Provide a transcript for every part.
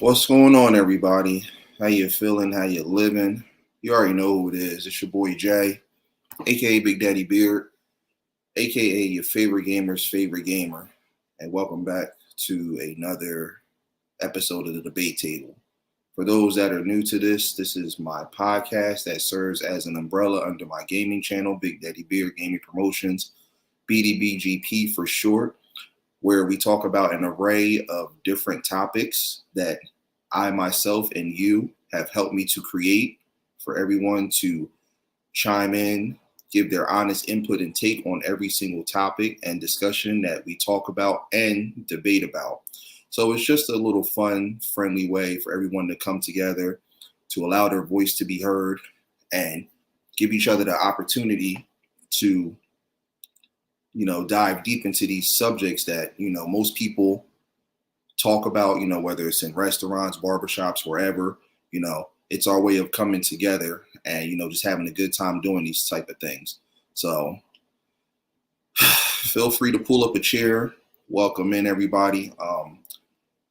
What's going on, everybody? How you feeling? How you living? You already know who it is. It's your boy Jay, aka Big Daddy Beard, aka your favorite gamer's favorite gamer, and welcome back to another episode of the Debate Table. For those that are new to this is my podcast that serves as an umbrella under my gaming channel, Big Daddy Beard Gaming Promotions, B.D.B.G.P for short, where we talk about an array of different topics that I, myself, and you have helped me to create for everyone to chime in, give their honest input and take on every single topic and discussion that we talk about and debate about. So it's just a little fun, friendly way for everyone to come together, to allow their voice to be heard, and give each other the opportunity to dive deep into these subjects that, most people talk about, whether it's in restaurants, barbershops, wherever, it's our way of coming together and, just having a good time doing these type of things. So feel free to pull up a chair. Welcome in, everybody.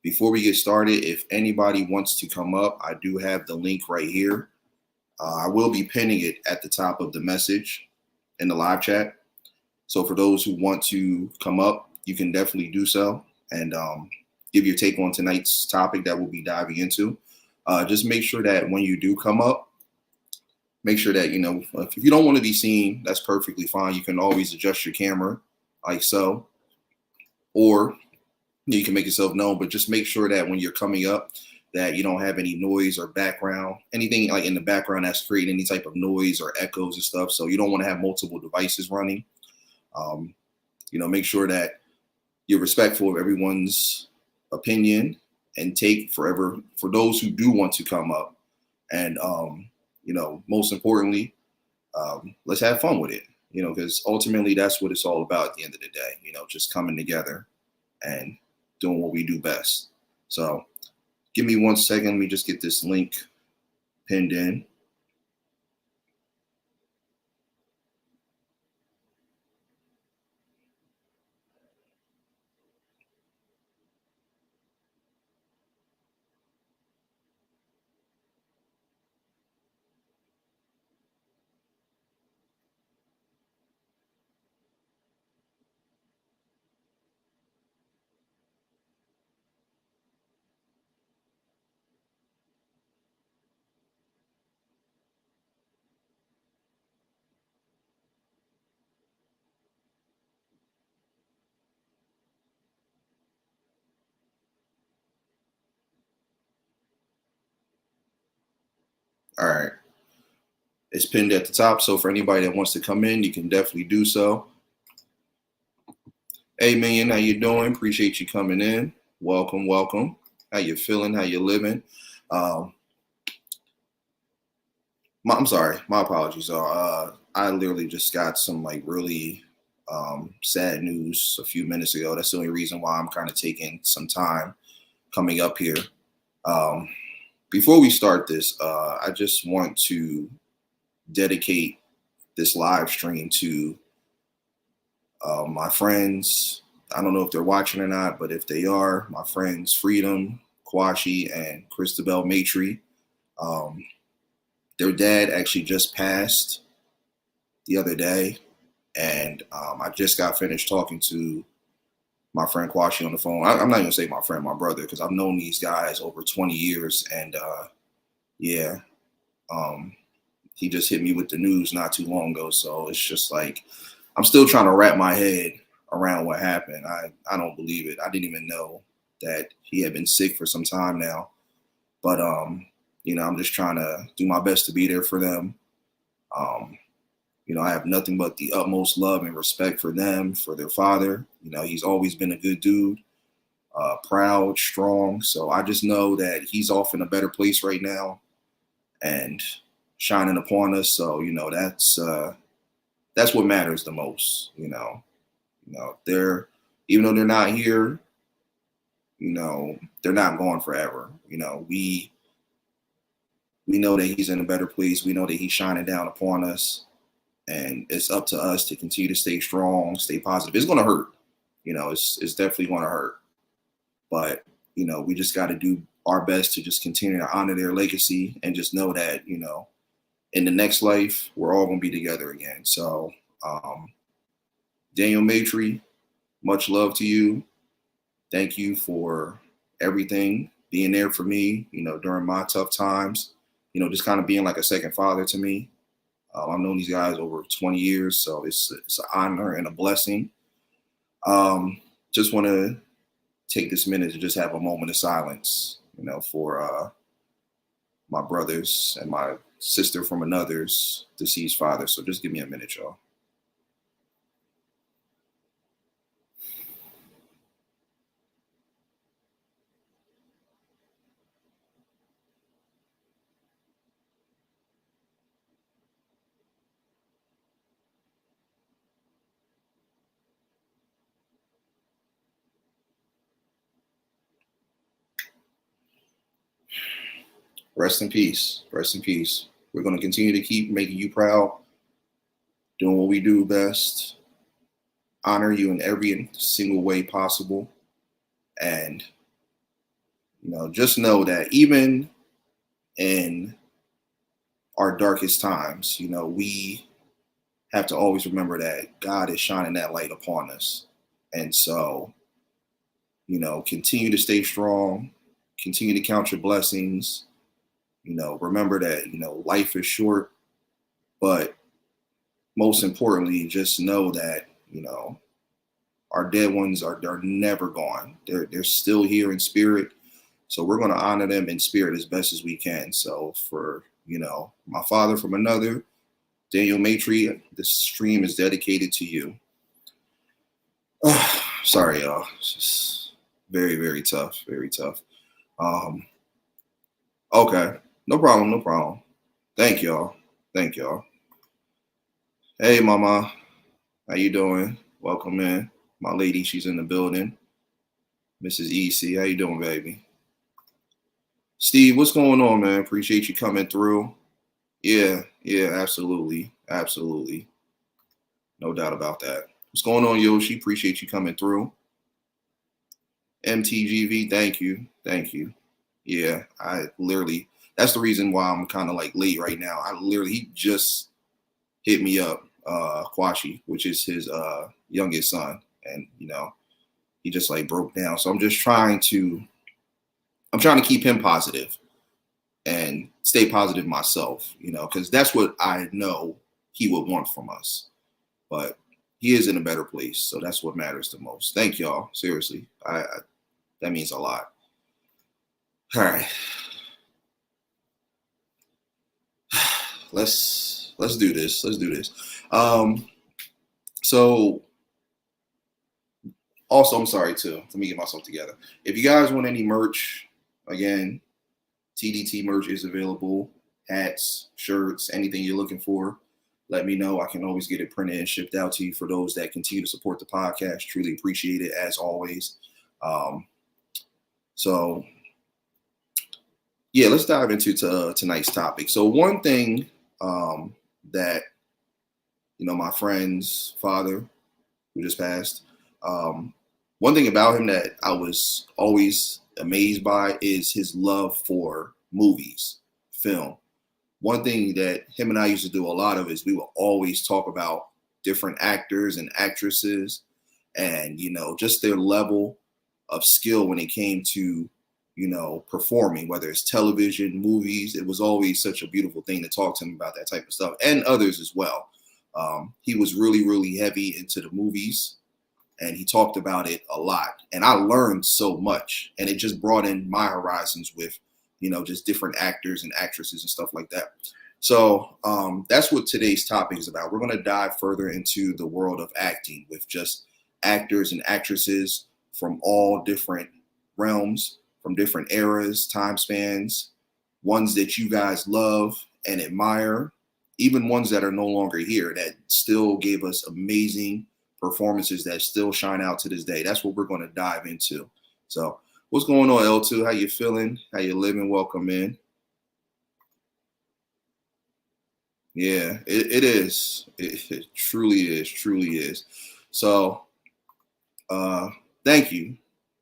Before we get started, if anybody wants to come up, I do have the link right here. I will be pinning it at the top of the message in the live chat. So for those who want to come up, you can definitely do so and give your take on tonight's topic that we'll be diving into. Just make sure that when you do come up, make sure that, if you don't want to be seen, that's perfectly fine. You can always adjust your camera like so, or you can make yourself known, but just make sure that when you're coming up that you don't have any noise or background, anything like in the background that's creating any type of noise or echoes and stuff. So you don't want to have multiple devices running. Make sure that you're respectful of everyone's opinion and take forever for those who do want to come up. And, most importantly, let's have fun with it, because ultimately that's what it's all about at the end of the day, just coming together and doing what we do best. So give me 1 second. Let me just get this link pinned in. All right. It's pinned at the top. So for anybody that wants to come in, you can definitely do so. Hey, Minion, how you doing? Appreciate you coming in. Welcome, welcome. How you feeling? How you living? I'm sorry. My apologies. I literally just got some really sad news a few minutes ago. That's the only reason why I'm kind of taking some time coming up here. Before we start this, I just want to dedicate this live stream to my friends. I don't know if they're watching or not, but if they are, my friends Freedom, Quaashie, and Krystabel Maitre. Their dad actually just passed the other day, and I just got finished talking to my friend Quaashie on the phone. I'm not gonna say my friend, my brother, because I've known these guys over 20 years, and he just hit me with the news not too long ago. So it's just like I'm still trying to wrap my head around what happened. I don't believe it. I didn't even know that he had been sick for some time now. But I'm just trying to do my best to be there for them. I have nothing but the utmost love and respect for them, for their father. He's always been a good dude, proud, strong. So I just know that he's off in a better place right now and shining upon us. So, that's what matters the most. They're, even though they're not here, they're not gone forever. We know that he's in a better place. We know that he's shining down upon us, and it's up to us to continue to stay strong, stay positive. It's going to hurt, it's definitely going to hurt, but we just got to do our best to just continue to honor their legacy and just know that, you know, in the next life, we're all going to be together again. So, Daniel Maitre, much love to you. Thank you for everything, being there for me, you know, during my tough times, you know, just kind of being like a second father to me. I've known these guys over 20 years, so it's an honor and a blessing. Just want to take this minute to just have a moment of silence, you know, for my brothers and my sister from another's deceased father. So just give me a minute, y'all. Rest in peace. Rest in peace. We're going to continue to keep making you proud, doing what we do best, honor you in every single way possible. And, you know, just know that even in our darkest times, you know, we have to always remember that God is shining that light upon us. And so, you know, continue to stay strong, continue to count your blessings. You know, remember that, you know, life is short, but most importantly, just know that, you know, our dead ones are never gone. They're still here in spirit. So we're going to honor them in spirit as best as we can. So for, you know, my father from another, Daniel Maitre, this stream is dedicated to you. Sorry, y'all. It's just very, very tough. Very tough. Okay. No problem. No problem. Thank y'all. Thank y'all. Hey, mama. How you doing? Welcome in. My lady, she's in the building. Mrs. EC, how you doing, baby? Steve, what's going on, man? Appreciate you coming through. Yeah, absolutely. Absolutely. No doubt about that. What's going on, Yoshi? Appreciate you coming through. MTGV, thank you. Thank you. Yeah, that's the reason why I'm kind of like late right now. He just hit me up, Quaashie, which is his youngest son. And, you know, he just like broke down. So I'm trying to keep him positive and stay positive myself, you know, because that's what I know he would want from us. But he is in a better place. So that's what matters the most. Thank y'all. Seriously. That means a lot. All right. Let's do this. Let's do this. So also, I'm sorry too. Let me get myself together. If you guys want any merch, again, TDT merch is available. Hats, shirts, anything you're looking for, let me know. I can always get it printed and shipped out to you. For those that continue to support the podcast, truly appreciate it as always. So yeah, let's dive into tonight's topic. So one thing that, you know, my friend's father who just passed, one thing about him that I was always amazed by is his love for movies, film. One thing that him and I used to do a lot of is we would always talk about different actors and actresses and, you know, just their level of skill when it came to, you know, performing, whether it's television, movies. It was always such a beautiful thing to talk to him about that type of stuff, and others as well. He was really, really heavy into the movies, and he talked about it a lot. And I learned so much, and it just broadened my horizons with, you know, just different actors and actresses and stuff like that. So that's what today's topic is about. We're going to dive further into the world of acting with just actors and actresses from all different realms, from different eras, time spans, ones that you guys love and admire, even ones that are no longer here that still gave us amazing performances that still shine out to this day. That's what we're going to dive into. So what's going on, L2? How you feeling? How you living? Welcome in. Yeah, it is. It truly is. Truly is. So thank you.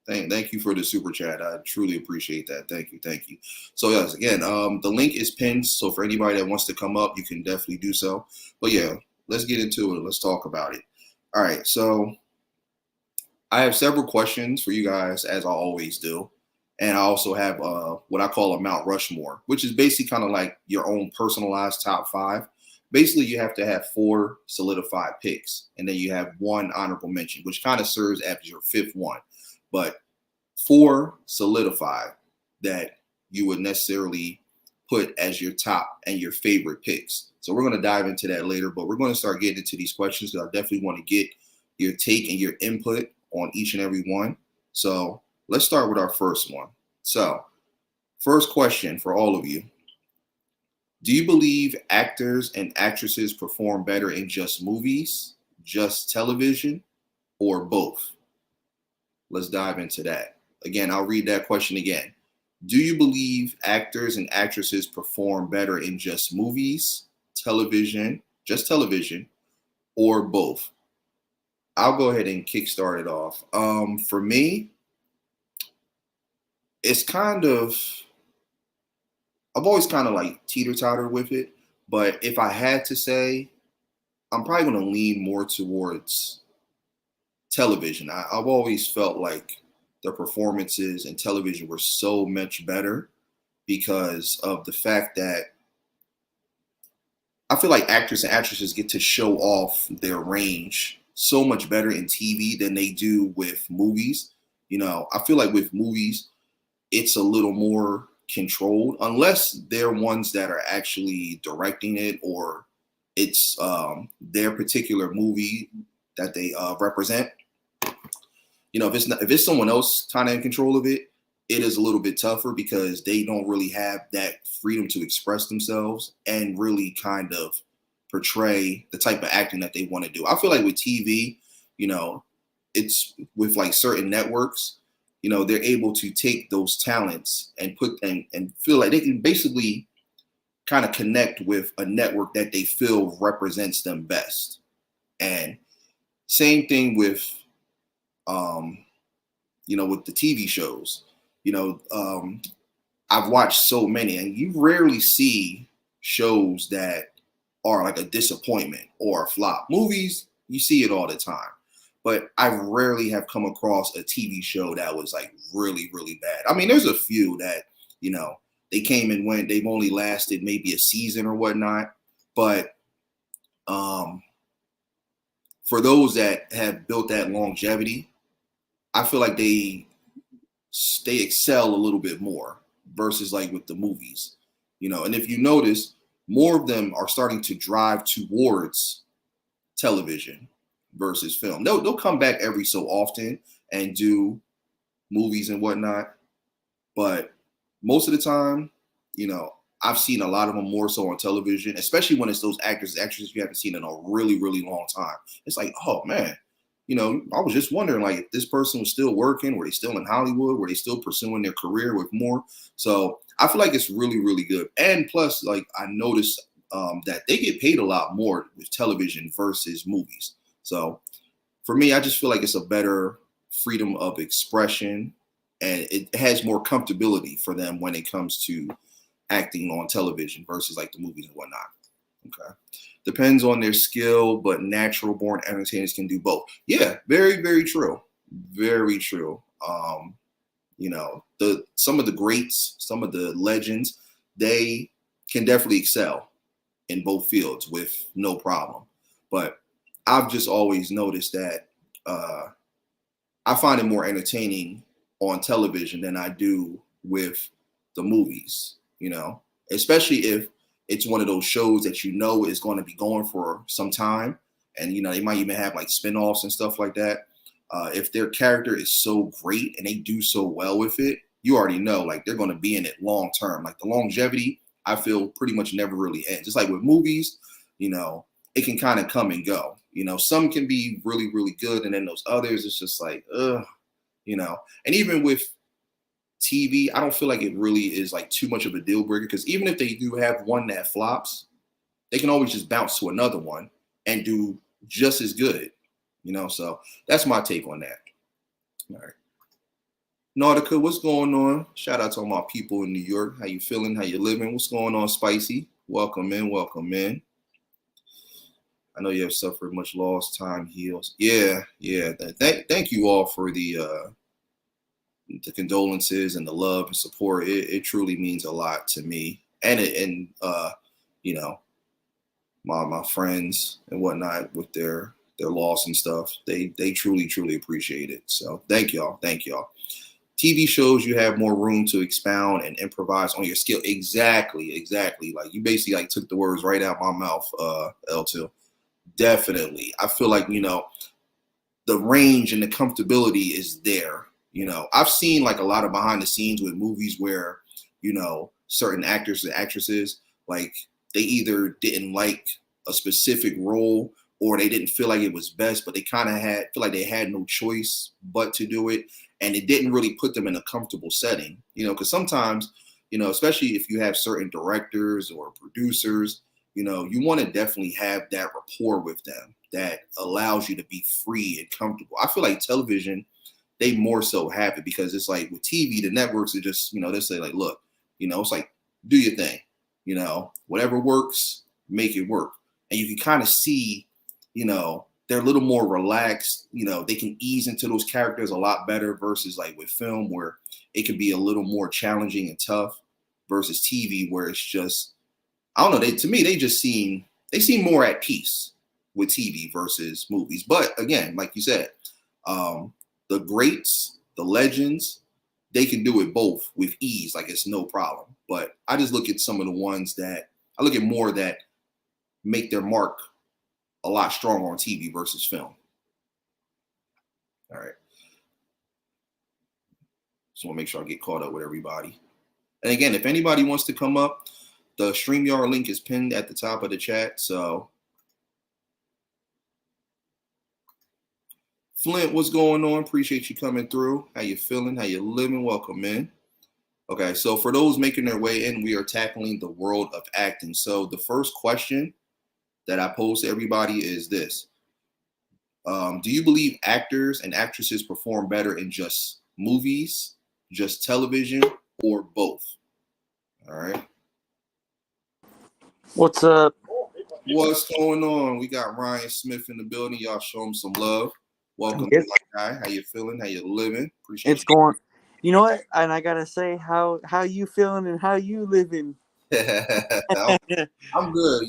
Thank you for the super chat. I truly appreciate that. Thank you. Thank you. So yes, again, the link is pinned. So for anybody that wants to come up, you can definitely do so. But yeah, let's get into it. Let's talk about it. All right. So I have several questions for you guys, as I always do. And I also have what I call a Mount Rushmore, which is basically kind of like your own personalized top 5. Basically, you have to have 4 solidified picks, and then you have 1 honorable mention, which kind of serves as your 5th one. But 4 solidified that you would necessarily put as your top and your favorite picks. So we're going to dive into that later, but we're going to start getting into these questions because I definitely want to get your take and your input on each and every one. So let's start with our first one. So first question for all of you. Do you believe actors and actresses perform better in just movies, just television, or both? Let's dive into that. Again, I'll read that question again. Do you believe actors and actresses perform better in just movies, television, just television, or both? I'll go ahead and kickstart it off. For me, it's kind of, I've always kind of like teeter-totter with it. But if I had to say, I'm probably going to lean more towards television. I've always felt like the performances in television were so much better because of the fact that I feel like actors and actresses get to show off their range so much better in TV than they do with movies. You know, I feel like with movies, it's a little more controlled, unless they're ones that are actually directing it or it's their particular movie that they represent. You know, if it's someone else kind of in control of it, it is a little bit tougher because they don't really have that freedom to express themselves and really kind of portray the type of acting that they want to do. I feel like with TV, you know, it's with like certain networks, you know, they're able to take those talents and put and feel like they can basically kind of connect with a network that they feel represents them best. And same thing with, you know, with the TV shows. You know, I've watched so many, and you rarely see shows that are like a disappointment or a flop. Movies, you see it all the time. But I rarely have come across a TV show that was like really, really bad. I mean, there's a few that, you know, they came and went. They've only lasted maybe a season or whatnot. But for those that have built that longevity, I feel like they excel a little bit more versus like with the movies, you know. And if you notice, more of them are starting to drive towards television versus film. They'll come back every so often and do movies and whatnot, but most of the time, you know, I've seen a lot of them more so on television, especially when it's those actors and actresses you haven't seen in a really, really long time. It's like, oh man, you know, I was just wondering, like, if this person was still working, were they still in Hollywood, were they still pursuing their career with more? So I feel like it's really, really good. And plus, like, I noticed that they get paid a lot more with television versus movies. So for me, I just feel like it's a better freedom of expression, and it has more comfortability for them when it comes to acting on television versus like the movies and whatnot. Okay. Depends on their skill, but natural born entertainers can do both. Yeah, very, very true. Very true. You know, some of the greats, some of the legends, they can definitely excel in both fields with no problem. But I've just always noticed that I find it more entertaining on television than I do with the movies, you know, especially if it's one of those shows that you know is going to be going for some time. And, you know, they might even have like spinoffs and stuff like that. If their character is so great and they do so well with it, you already know, like, they're going to be in it long term. Like, the longevity, I feel, pretty much never really ends. Just like with movies, you know, it can kind of come and go. You know, some can be really, really good. And then those others, it's just like, you know. And even with TV, I don't feel like it really is like too much of a deal breaker, because even if they do have one that flops, they can always just bounce to another one and do just as good, you know. So that's my take on that. All right. Nautica, what's going on? Shout out to all my people in New York. How you feeling? How you living? What's going on, Spicy? Welcome in, welcome in. I know you have suffered much loss. Time heals. Yeah. Thank you all for the condolences and the love and support. It truly means a lot to me, and you know, my friends and whatnot with their loss and stuff. They truly appreciate it. So thank y'all. TV shows, you have more room to expound and improvise on your skill. Exactly. Like you basically like took the words right out my mouth, L2. Definitely. I feel like, the range and the comfortability is there. I've seen like a lot of behind the scenes with movies where, certain actors and actresses, like they either didn't like a specific role or they didn't feel like it was best, but they kind of feel like they had no choice but to do it. And it didn't really put them in a comfortable setting, because sometimes, especially if you have certain directors or producers, you want to definitely have that rapport with them that allows you to be free and comfortable. I feel like television, they more so have it because it's like with TV, the networks are just, they say like, look, it's like, do your thing, whatever works, make it work. And you can kind of see, they're a little more relaxed, they can ease into those characters a lot better versus like with film where it can be a little more challenging and tough versus TV where it's just, I don't know, to me, they seem more at peace with TV versus movies. But again, like you said, the greats, the legends, they can do it both with ease, like it's no problem. But I just look at some of the ones that I look at more that make their mark a lot stronger on TV versus film. All right. Just want to make sure I get caught up with everybody. And again, if anybody wants to come up, the StreamYard link is pinned at the top of the chat. So Flint, what's going on? Appreciate you coming through. How you feeling? How you living? Welcome in. Okay, so for those making their way in, we are tackling the world of acting. So the first question that I pose to everybody is this. Do you believe actors and actresses perform better in just movies, just television, or both? All right. What's up? What's going on? We got Ryan Smith in the building. Y'all show him some love. Welcome, Yes. guy. How you feeling? How you living? Appreciate It's going. You know what? And I gotta say, how you feeling and how you living? I'm good.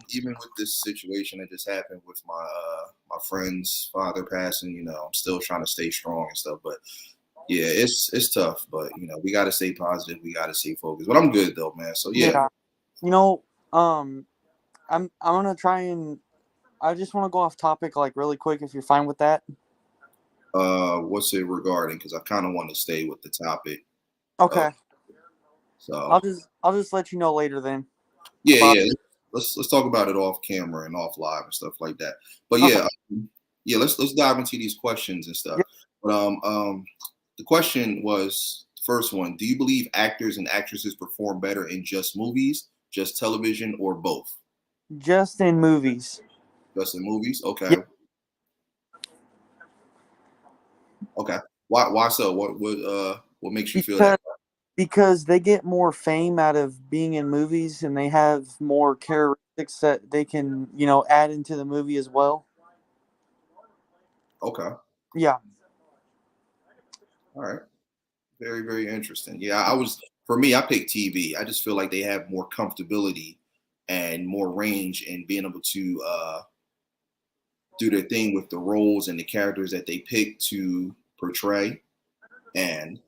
Even with this situation that just happened with my friend's father passing, I'm still trying to stay strong and stuff. But yeah, it's tough. But we got to stay positive. We got to stay focused. But I'm good though, man. So yeah. I'm gonna try and I just want to go off topic like really quick if you're fine with that. What's it regarding? Because I kind of want to stay with the topic. Okay. So I'll just let you know later then. Yeah. Let's talk about it off camera and off live and stuff like that. But yeah, okay. Let's dive into these questions and stuff. Yep. But the question was the first one: do you believe actors and actresses perform better in just movies, just television, or both? Just in movies. Just in movies? Okay. Yep. Okay. Why so? What makes you feel that way? Because they get more fame out of being in movies and they have more characteristics that they can, add into the movie as well. Okay. Yeah. All right. Very, very interesting. Yeah, for me, I picked TV. I just feel like they have more comfortability and more range in being able to do their thing with the roles and the characters that they pick to portray. And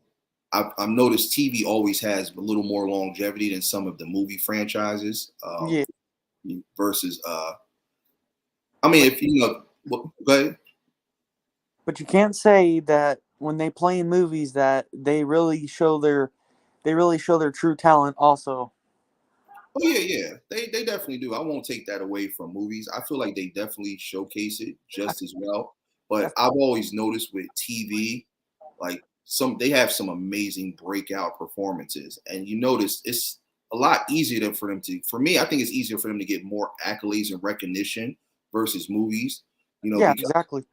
I've noticed TV always has a little more longevity than some of the movie franchises. Yeah. Versus, if go ahead. But you can't say that when they play in movies that they really show their true talent also. Oh yeah. They definitely do. I won't take that away from movies. I feel like they definitely showcase it just as well. But I've always noticed with TV, like they have some amazing breakout performances. And you notice it's a lot easier for me, I think it's easier for them to get more accolades and recognition versus movies. Yeah, because, exactly.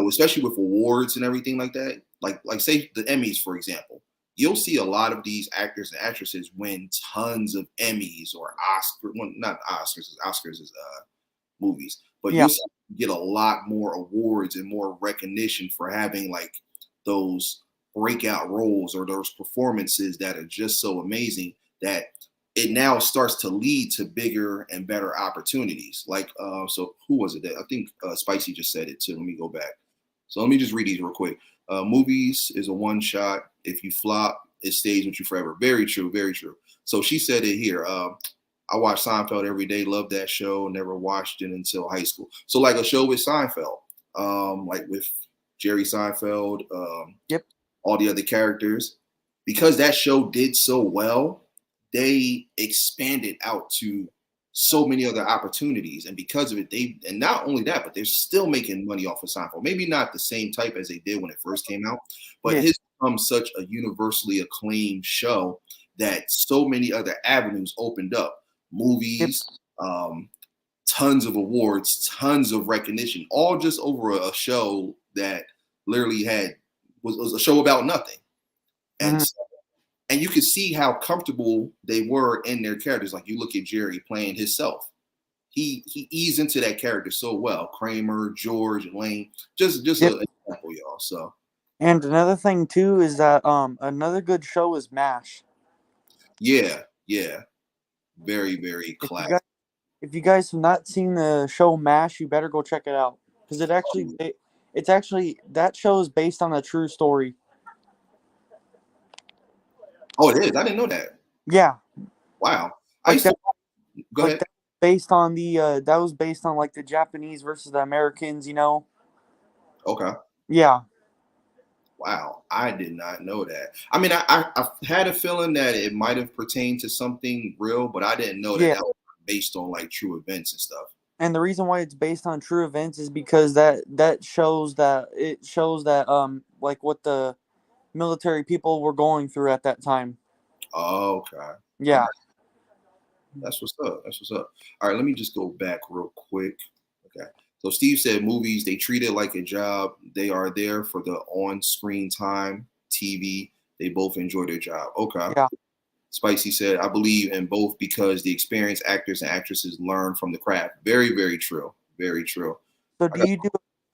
Especially with awards and everything like that. like say the Emmys, for example. You'll see a lot of these actors and actresses win tons of Emmys or Oscar, well, not Oscars. Oscars is movies, but Yeah. you'll get a lot more awards and more recognition for having like those breakout roles or those performances that are just so amazing that it now starts to lead to bigger and better opportunities. Like, so who was it that I think Spicy just said it too? Let me go back. So let me just read these real quick. Movies is a one shot. If you flop, it stays with you forever. Very true. Very true. So she said it here. I watch Seinfeld every day. Love that show. Never watched it until high school. So like a show with Seinfeld, like with Jerry Seinfeld, Yep. all the other characters, because that show did so well, they expanded out to so many other opportunities. And because of it, and not only that, but they're still making money off of Seinfeld. Maybe not the same type as they did when it first came out, but Yeah. it's become such a universally acclaimed show that so many other avenues opened up. Yep. Movies, tons of awards, tons of recognition, all just over a show that literally was a show about nothing. And Mhm. and you could see how comfortable they were in their characters. Like you look at Jerry playing himself. He eased into that character so well. Kramer, George, Elaine, just Yep. an example, y'all. So And another thing too is that another good show is MASH. yeah, very, very If you classic. guys if you guys have not seen the show MASH, you better go check it out because it's actually that show is based on a true story. Oh, it is. I didn't know that. Yeah, Wow. I like used to that go like ahead. that based on that was based on like the Japanese versus the Americans, you know. Okay. Yeah. Wow, I did not know that. I mean, I had a feeling that it might have pertained to something real, but I didn't know that Yeah. that was based on like true events and stuff. And the reason why it's based on true events is because that shows that it shows that like what the military people were going through at that time. Oh, okay. All Yeah. right. That's what's up. That's what's up. All right, let me just go back real quick. Okay. So Steve said movies, they treat it like a job. They are there for the on-screen time, TV. They both enjoy their job. Okay. Yeah. Spicy said, I believe in both because the experienced actors and actresses learn from the craft. Very, very true. Very true. So I got,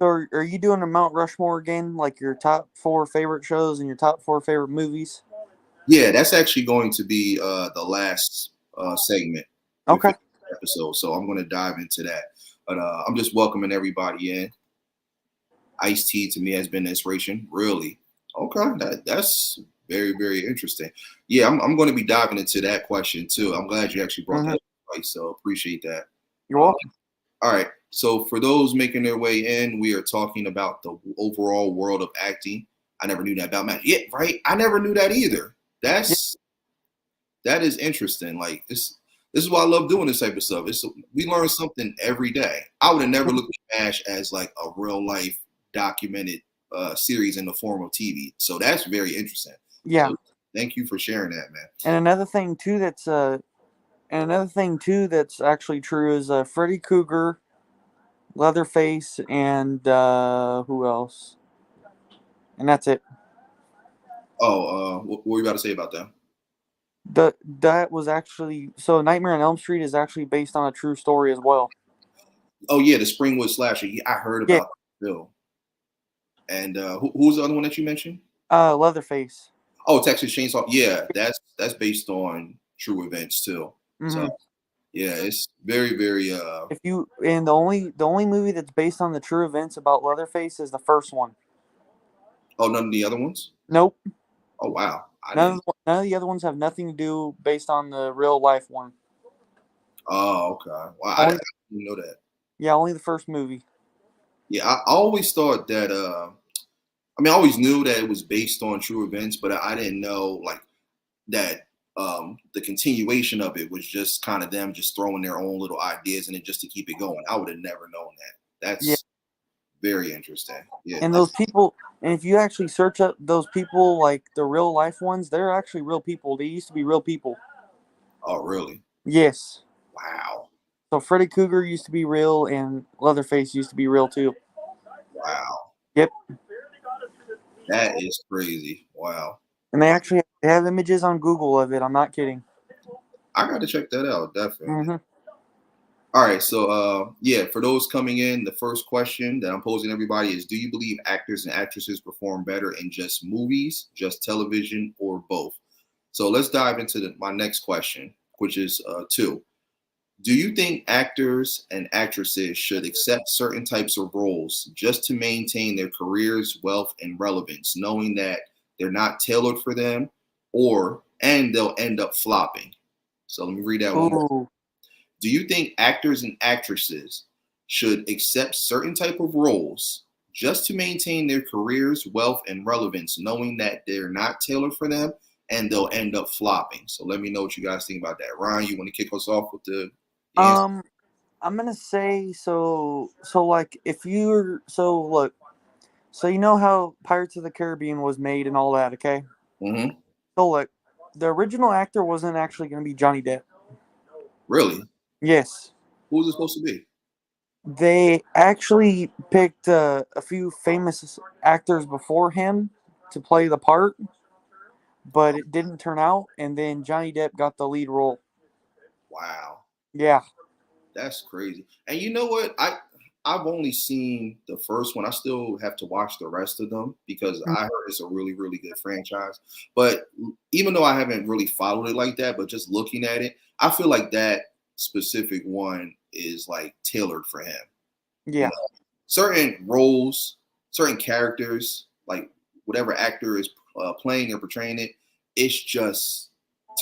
or are you doing a Mount Rushmore again, like your top 4 favorite shows and your top 4 favorite movies? yeah, that's actually going to be the last segment within Okay. the episode. So I'm going to dive into that. But I'm just welcoming everybody in. Ice T to me has been an inspiration. Really? Okay, that's very, very interesting. Yeah, I'm going to be diving into that question too. I'm glad you actually brought that Mm-hmm. up, Ice, so appreciate that. You're welcome. All right. So for those making their way in, we are talking about the overall world of acting. I never knew that about Matt. Yeah, right. I never knew that either. Yeah. That is interesting. Like this is why I love doing this type of stuff. We learn something every day. I would have never looked at MASH as like a real life documented series in the form of TV. So that's very interesting. Yeah. So thank you for sharing that, man. And another thing too that's actually true is Freddy Krueger, Leatherface, and who else? And that's it. Oh, what were you about to say about that? That was actually so Nightmare on Elm Street is actually based on a true story as well. Oh yeah, the Springwood slasher. Yeah, I heard Yeah. about that bill. And who was the other one that you mentioned? Leatherface. Oh, Texas Chainsaw. Yeah, that's based on true events too. So Hmm. yeah, it's very, very. If you and the only movie that's based on the true events about Leatherface is the first one. Oh, none of the other ones. Nope. Oh wow, I didn't. None of the other ones have nothing to do based on the real life one. Oh okay. Well, I Only didn't know that. yeah, only the first movie. Yeah, I always thought that. I mean, I always knew that it was based on true events, but I didn't know like that. The continuation of it was just kind of them just throwing their own little ideas in it just to keep it going. I would have never known that. Yeah. That's very interesting. Yeah. And those people, and if you actually search up those people, like the real life ones, they're actually real people. They used to be real people. Oh, really? Yes. Wow. So Freddy Krueger used to be real, and Leatherface used to be real too. Wow. Yep. That is crazy. Wow. And they have images on Google of it. I'm not kidding. I got to check that out, definitely. Hmm. All right, so yeah, for those coming in, the first question that I'm posing to everybody is: do you believe actors and actresses perform better in just movies, just television, or both? So let's dive into my next question, which is two. Do you think actors and actresses should accept certain types of roles just to maintain their careers, wealth, and relevance, knowing that they're not tailored for them, and they'll end up flopping? So let me read that one more. Ooh, Do you think actors and actresses should accept certain type of roles just to maintain their careers, wealth, and relevance, knowing that they're not tailored for them and they'll end up flopping? So let me know what you guys think about that. Ryan, you want to kick us off with the answer? um, I'm gonna say so. So like, if you're so look, so you know how Pirates of the Caribbean was made and all that, okay? Mm-hmm. So look, the original actor wasn't actually gonna be Johnny Depp. Really? Yes, Who was it supposed to be? they actually picked a few famous actors before him to play the part, but it didn't turn out. And then Johnny Depp got the lead role. Wow. Yeah. That's crazy. And you know what? I've only seen the first one. I still have to watch the rest of them because I heard it's a really, really good franchise. But even though I haven't really followed it like that, but just looking at it, I feel like that specific one is like tailored for him. You Yeah. know, certain roles, certain characters, like whatever actor is playing or portraying it, it's just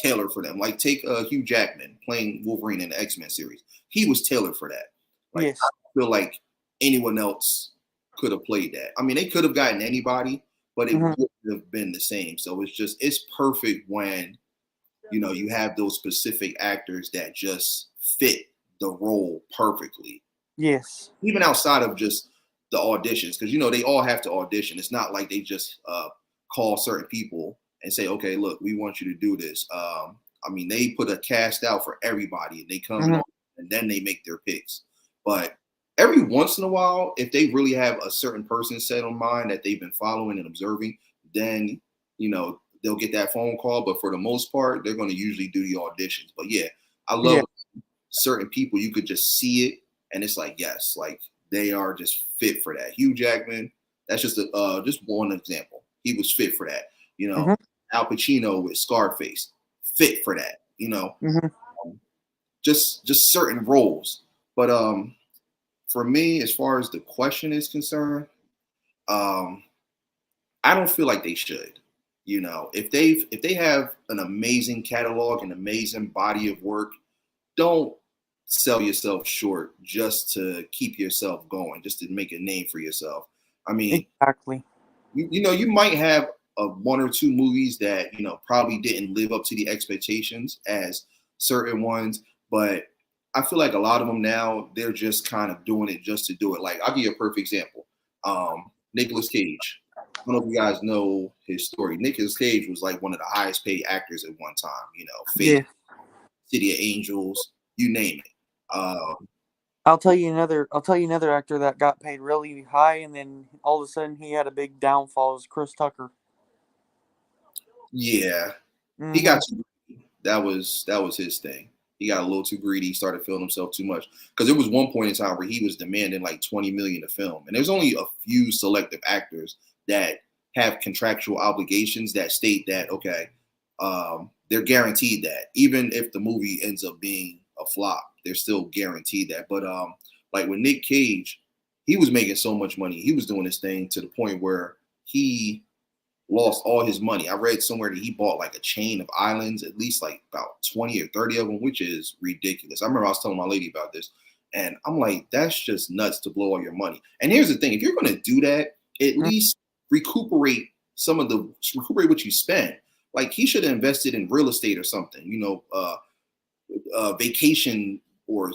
tailored for them. Like take Hugh Jackman playing Wolverine in the X-Men series. He was tailored for that. Like I Yes. feel like anyone else could have played that. I mean, they could have gotten anybody, but it Hmm. wouldn't have been the same. So it's perfect when you have those specific actors that just fit the role perfectly, Yes. even outside of just the auditions, because they all have to audition. It's not like they just call certain people and say, "Okay, look, we want you to do this." I mean, they put a cast out for everybody, and they come Hmm. in and then they make their picks. But every once in a while, if they really have a certain person set on mind that they've been following and observing, then they'll get that phone call. But for the most part, they're going to usually do the auditions. But yeah, I Yeah. love certain people. You could just see it and it's like, yes, like they are just fit for that. Hugh Jackman, that's just one example. He was fit for that. Hmm. Al Pacino with Scarface, fit for that. Hmm. Um, just certain roles. But for me, as far as the question is concerned, um, I don't feel like they should. If they have an amazing catalog, an amazing body of work, don't sell yourself short just to keep yourself going, just to make a name for yourself. I mean, Exactly. you might have one or two movies that probably didn't live up to the expectations as certain ones, but I feel like a lot of them now they're just kind of doing it just to do it. Like I'll give you a perfect example. Nicolas Cage. I don't know if you guys know his story. Nicolas Cage was like one of the highest paid actors at one time. Fate, Yeah. City of Angels, you name it. I'll tell you another actor that got paid really high, and then all of a sudden he had a big downfall. Is Chris Tucker. Yeah, he Hmm. got too greedy. That was his thing. He got a little too greedy. He started feeling himself too much because there was one point in time where he was demanding like 20 million a film, and there's only a few selective actors that have contractual obligations that state that okay, they're guaranteed that even if the movie ends up being a flop, they're still guaranteed that. But like with Nick Cage, he was making so much money. He was doing this thing to the point where he lost all his money. I read somewhere that he bought like a chain of islands, at least like about 20 or 30 of them, which is ridiculous. I remember I was telling my lady about this, and I'm like, that's just nuts to blow all your money. And here's the thing: if you're going to do that, at least recuperate recuperate what you spend. Like he should have invested in real estate or something, vacation or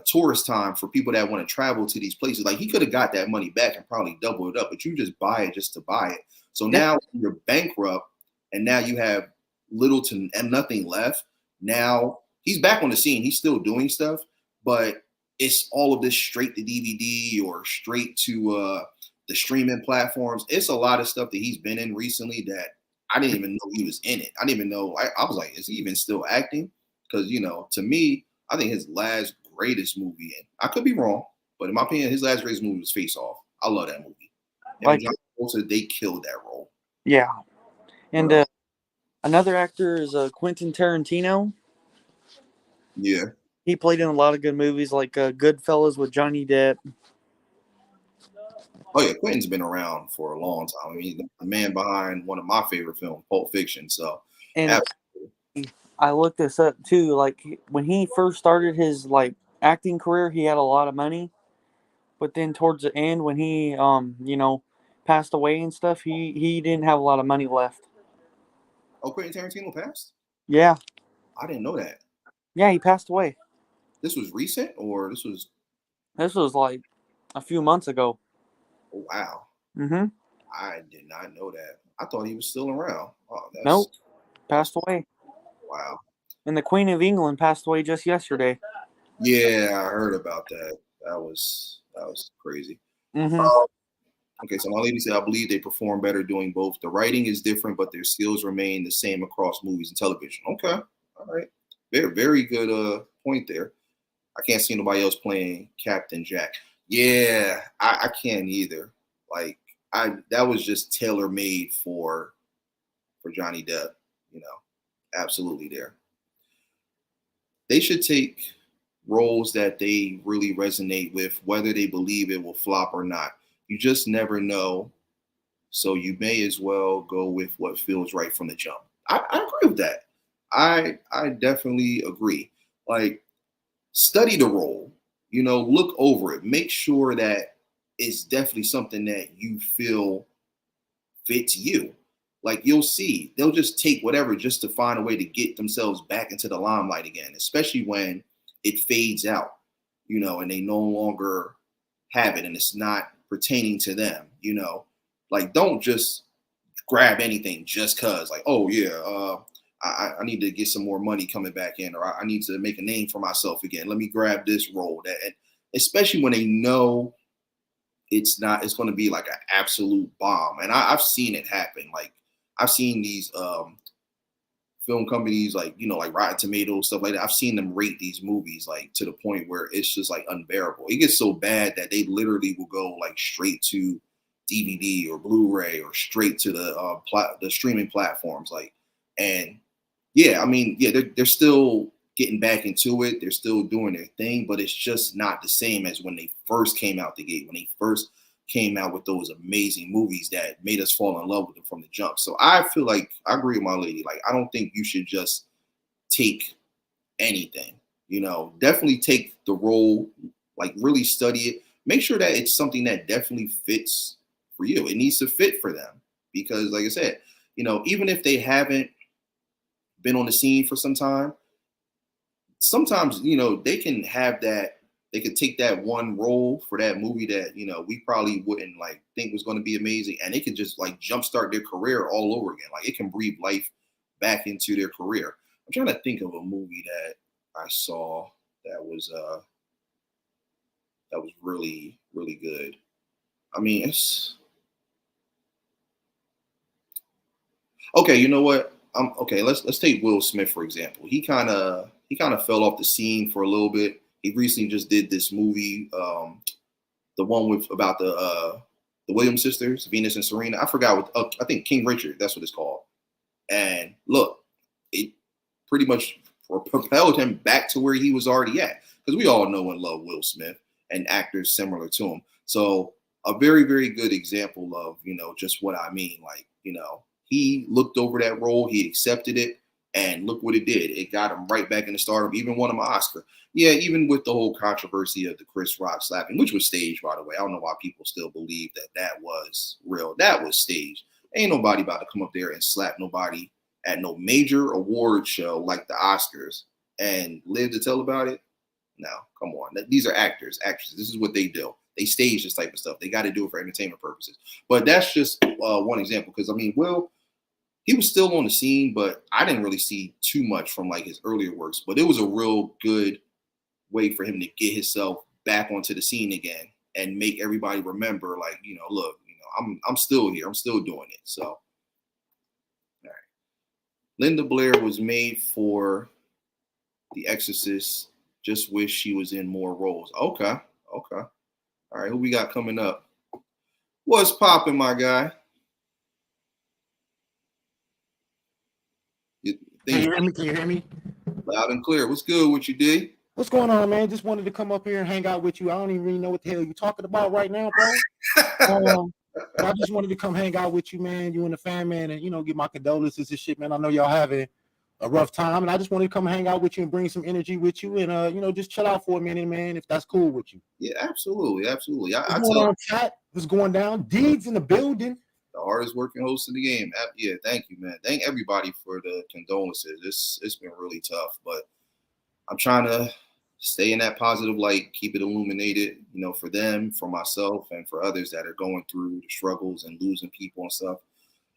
tourist time for people that want to travel to these places. Like he could have got that money back and probably doubled it up, but you just buy it just to buy it. So Yeah. now you're bankrupt, and now you have little to and nothing left. Now he's back on the scene. He's still doing stuff, but it's all of this straight to DVD or straight to the streaming platforms. It's a lot of stuff that he's been in recently that I didn't even know he was in it. I didn't even know. I was like, is he even still acting? Because, to me, I think his last greatest movie, and I could be wrong, but in my opinion, his last greatest movie was Face Off. I love that movie. Him and Like, John Travolta, they killed that role. yeah. And Well, another actor is Quentin Tarantino. yeah. He played in a lot of good movies like Goodfellas with Johnny Depp. Oh yeah, Quentin's been around for a long time. I mean, the man behind one of my favorite films, Pulp Fiction. So, And absolutely. I looked this up too. Like when he first started his acting career, he had a lot of money, but then towards the end, when he passed away and stuff, he didn't have a lot of money left. Oh, Quentin Tarantino passed? Yeah, I didn't know that. yeah, he passed away. This was recent, or this was? This was like a few months ago. Oh, wow. Mm-hmm. I did not know that. I thought he was still around. Oh, Nope, that's passed away. wow. And the Queen of England passed away just yesterday. Yeah, I heard about that. That was crazy. Mm-hmm. Okay, so my lady said, I believe they perform better doing both. The writing is different, but their skills remain the same across movies and television. Okay, all right, very very good point there. I can't see nobody else playing Captain Jack. Yeah, I can't either. Like that was just tailor made for Johnny Depp. You know, absolutely there. They should take roles that they really resonate with, whether they believe it will flop or not. You just never know. So you may as well go with what feels right from the jump. I agree with that. I definitely agree. Like study the role, look over it, make sure that it's definitely something that you feel fits you. Like you'll see, they'll just take whatever just to find a way to get themselves back into the limelight again, especially when it fades out, and they no longer have it and it's not pertaining to them, Like don't just grab anything just cause, like, oh yeah, I need to get some more money coming back in, or I need to make a name for myself again. Let me grab this role. That, and especially when they know it's going to be like an absolute bomb. And I've seen it happen. Like I've seen these film companies, like like Rotten Tomatoes, stuff like that. I've seen them rate these movies like to the point where it's just like unbearable. It gets so bad that they literally will go like straight to DVD or Blu-ray or straight to the streaming platforms. Like, and yeah, I mean, yeah, they're still getting back into it. They're still doing their thing, but it's just not the same as when they first came out the gate, when they first came out with those amazing movies that made us fall in love with them from the jump. So I feel like I agree with my lady. Like, I don't think you should just take anything, definitely take the role, like really study it. Make sure that it's something that definitely fits for you. It needs to fit for them because, like I said, even if they haven't been on the scene for some time, sometimes they can have that, they could take that one role for that movie that we probably wouldn't like think was going to be amazing, and it could just like jumpstart their career all over again. Like it can breathe life back into their career. I'm trying to think of a movie that I saw that was really really good. I mean, it's okay. You know what? Okay. Let's take Will Smith for example. He kind of fell off the scene for a little bit. He recently just did this movie, the one with about the Williams sisters, Venus and Serena. I forgot what. I think King Richard. That's what it's called. And look, it pretty much propelled him back to where he was already at. Because we all know and love Will Smith and actors similar to him. So a very, very good example of, just what I mean. Like, he looked over that role, he accepted it, and look what it did. It got him right back into stardom, even won him an Oscar. Yeah, even with the whole controversy of the Chris Rock slapping, which was staged, by the way. I don't know why people still believe that that was real. That was staged. Ain't nobody about to come up there and slap nobody at no major award show like the Oscars and live to tell about it. No, come on. These are actors, actresses. This is what they do. They stage this type of stuff. They got to do it for entertainment purposes. But that's just one example. Because, I mean, Will, he was still on the scene, but I didn't really see too much from like his earlier works. But it was a real good way for him to get himself back onto the scene again and make everybody remember, like, look, I'm still here. I'm still doing it. So, all right. Linda Blair was made for The Exorcist. Just wish she was in more roles. Okay. All right. Who we got coming up? What's popping, my guy? Can you hear me? Can you hear me? Loud and clear. What's good? What you did? What's going on, man? Just wanted to come up here and hang out with you. I don't even really know what the hell you're talking about right now, bro. But I just wanted to come hang out with you, man. You and the fam, man, and give my condolences and shit, man. I know y'all having a rough time, and I just wanted to come hang out with you and bring some energy with you, and just chill out for a minute, man. If that's cool with you. Yeah, absolutely. What's going on, chat? What's going down? Deeds in the building. The hardest working host in the game. Yeah, thank you, man. Thank everybody for the condolences. It's been really tough, but I'm trying to stay in that positive light, keep it illuminated, for them, for myself, and for others that are going through the struggles and losing people and stuff.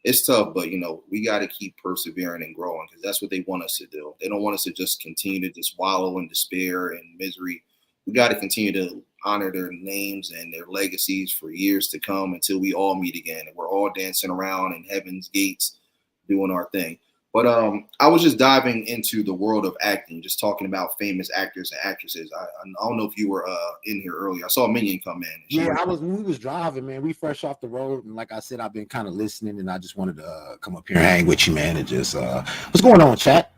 It's tough, but we got to keep persevering and growing, because that's what they want us to do. They don't want us to just continue to just wallow in despair and misery. We got to continue to honor their names and their legacies for years to come, until we all meet again and we're all dancing around in heaven's gates doing our thing. But I was just diving into the world of acting, just talking about famous actors and actresses. I don't know if you were in here earlier. I saw Minion come in. Yeah, we was driving, man. We fresh off the road, and like I said, I've been kind of listening, and I just wanted to come up here and hang with you, man, and just what's going on, chat?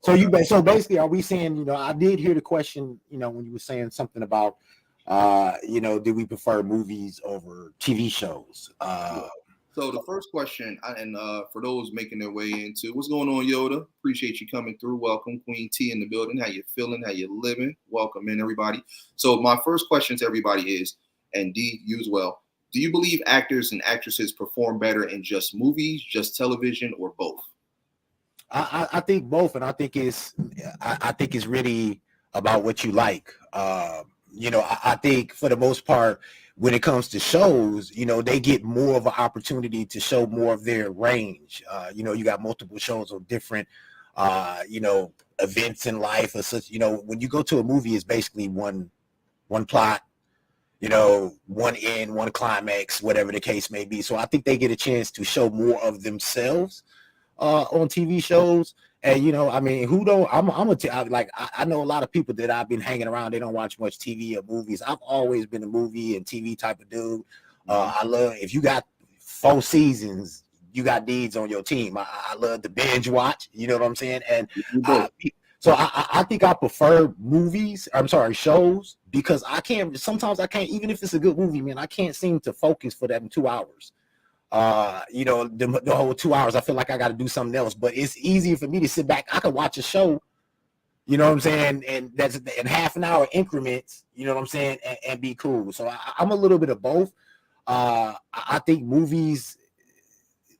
So so basically, are we saying, I did hear the question, when you were saying something about, do we prefer movies over TV shows? So the first question, and for those making their way into, what's going on, Yoda? Appreciate you coming through. Welcome, Queen T in the building. How you feeling? How you living? Welcome in, everybody. So my first question to everybody is, and D, you as well, do you believe actors and actresses perform better in just movies, just television, or both? I think both, and I think it's really about what you like. I think for the most part, when it comes to shows, they get more of an opportunity to show more of their range. You got multiple shows on different, events in life or such. When you go to a movie, it's basically one plot, one end, one climax, whatever the case may be. So I think they get a chance to show more of themselves on TV shows. And who don't? I know a lot of people that I've been hanging around. They don't watch much TV or movies. I've always been a movie and TV type of dude. I love, if you got 4 seasons, you got deeds on your team. I love the binge watch. You know what I'm saying? And so I think I prefer shows, because sometimes I can't, even if it's a good movie, man, I can't seem to focus for them 2 hours. The whole 2 hours, I feel like I got to do something else. But it's easier for me to sit back. I could watch a show, you know what I'm saying, and that's in half an hour increments, you know what I'm saying, and be cool. So I'm a little bit of both. I think movies,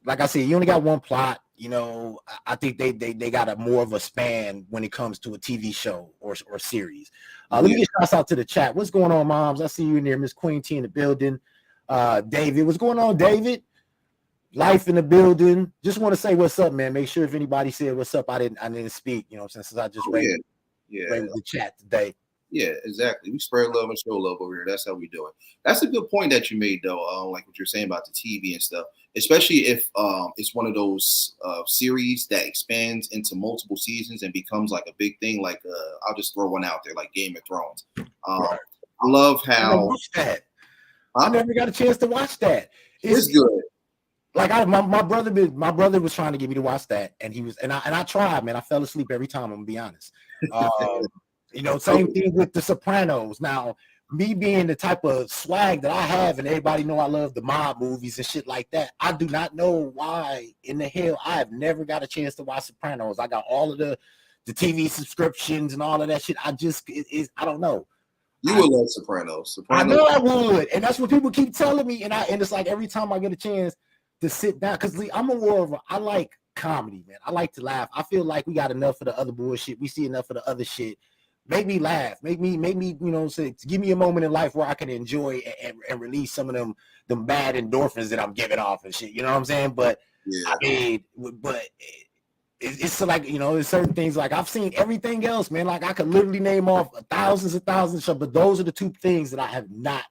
like I said, you only got one plot. I think they got a more of a span when it comes to a TV show or series. Let me get shouts out to the chat. What's going on, moms? I see you in there, Miss Queen T in the building. David, what's going on, David? Life in the building. Just want to say what's up, man. Make sure if anybody said what's up, I didn't speak. Since I just raised the chat today. Yeah, exactly. We spread love and show love over here. That's how we do it. That's a good point that you made, though. Like what you're saying about the TV and stuff, especially if it's one of those series that expands into multiple seasons and becomes like a big thing. Like I'll just throw one out there, like Game of Thrones. I love how I never got a chance to watch that. It's good. Like my brother was trying to get me to watch that, and I tried, man. I fell asleep every time. I'm gonna be honest. Same thing with the Sopranos. Now, me being the type of swag that I have, and everybody know I love the mob movies and shit like that, I do not know why in the hell I have never got a chance to watch Sopranos. I got all of the TV subscriptions and all of that shit. I don't know. You would love Sopranos. I know I would, and that's what people keep telling me. And it's like every time I get a chance to sit down, because I like comedy, man. I like to laugh. I feel like we got enough of the other bullshit. We see enough of the other shit. Make me laugh. Make me, give me a moment in life where I can enjoy and release some of them bad endorphins that I'm giving off and shit. You know what I'm saying? But it's like, there's certain things, like I've seen everything else, man. Like I could literally name off thousands and thousands of shows, but those are the 2 things that I have not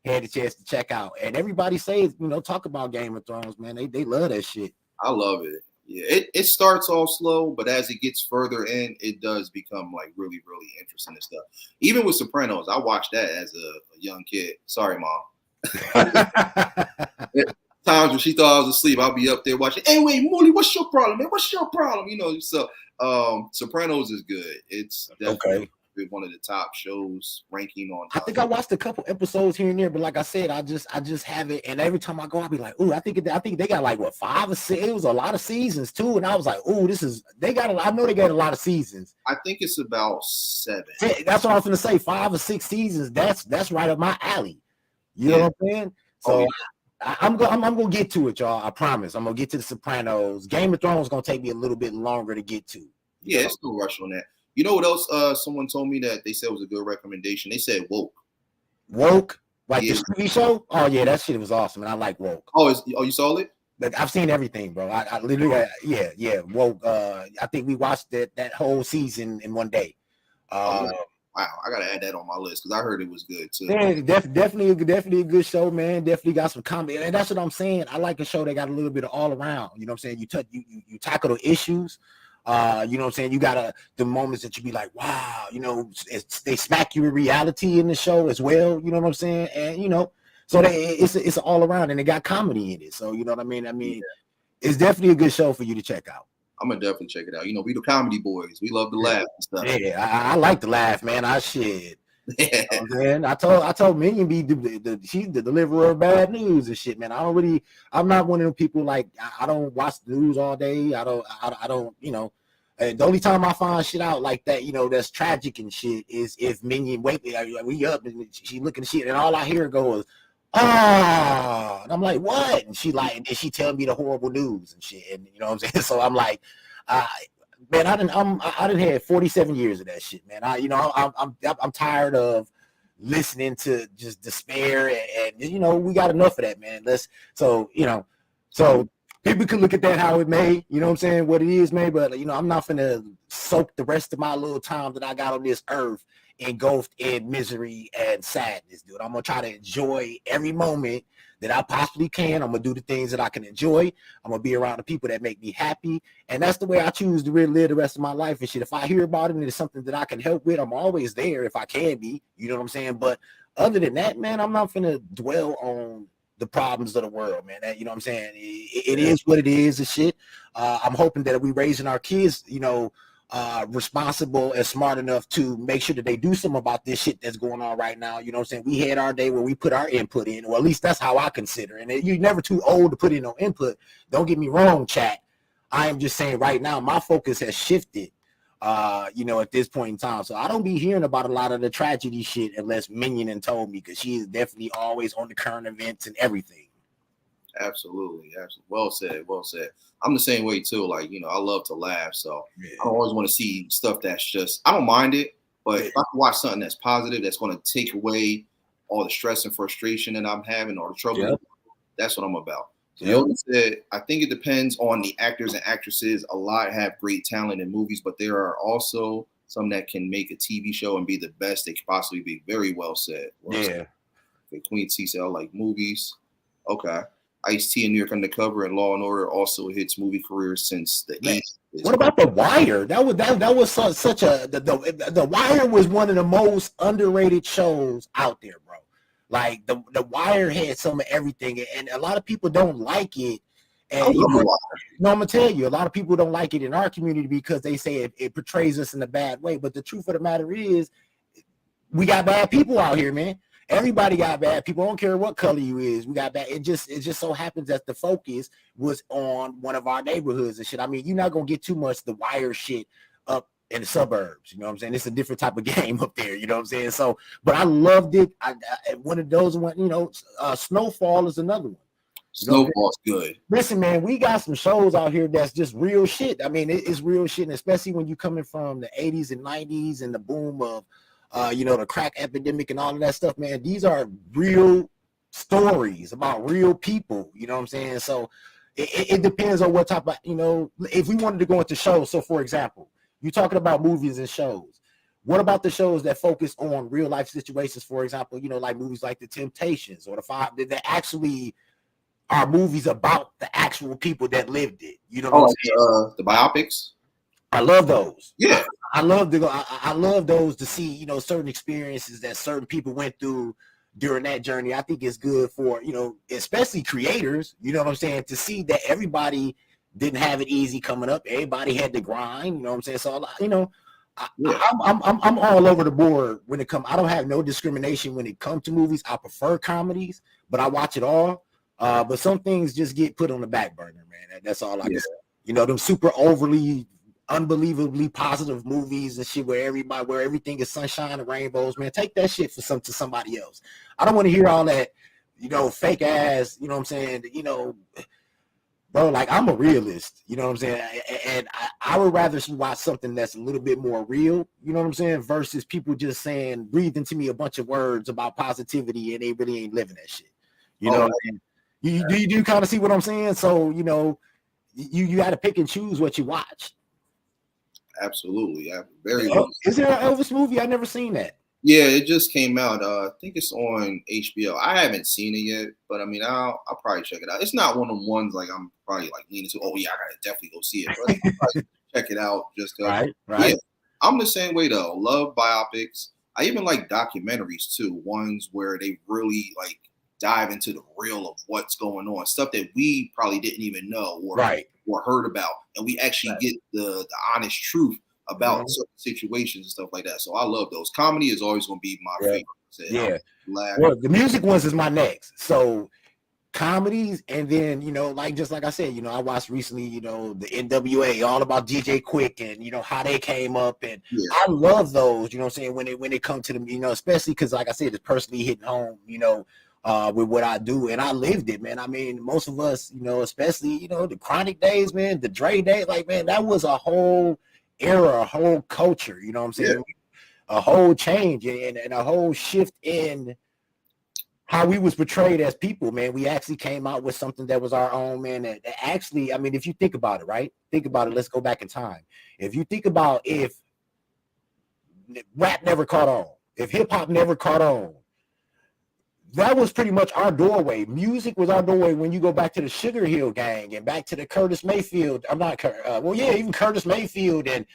had a chance to check out. And everybody says, talk about Game of Thrones, man. They love that shit. I love it. Yeah, it starts off slow, but as it gets further in, it does become like really, really interesting and stuff. Even with Sopranos, I watched that as a young kid. Sorry, Mom. Times when she thought I was asleep, I'll be up there watching. Hey, wait, Molly, what's your problem, man? What's your problem? So Sopranos is good. It's definitely one of the top shows ranking on. I think I watched a couple episodes here and there, but like I said, I just have it, and every time I go, I'll be like, ooh, I think they got like what 5 or 6. It was a lot of seasons too, and I was like, ooh, I know they got a lot of seasons. I think it's about 7. That's what I was gonna say, 5 or 6 seasons. That's right up my alley. You know what I'm saying? So I'm gonna get to it, y'all. I promise. I'm gonna get to the Sopranos. Game of Thrones is gonna take me a little bit longer to get to. Yeah, it's no rush on that. You know what else? Someone told me that they said was a good recommendation. They said Woke. Woke, like the TV show. Oh yeah, that shit was awesome, and I like Woke. Oh, you saw it? Like, I've seen everything, bro. I literally, yeah. Woke. I think we watched that whole season in one day. Wow, I gotta add that on my list because I heard it was good too. Yeah, definitely a good show, man. Definitely got some comedy, and that's what I'm saying. I like a show that got a little bit of all around. You know what I'm saying? You tackle the issues. You know what I'm saying? You got the moments that you be like, wow, they smack you in reality in the show as well. You know what I'm saying? And so it's all around, and it got comedy in it. So you know what I mean? It's definitely a good show for you to check out. I'm gonna definitely check it out. We the comedy boys. We love to laugh and stuff. Yeah, I like to laugh, man. Man, I told Minion she's the deliverer of bad news and shit, man. I'm not one of them people like I don't watch the news all day. I don't, and the only time I find shit out like that, that's tragic and shit is if Minion we up and she looking at shit and all I hear goes, and I'm like, what? And and then she tell me the horrible news and shit, and you know what I'm saying? So I'm like, man, I didn't have 47 years of that shit, man. I'm tired of listening to just despair and we got enough of that, man. So people can look at that how it may, you know what I'm saying, what it is, man. But I'm not finna soak the rest of my little time that I got on this earth engulfed in misery and sadness, dude. I'm gonna try to enjoy every moment that I possibly can. I'm gonna do the things that I can enjoy. I'm gonna be around the people that make me happy, and that's the way I choose to really live the rest of my life and shit. If I hear about it and it's something that I can help with, I'm always there if I can be. You know what I'm saying? But other than that, man, I'm not gonna dwell on the problems of the world, man. You know what I'm saying? It is what it is and shit. I'm hoping that we raising our kids, responsible and smart enough to make sure that they do something about this shit that's going on right now. You know what I'm saying? We had our day where we put our input in, or at least that's how I consider it. And you're never too old to put in no input. Don't get me wrong, chat. I am just saying right now, my focus has shifted, at this point in time. So I don't be hearing about a lot of the tragedy shit unless Minion and told me, because she is definitely always on the current events and everything. Absolutely. Well said. I'm the same way too. Like, I love to laugh. So I always want to see stuff that's just, I don't mind it, but if I can watch something that's positive, that's going to take away all the stress and frustration that I'm having, or the trouble, that's what I'm about. So Yoda said, I think it depends on the actors and actresses. A lot have great talent in movies, but there are also some that can make a TV show and be the best they could possibly be. Very well said. Okay, Queen T said, I like movies. Okay. Ice-T and New York Undercover and Law and Order also hits movie careers since the 80s. What about The Wire? That was such a the Wire was one of the most underrated shows out there, bro. Like the Wire had some of everything, and a lot of people don't like it. And I'm gonna tell you, a lot of people don't like it in our community because they say it portrays us in a bad way. But the truth of the matter is, we got bad people out here, man. Everybody got bad people. I don't care what color you is. We got bad. It just so happens that the focus was on one of our neighborhoods and shit. I mean, you're not gonna get too much The Wire shit up in the suburbs. You know what I'm saying? It's a different type of game up there. You know what I'm saying? So, but I loved it. I one of those went. Snowfall is another one. Snowfall's good. Listen, man, we got some shows out here that's just real shit. I mean, it's real shit, and especially when you're coming from the 80s and 90s and the boom of the crack epidemic and all of that stuff, man. These are real stories about real people, you know what I'm saying? So it depends on what type of, if we wanted to go into shows. So for example, you're talking about movies and shows. What about the shows that focus on real life situations? For example, you know, like movies like The Temptations or The Five, that actually are movies about the actual people that lived it. You know what I'm saying? The biopics. I love those. Yeah, I love I love those to see, you know, certain experiences that certain people went through during that journey. I think it's good for, you know, especially creators, you know what I'm saying, to see that everybody didn't have it easy coming up. Everybody had to grind, you know what I'm saying? So, you know, I'm all over the board when it comes. I don't have no discrimination when it comes to movies. I prefer comedies, but I watch it all. But some things just get put on the back burner, man. That's all I can say. You know, them super overly unbelievably positive movies and shit where everything is sunshine and rainbows, man. Take that shit to somebody else. I don't want to hear all that, you know, fake ass, you know what I'm saying? You know, bro, like I'm a realist, you know what I'm saying? And I would rather watch something that's a little bit more real, you know what I'm saying, versus people just saying, breathing to me a bunch of words about positivity and they really ain't living that shit. You know what I'm saying? You do kind of see what I'm saying? So, you know, you got to pick and choose what you watch. Absolutely. Very. Is there an Elvis movie? I never seen that. Yeah, it just came out. I think it's on HBO. I haven't seen it yet, but I mean, I'll probably check it out. It's not one of them ones like I'm probably like leaning to. Oh yeah, I gotta definitely go see it. But I'll check it out just right. Yeah, I'm the same way though. Love biopics. I even like documentaries too. Ones where they really like dive into the real of what's going on, stuff that we probably didn't even know or heard about, and we actually get the honest truth about certain situations and stuff like that. So I love those. Comedy is always going to be my favorite. Well, the music ones is my next. So comedies, and then, you know, like just like I said, you know, I watched recently, you know, the NWA, all about DJ Quick and, you know, how they came up, and I love those, you know what I'm saying, when it comes to them, you know, especially because like I said, it's personally hitting home, you know, with what I do, and I lived it, man. I mean, most of us, you know, especially, you know, the Chronic days, man, the Dre days, like, man, that was a whole era, a whole culture, you know what I'm saying? A whole change and a whole shift in how we was portrayed as people, man. We actually came out with something that was our own, man. That actually, I mean, if you think about it, right? Think about it. Let's go back in time. If you think about if rap never caught on, if hip hop never caught on, that was pretty much our doorway. Music was our doorway when you go back to the Sugar Hill Gang and back to the Curtis Mayfield. I'm not, even Curtis Mayfield and,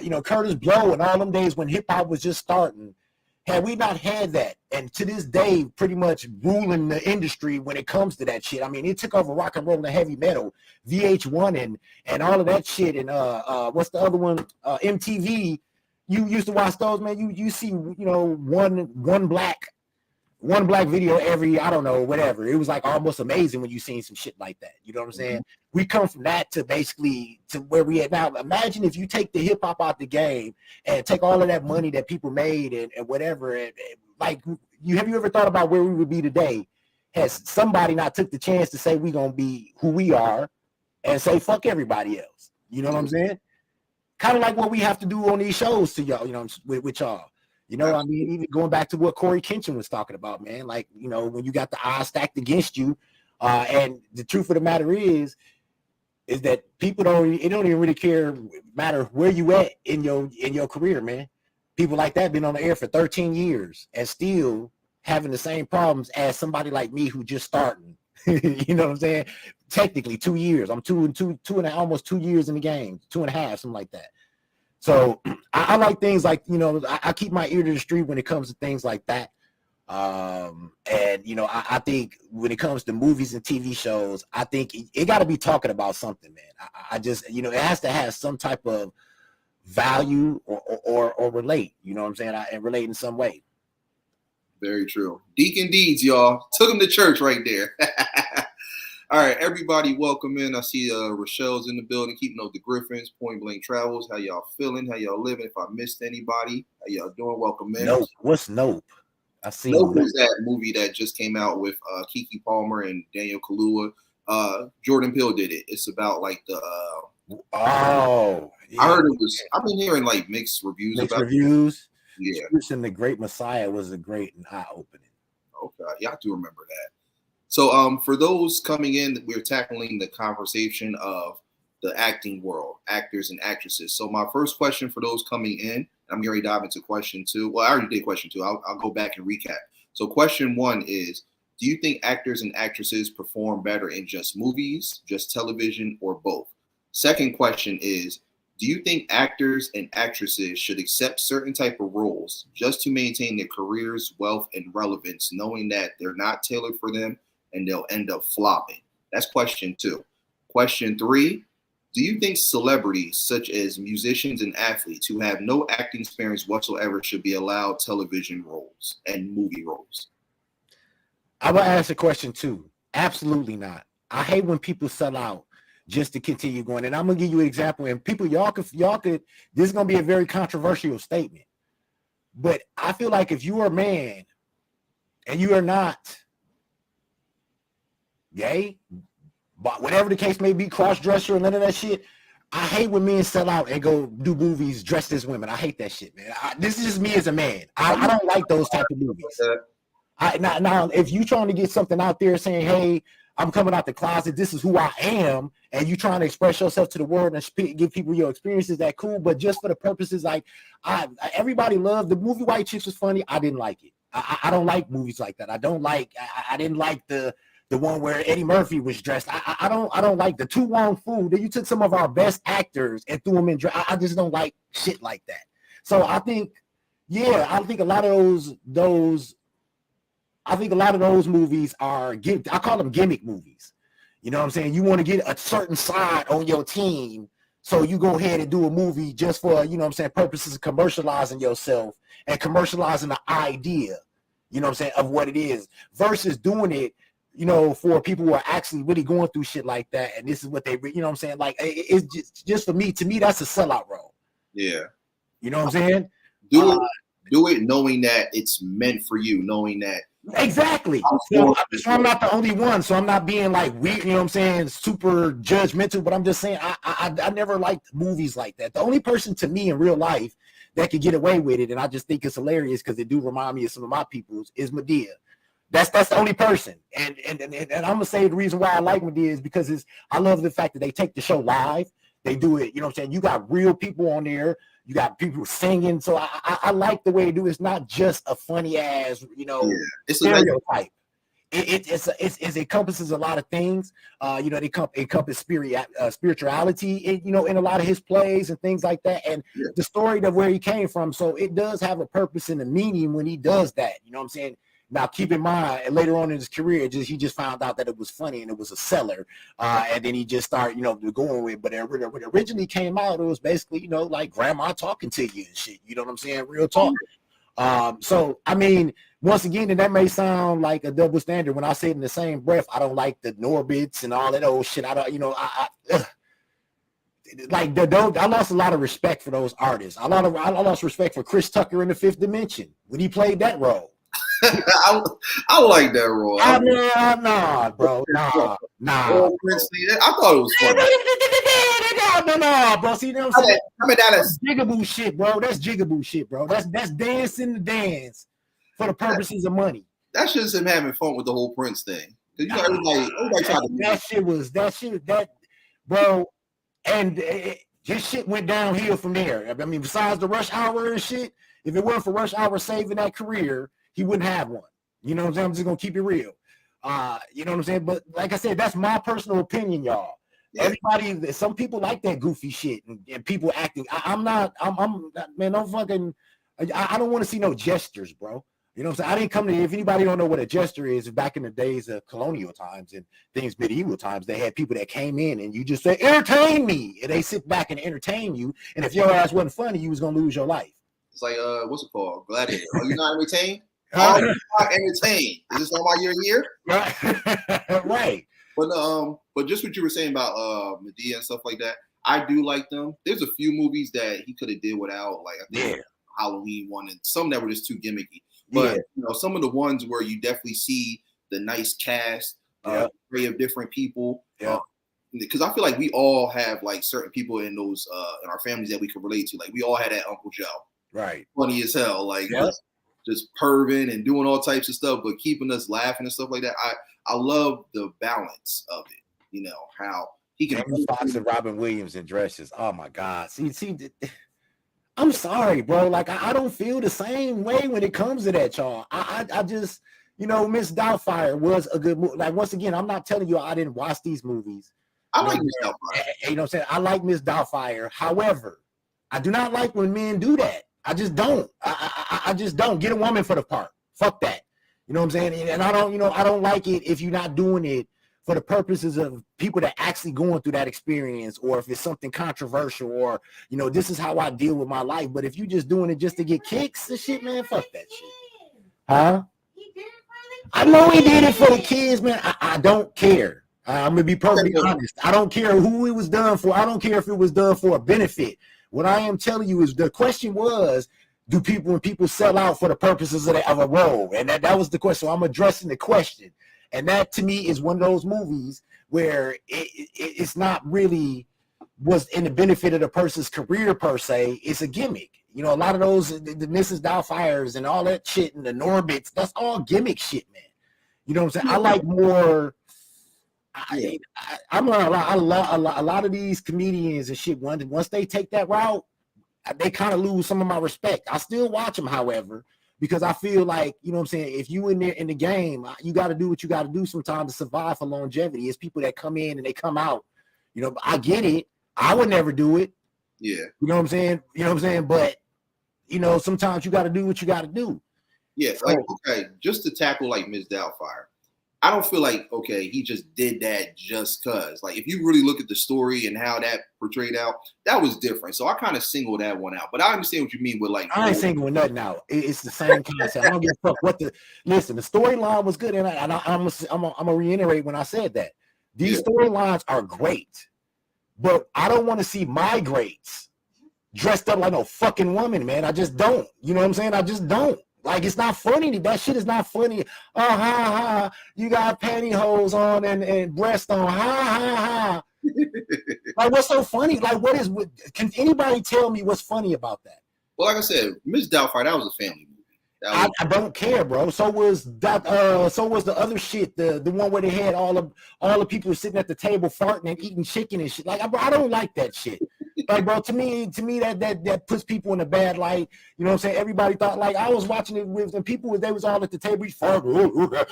you know, Curtis Blow and all them days when hip hop was just starting. Had we not had that, and to this day, pretty much ruling the industry when it comes to that shit. I mean, it took over rock and roll and heavy metal, VH1 and all of that shit. And what's the other one? MTV. You used to watch those, man. You see, you know, one black video every, I don't know, whatever. It was like almost amazing when you seen some shit like that. You know what I'm saying? We come from that to basically to where we at now. Imagine if you take the hip hop out the game and take all of that money that people made and whatever. And like, have you ever thought about where we would be today? Has somebody not took the chance to say we gonna be who we are and say fuck everybody else? You know what I'm saying? Kind of like what we have to do on these shows to y'all, you know, with y'all. You know, I mean, even going back to what Corey Kenshin was talking about, man, like, you know, when you got the odds stacked against you, and the truth of the matter is that people don't even really matter where you at in your career, man. People like that been on the air for 13 years and still having the same problems as somebody like me who just starting. You know what I'm saying? Technically 2 years. I'm almost 2 years in the game, 2.5, something like that. So I like things like, you know, I keep my ear to the street when it comes to things like that. And, you know, I think when it comes to movies and TV shows, I think it got to be talking about something, man. I just, you know, it has to have some type of value or relate, you know what I'm saying? And relate in some way. Very true. Deacon Deeds, y'all. Took him to church right there. All right, everybody, welcome in. I see Rochelle's in the building, keeping up the Griffins, Point Blank Travels. How y'all feeling? How y'all living? If I missed anybody, how y'all doing? Welcome in. Nope. What's Nope? I see. Nope is that movie that just came out with Keke Palmer and Daniel Kaluuya. Jordan Peele did it. It's about like the. I heard it was. I've been hearing like mixed reviews. Yeah. Listen, The Great Messiah was a great and eye-opening. Okay, yeah, I do remember that. So for those coming in, we're tackling the conversation of the acting world, actors and actresses. So my first question for those coming in, I'm going to dive into question 2. Well, I already did question 2. I'll go back and recap. So question 1 is, do you think actors and actresses perform better in just movies, just television, or both? Second question is, do you think actors and actresses should accept certain type of roles just to maintain their careers, wealth, and relevance, knowing that they're not tailored for them and they'll end up flopping? That's question 2. Question 3, do you think celebrities such as musicians and athletes who have no acting experience whatsoever should be allowed television roles and movie roles? I will answer question 2. Absolutely not. I hate when people sell out just to continue going. And I'm gonna give you an example. And people, y'all could. This is gonna be a very controversial statement, but I feel like if you are a man and you are not gay, but whatever the case may be, cross-dresser and none of that shit, I hate when men sell out and go do movies dressed as women. I hate that shit, man. This is just me as a man. I don't like those type of movies. Now, if you trying to get something out there saying, hey, I'm coming out the closet, this is who I am, and you trying to express yourself to the world and give people your experiences, that cool. But just for the purposes, like, everybody loved the movie White Chicks was funny. I didn't like it. I don't like movies like that. I didn't like the one where Eddie Murphy was dressed. I don't like the Tu Wong Fu. That you took some of our best actors and threw them in dress. I just don't like shit like that. So I think a lot of those movies are, I call them gimmick movies. You know what I'm saying? You want to get a certain side on your team, so you go ahead and do a movie just for, you know what I'm saying, purposes of commercializing yourself and commercializing the idea, you know what I'm saying, of what it is, versus doing it, you know, for people who are actually really going through shit like that. And this is what they, you know what I'm saying? Like, it's just for me, to me, that's a sellout role. Yeah. You know what I'm saying? Do it knowing that it's meant for you, knowing that. Exactly. So I'm not the only one. So I'm not being like weird, you know what I'm saying, super judgmental, but I'm just saying I never liked movies like that. The only person to me in real life that could get away with it, and I just think it's hilarious because it do remind me of some of my peoples, is Madea. That's the only person. And I'm gonna say the reason why I like Madea is because I love the fact that they take the show live. They do it, you know what I'm saying? You got real people on there. You got people singing. So I like the way they do it. It's not just a funny ass, you know, stereotype. It encompasses a lot of things. You know, they encompass spirituality, you know, in a lot of his plays and things like that. And the story of where he came from. So it does have a purpose and a meaning when he does that. You know what I'm saying? Now, keep in mind, later on in his career, he just found out that it was funny and it was a seller. And then he just started, you know, going with it. But when it originally came out, it was basically, you know, like grandma talking to you and shit. You know what I'm saying? Real talk. So, I mean, once again, and that may sound like a double standard. When I say it in the same breath, I don't like the Norbits and all that old shit. I don't, you know, I lost a lot of respect for those artists. I lost respect for Chris Tucker in The Fifth Dimension when he played that role. I like that role. Nah, bro. Nah. I thought it was funny. No, bro. See, you know what I'm saying? I mean, that's jigaboo shit, bro. That's jigaboo shit, bro. That's dancing the dance for the purposes of money. That's just him having fun with the whole Prince thing. You know, everybody tried to that shit, bro. And his shit went downhill from there. I mean, besides the Rush Hour and shit, if it weren't for Rush Hour saving that career, he wouldn't have one. You know what I'm saying? I'm just gonna keep it real. You know what I'm saying? But like I said, that's my personal opinion, y'all. Yeah. Everybody, some people like that goofy shit and people acting. I'm not, man, don't fucking, I don't want to see no gestures, bro. You know what I'm saying? I didn't come to, if anybody don't know what a gesture is, back in the days of colonial times and things, medieval times, they had people that came in and you just say, entertain me. And they sit back and entertain you. And if your ass wasn't funny, you was gonna lose your life. It's like, what's it called? Gladiator. Are you not entertained? Are you not entertained? Is this not why you're here? Right. Right. But just what you were saying about Madea and stuff like that, I do like them. There's a few movies that he could have did without, like I think Halloween one, and some that were just too gimmicky. But you know, some of the ones where you definitely see the nice cast, array of different people. Because I feel like we all have like certain people in those in our families that we can relate to. Like we all had that Uncle Joe. Right. Funny as hell. Like just perving and doing all types of stuff, but keeping us laughing and stuff like that. I love the balance of it. You know, how He can. Jamie Foxx and Robin Williams in dresses. Oh my God. See, I'm sorry, bro. Like I don't feel the same way when it comes to that, y'all. I just, Miss Doubtfire was a good movie. Like once again, I'm not telling you I didn't watch these movies. I like Miss Doubtfire. You know what I'm saying? I like Miss Doubtfire. However, I do not like when men do that. I just don't. I just don't. Get a woman for the part. Fuck that. You know what I'm saying? And I don't, I don't like it if you're not doing it for the purposes of people that actually going through that experience, or if it's something controversial, or, this is how I deal with my life. But if you just doing it just to get kicks and shit, man, fuck that shit. Huh? I know he did it for the kids, man. I don't care. I'm going to be perfectly honest. I don't care who it was done for. I don't care if it was done for a benefit. What I am telling you is the question was, when people sell out for the purposes of a role? And that was the question. So I'm addressing the question. And that, to me, is one of those movies where it's not really was in the benefit of the person's career, per se. It's a gimmick. A lot of those, the Mrs. Doubtfires and all that shit, and the Norbits, that's all gimmick shit, man. You know what I'm saying? I like more... I'm a lot of these comedians and shit. Once they take that route, they kind of lose some of my respect. I still watch them, however, because I feel like, you know what I'm saying, if you in there in the game, you got to do what you got to do sometimes to survive for longevity. It's people that come in and they come out. I get it. I would never do it. Yeah. You know what I'm saying? But, sometimes you got to do what you got to do. Yeah. Like, okay, just to tackle like Ms. Doubtfire, I don't feel like, okay, he just did that just because. Like, if you really look at the story and how that portrayed out, that was different. So I kind of singled that one out. But I understand what you mean with like. I ain't singling nothing out. It's the same concept. I don't give a fuck what the. Listen, the storyline was good, and I'm gonna reiterate when I said that these storylines are great, but I don't want to see my greats dressed up like no fucking woman, man. I just don't. You know what I'm saying? I just don't. Like, it's not funny. That shit is not funny. You got pantyhose on and breast on. Ha. Like, what's so funny? Like, can anybody tell me what's funny about that? Well, like I said, Miss Doubtfire, that was a family movie. I don't care, bro. So was that. So was the other shit. The one where they had all the people sitting at the table farting and eating chicken and shit. Like, I don't like that shit. Like, bro, to me that puts people in a bad light. You know what I'm saying? Everybody thought, like, I was watching it with the people, they was all at the table farting,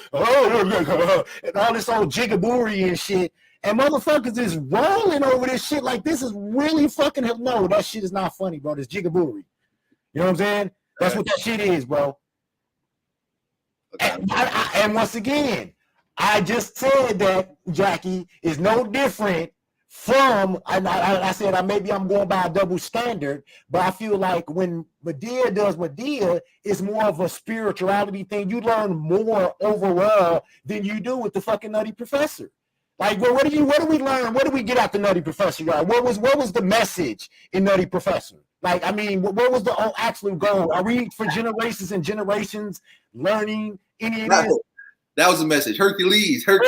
and all this old jigaboory and shit. And motherfuckers is rolling over this shit like this is really fucking no, that shit is not funny, bro. This jigaboory. You know what I'm saying? That's what that shit is, bro. Okay. And once again, I just said that Jackie is no different from, I said maybe I'm going by a double standard, but I feel like when Madea does Madea, it's more of a spirituality thing. You learn more overall than you do with the fucking Nutty Professor. Like, well, what do we learn? What do we get out the Nutty Professor, y'all? What was the message in Nutty Professor? Like, I mean, what was the actual goal? Are we for generations and generations learning any of this? That was a message. Hercules. Weak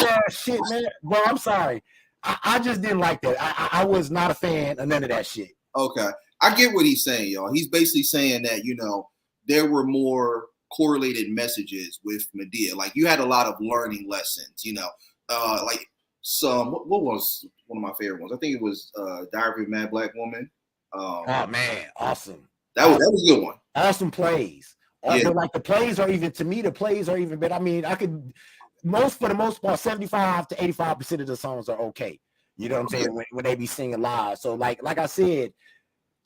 ass shit, man. Bro, I'm sorry. I just didn't like that. I was not a fan of none of that shit. Okay. I get what he's saying, y'all. He's basically saying that, there were more correlated messages with Madea. Like, you had a lot of learning lessons, like some, what was one of my favorite ones? I think it was Diary of a Mad Black Woman. Oh, man. Awesome. That was a good one. Awesome plays. Yeah. Like, the plays are even, to me, better. I mean, for the most part, 75 to 85% of the songs are okay. You know what I'm saying? When they be singing live. So like I said,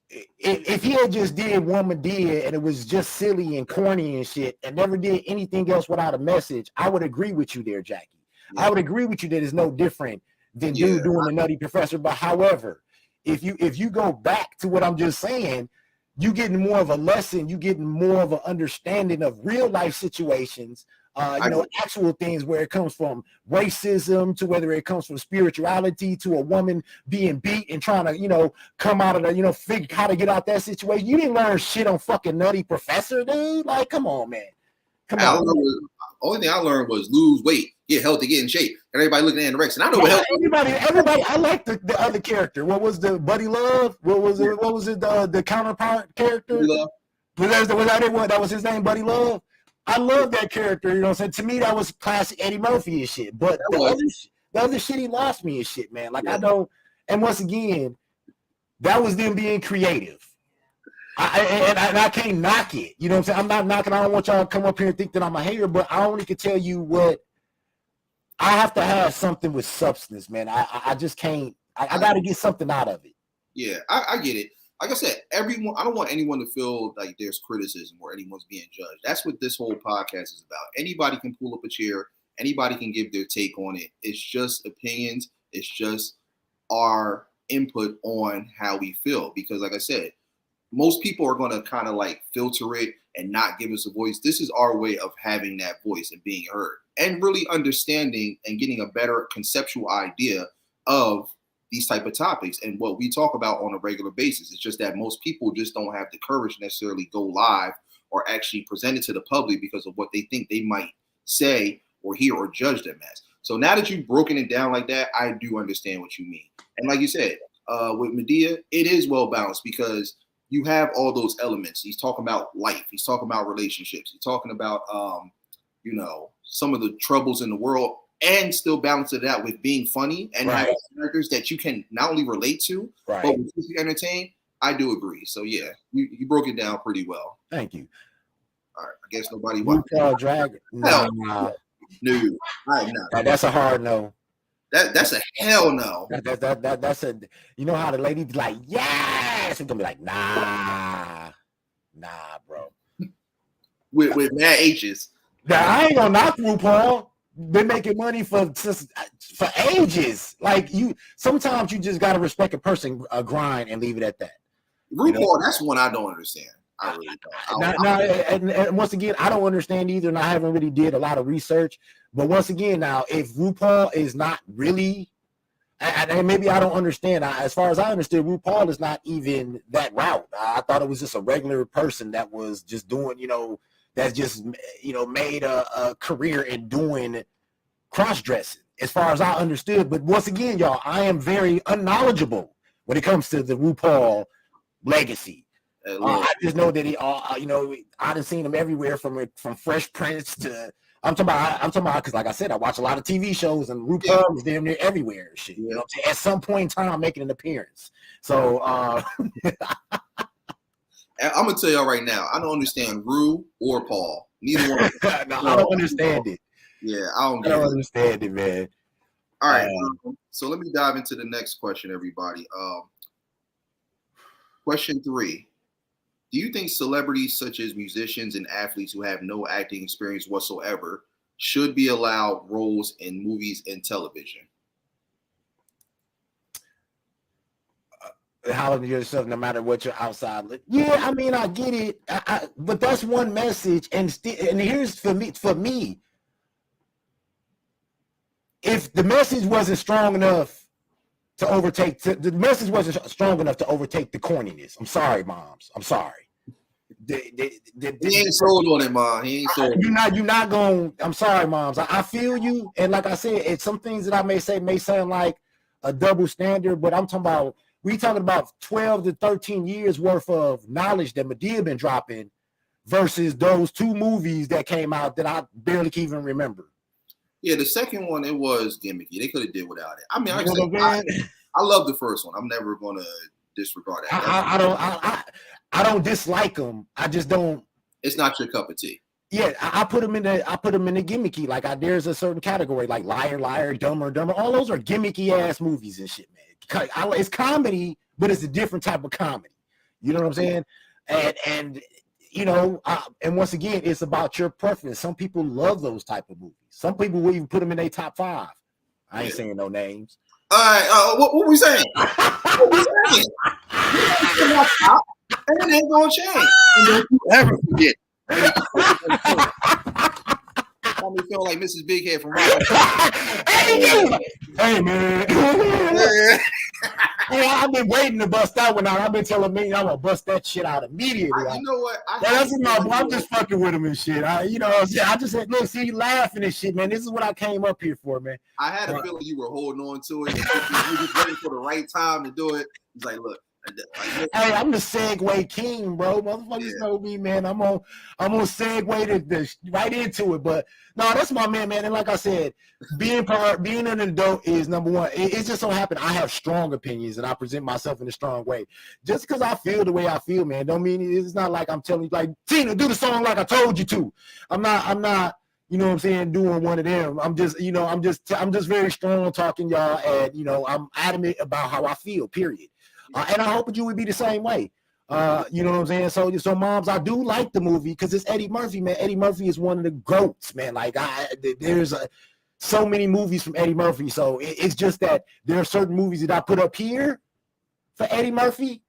if he had just did one Madea and it was just silly and corny and shit and never did anything else without a message, I would agree with you there, Jackie. Yeah. I would agree with you that it's no different than dude doing the Nutty Professor. But however, if you go back to what I'm just saying, you getting more of a lesson, you getting more of an understanding of real life situations, actual things where it comes from racism to whether it comes from spirituality to a woman being beat and trying to, come out of the, figure how to get out that situation. You didn't learn shit on fucking Nutty Professor, dude. Like, come on, man. Come on. Only thing I learned was lose weight, get healthy, get in shape. And everybody looking at anorexic. I know what everybody. I like the other character. What was the Buddy Love? What was it? The counterpart character? Buddy Love. That was his name, Buddy Love. I love that character. You know what I'm saying? To me, that was classic Eddie Murphy and shit. But The other shit, he lost me and shit, man. Like, Yeah. I don't. And once again, that was them being creative. I can't knock it. You know what I'm saying? I'm not knocking. I don't want y'all to come up here and think that I'm a hater, but I only can tell you what I have to have something with substance, man. I just can't. I got to get something out of it. Yeah, I get it. Like I said, everyone. I don't want anyone to feel like there's criticism or anyone's being judged. That's what this whole podcast is about. Anybody can pull up a chair. Anybody can give their take on it. It's just opinions. It's just our input on how we feel. Because, like I said, most people are going to kind of like filter it and not give us a voice. This is our way of having that voice and being heard and really understanding and getting a better conceptual idea of these type of topics and what we talk about on a regular basis. It's just that most people just don't have the courage to necessarily go live or actually present it to the public because of what they think they might say or hear or judge them as. So now that you've broken it down like that, I do understand what you mean. And like you said, with Madea, it is well balanced because you have all those elements. He's talking about life. He's talking about relationships. He's talking about, some of the troubles in the world and still balance it out with being funny and having characters that you can not only relate to, but keep you entertained. I do agree. So, yeah, you broke it down pretty well. Thank you. All right. I guess nobody wants Dragon. No. No. That's a hard no. That's a hell no. That's a, you know how the lady be like, yes, and gonna be like, nah, bro. with mad H's. Now I ain't gonna knock RuPaul. Been making money for ages. Like sometimes you just gotta respect a person grind and leave it at that. RuPaul, that's one I don't understand. I really don't. And once again, I don't understand either, and I haven't really did a lot of research. But once again, now if RuPaul is not really, and maybe I don't understand. As far as I understood, RuPaul is not even that route. I thought it was just a regular person that was just doing, that's just made a career in doing cross-dressing. As far as I understood, but once again, y'all, I am very unknowledgeable when it comes to the RuPaul legacy. I just know that I've seen him everywhere from Fresh Prince to I'm talking about because like I said, I watch a lot of TV shows and RuPaul is damn near everywhere. Shit, you know what I'm saying? At some point in time, making an appearance. So I'm gonna tell y'all right now, I don't understand Ru or Paul. Neither one. I don't understand it. Yeah, I don't understand it, man. All right, so let me dive into the next question, everybody. Question 3. Do you think celebrities such as musicians and athletes who have no acting experience whatsoever should be allowed roles in movies and television? Holler to yourself no matter what you're outside. Yeah, I mean, I get it. But that's one message. And here's for me, if the message wasn't strong enough to overtake, the message wasn't strong enough to overtake the corniness. I'm sorry, moms. I'm sorry. He ain't sold on it, mom. He ain't sold. You're not going. I'm sorry, moms. I feel you, and like I said, it's some things that I may say may sound like a double standard, but I'm talking about. We talking about 12 to 13 years worth of knowledge that Madea been dropping, versus those 2 movies that came out that I barely can even remember. Yeah, the second one, it was gimmicky. They could have did without it. I mean, I love the first one. I'm never gonna disregard that. I don't dislike them. I just don't. It's not your cup of tea. Yeah, I put them in the gimmicky. Like there's a certain category like Liar, Dumber. All those are gimmicky ass movies and shit, man. It's comedy, but it's a different type of comedy. You know what I'm saying? And and once again, it's about your preference. Some people love those type of movies. Some people will even put them in their top 5. I ain't saying no names. All right, what we saying? What we saying? And it ain't gonna change. And don't you ever forget. Got me feeling like Mrs. Big Head from Rock. Hey man. I've been waiting to bust that one out. I've been telling me I'm gonna bust that shit out immediately. You know what? I'm just fucking with him and shit. I just said, look, see, you laughing and shit, man. This is what I came up here for, man. I had a feeling you were holding on to it. You were just waiting for the right time to do it. He's like, look, Hey, I'm the segue king, bro. Motherfuckers know me, man. I'm gonna segue this right into it. But no, that's my man, man. And like I said, being an adult is number one. It just so happened I have strong opinions and I present myself in a strong way. Just because I feel the way I feel, man, don't mean it's not like I'm telling you, like, Tina, do the song like I told you to. I'm not. You know what I'm saying? Doing one of them. I'm just very strong talking, y'all, and I'm adamant about how I feel. Period. And I hope you would be the same way. You know what I'm saying? So moms, I do like the movie because it's Eddie Murphy, man. Eddie Murphy is one of the GOATs, man. Like there's so many movies from Eddie Murphy. So it's just that there are certain movies that I put up here for Eddie Murphy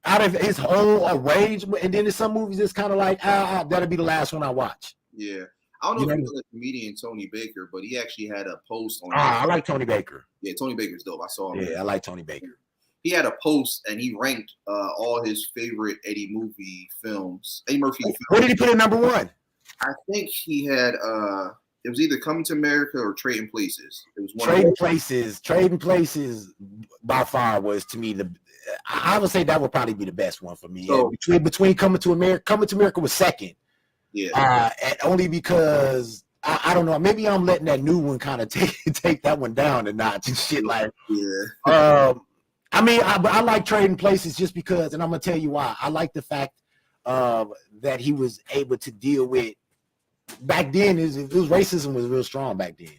out of his whole arrangement, and then there's some movies that's kind of like that'll be the last one I watch. Yeah. I don't know if you know the comedian Tony Baker, but he actually had a post on. I like Tony Baker. Yeah, Tony Baker's dope. I saw him. Yeah, I like Tony Baker. He had a post and he ranked all his favorite Eddie Murphy films. What did he put at number one? I think he had it was either Coming to America or Trading Places. It was one Trading Places by far was to me I would say that would probably be the best one for me. So, between Coming to America was second. Yeah. And only because I don't know, maybe I'm letting that new one kind of take that one down a notch and shit. Like, yeah. I mean, I like Trading Places just because, and I'm gonna tell you why. I like the fact that he was able to deal with back then. Racism was real strong back then.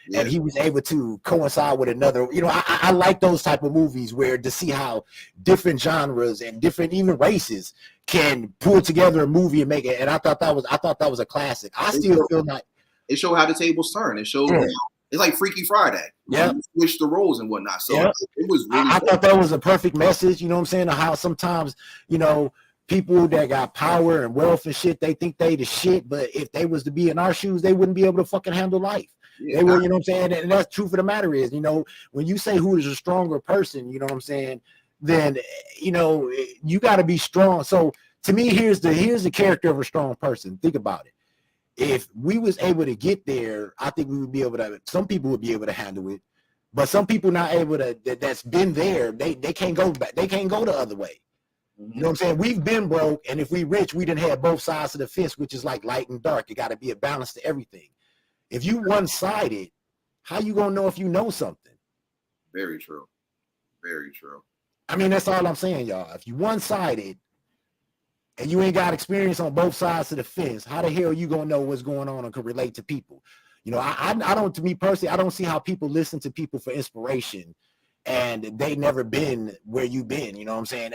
Yeah. And he was able to coincide with another. I like those type of movies where to see how different genres and different even races can pull together a movie and make it. And I thought that was a classic. I still feel like it showed how the tables turn. It showed it's like Freaky Friday. Yeah, switch the roles and whatnot. So it was really. I thought that was a perfect message. You know what I'm saying? How sometimes people that got power and wealth and shit, they think they the shit, but if they was to be in our shoes, they wouldn't be able to fucking handle life. Yeah, they were, you know what I'm saying? And that's truth of the matter is, when you say who is a stronger person, you know what I'm saying, then you got to be strong. So to me, here's the character of a strong person. Think about it. If we was able to get there, I think we would be able to. Some people would be able to handle it, but some people not able to. That's been there. They can't go back. They can't go the other way. You know what I'm saying? We've been broke, and if we rich, we didn't have both sides of the fence, which is like light and dark. It got to be a balance to everything. If you one-sided, how you gonna know if you know something? Very true. Very true. I mean, that's all I'm saying, y'all. If you one-sided and you ain't got experience on both sides of the fence, how the hell are you gonna know what's going on and can relate to people? I don't. To me personally, I don't see how people listen to people for inspiration, and they never been where you been. You know what I'm saying?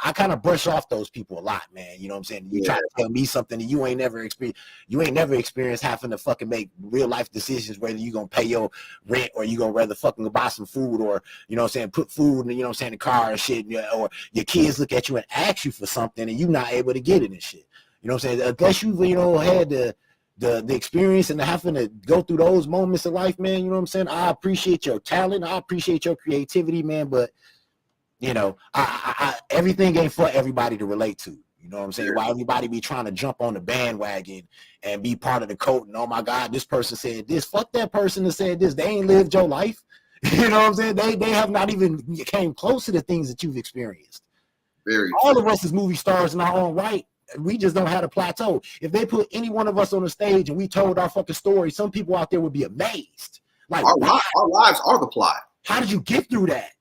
I kind of brush off those people a lot, man. You know what I'm saying? You try to tell me something that you ain't never experienced. You ain't never experienced having to fucking make real life decisions whether you gonna pay your rent or you gonna rather fucking buy some food or put food in the car and shit, or your kids look at you and ask you for something and you not able to get it and shit. You know what I'm saying? Unless you had the experience and having to go through those moments of life, man, you know what I'm saying? I appreciate your talent. I appreciate your creativity, man. But, everything ain't for everybody to relate to. You know what I'm saying? Why everybody be trying to jump on the bandwagon and be part of the cult and, oh, my God, this person said this. Fuck that person that said this. They ain't lived your life. You know what I'm saying? They have not even came close to the things that you've experienced. All of us as movie stars in our own right. We just don't have a plateau. If they put any one of us on the stage and we told our fucking story, some people out there would be amazed. Like, our lives are the plot. How did you get through that?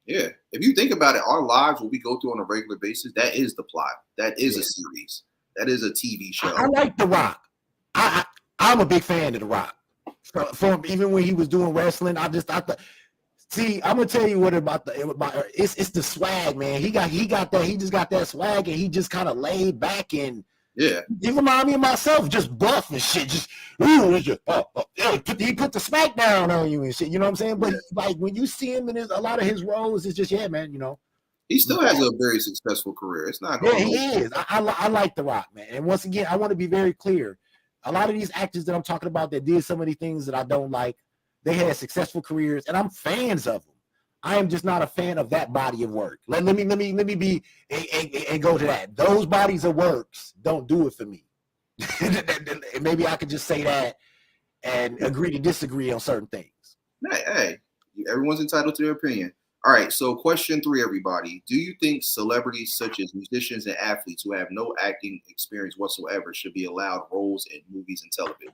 Yeah. If you think about it, our lives, what we go through on a regular basis, that is the plot. That is a series. That is a TV show. I like The Rock. I'm a big fan of The Rock. From even when he was doing wrestling, I thought. See, I'm gonna tell you what about it's the swag, man. He got that. He just got that swag, and he just kind of laid back and he remind me of myself, just buff and shit. Just he put the smack down on you and shit. You know what I'm saying? But like when you see him in a lot of his roles, it's just man. He still has a very successful career. It's not. He is. I like The Rock, man. And once again, I want to be very clear. A lot of these actors that I'm talking about that did some of these things that I don't like. They had successful careers, and I'm fans of them. I am just not a fan of that body of work. Let me be and go to that. Those bodies of works don't do it for me. Maybe I could just say that and agree to disagree on certain things. Hey, everyone's entitled to their opinion. All right, so question 3, everybody. Do you think celebrities such as musicians and athletes who have no acting experience whatsoever should be allowed roles in movies and television?